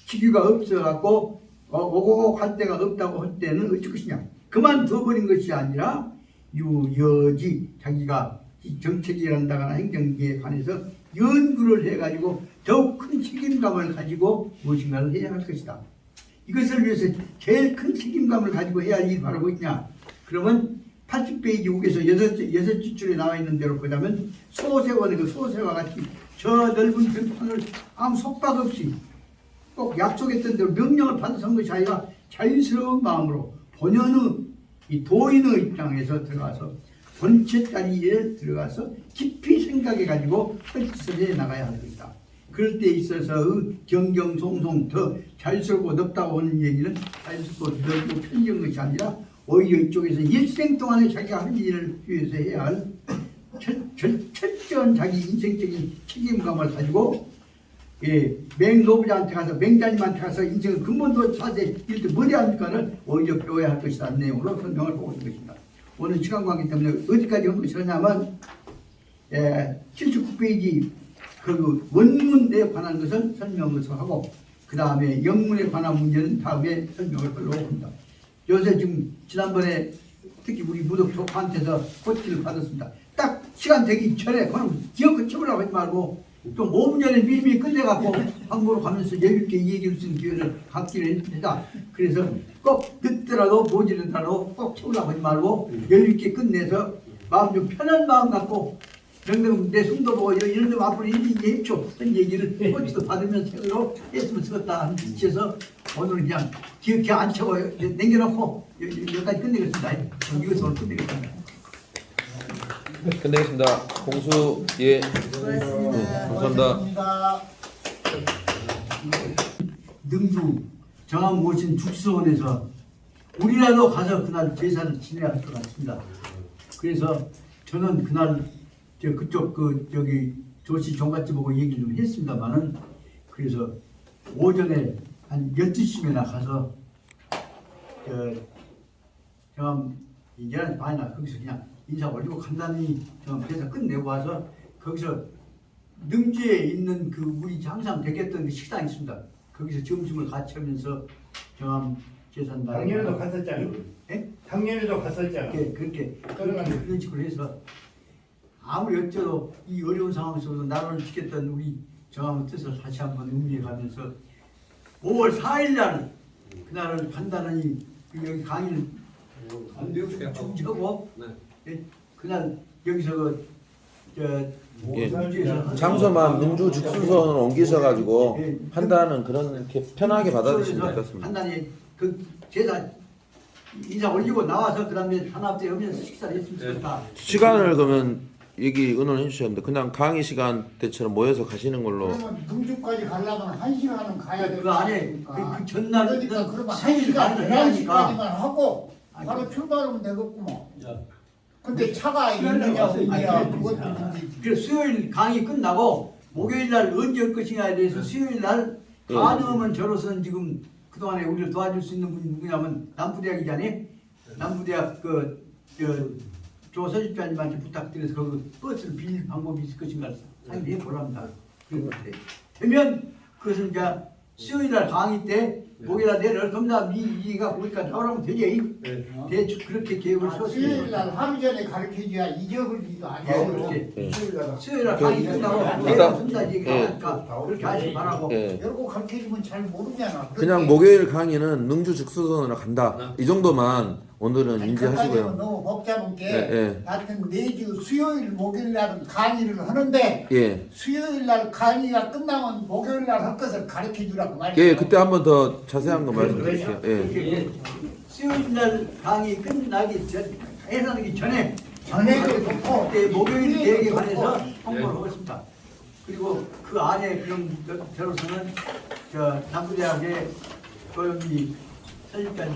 시기가 없어갖고 오고 갈 데가 없다고 할 때는 어쩔 것이냐. 그만둬버린 것이 아니라 유여지 자기가 정책이란다거나 행정기에 관해서 연구를 해가지고 더욱 큰 책임감을 가지고 무엇인가를 해야 할 것이다. 이것을 위해서 제일 큰 책임감을 가지고 해야 할 일이 바로 뭐냐. 그러면 80페이지 6에서 6줄에 나와 있는 대로 보자면 소세원의 그 소세와 같이 저 넓은 들판을 아무 속박 없이 꼭 약속했던 대로 명령을 받아서 한 것이 아니라 자유스러운 마음으로 본연의 이 도인의 입장에서 들어가서 본체 자리에 들어가서 깊이 생각해 가지고 펼쳐서 해 나가야 할 것이다. 그럴 때 있어서 경경송송 더 자유스럽고 넓다고 하는 얘기는 자유스럽고 넓고 편리한 것이 아니라 오히려 이쪽에서 일생 동안에 자기가 할 일을 위해서 해야 할 철저한 자기 인생적인 책임감을 가지고 맹노부자한테 가서 맹자님한테 가서 인생을 근본도 자세 이렇게 머리 합니까를 오히려 배워야 할 것이다 내용으로 설명을 하고 있는 것입니다. 오늘 시간 관계 때문에 어디까지 한 것이냐면 79페이지 그 원문에 관한 것은 설명을 하고 그 다음에 영문에 관한 문제는 다음에 설명을 하려고 합니다. 요새 지금 지난번에 특히 우리 무덕 조카한테서 코치를 받았습니다. 딱 시간 되기 전에 그럼 기억을 쳐보려고 하지 말고 좀 5분 전에 미리 끝내갖고 한국으로 가면서 여유있게 얘기할 수 있는 기회를 갖기로 했습니다. 그래서 꼭 늦더라도 모질더라도 꼭 채우려고 하지 말고 여유있게 끝내서 마음 좀 편한 마음 갖고 내 숨도 보고 이런 데 앞으로 이렇게 해줘 그런 얘기를 코치도 받으면서 책으로 했으면 좋겠다 하는 뜻에서 오늘 그냥 기억해 안 채워 남겨놓고 여기까지 끝내겠습니다. 이것을 오늘 끝내겠습니다.
끝내겠습니다. 공수 예. 감사합니다.
능주 정암 모신 죽수원에서 우리라도 가서 그날 제사를 지내야 할 것 같습니다. 그래서 저는 그날 그쪽 저기 조씨 종갓집 보고 얘기를 좀 했습니다만은 그래서 오전에 한 12시면에 가서 정암 이제는 아니나 거기서 그냥 인사 올리고 간단히 좀 해서 끝내고 와서 거기서 능주에 있는 그 우리 항상 뵙겠던 그 식당이 있습니다. 거기서 점심을 같이 하면서 정암 제산 날
작년에도 갔었잖아요.
예?
작년에도 갔었잖아.
그렇게 그런 식으로 해서 아무리 어쩌도 이 어려운 상황 속에서 나라를 지켰던 우리 정암의 뜻을 다시 한번 의미해 가면서 5월 4일 날 그날을 간단히 여기 강의를 축하고 그날 여기서
예. 장소만 능주 죽수선으로 옮기셔가지고
예.
판단은 그런 이렇게 편하게 받아들이시면 될 것 같습니다.
간단히 그 제사 인사 올리고 나와서 그 다음에 하나부터 하면서 식사를 했으면 좋겠다.
시간을 그러면 얘기 의논해 주셔야 합니다. 그냥 강의 시간 때처럼 모여서 가시는 걸로.
그러면 능주까지 가려면 1시간은 가야 되는
그 안에 그 전날
그러니까 그러면
생일
1시간
가는 해야니까
11시까지만 하고 바로 출발하면 되겠구먼. 근데 차가 있느냐 없느냐 그것도 문제지.
그래서 수요일 강의 끝나고 목요일 날 언제 올 것이냐에 대해서 수요일 날 가능하면 저로서는 지금 그동안에 우리를 도와줄 수 있는 분이 누구냐면 남부대학이잖아요. 남부대학 조서집장님한테 부탁드려서 그 버스를 빌릴 방법이 있을 것인가 상의해 보랍니다. 그런데 되면 그것은 이제 수요일날 강의 때 목요일날 내려올 겁니다. 이가 보니까 나오라면 되지. 대충 그렇게 계획을
수요일
세웠습니다.
날 하루 전에 가르쳐줘야 잊어버리지도
예,
않아요.
그렇게.
수요일날
수요일날 강의 끝나고 내일 순다 얘기하니까 그렇게 하시 바라고.
예.
여러 거 가르쳐주면 잘 모르잖아.
그냥 목요일 강의는 능주 즉수선으로 간다. 이 정도만 오늘은
그까지는
인지하시고요.
너무 복잡한 게
예.
하여튼 매주 수요일 목요일 날은 강의를 하는데
예.
수요일 날 강의가 끝나면 목요일 날 할 것을 가르쳐 주라고 말이에요.
예, 그때 한 번 더 자세한 거 말씀해 주세요. 예.
수요일날 강의 끝나기 전 해산하기 전에
전에도 좋고
그때 목요일 계획에 관해서 홍보를 하고 있습니다. 그리고 그 안에 그런 대로서는 저 남부대학의 고영기 설립자님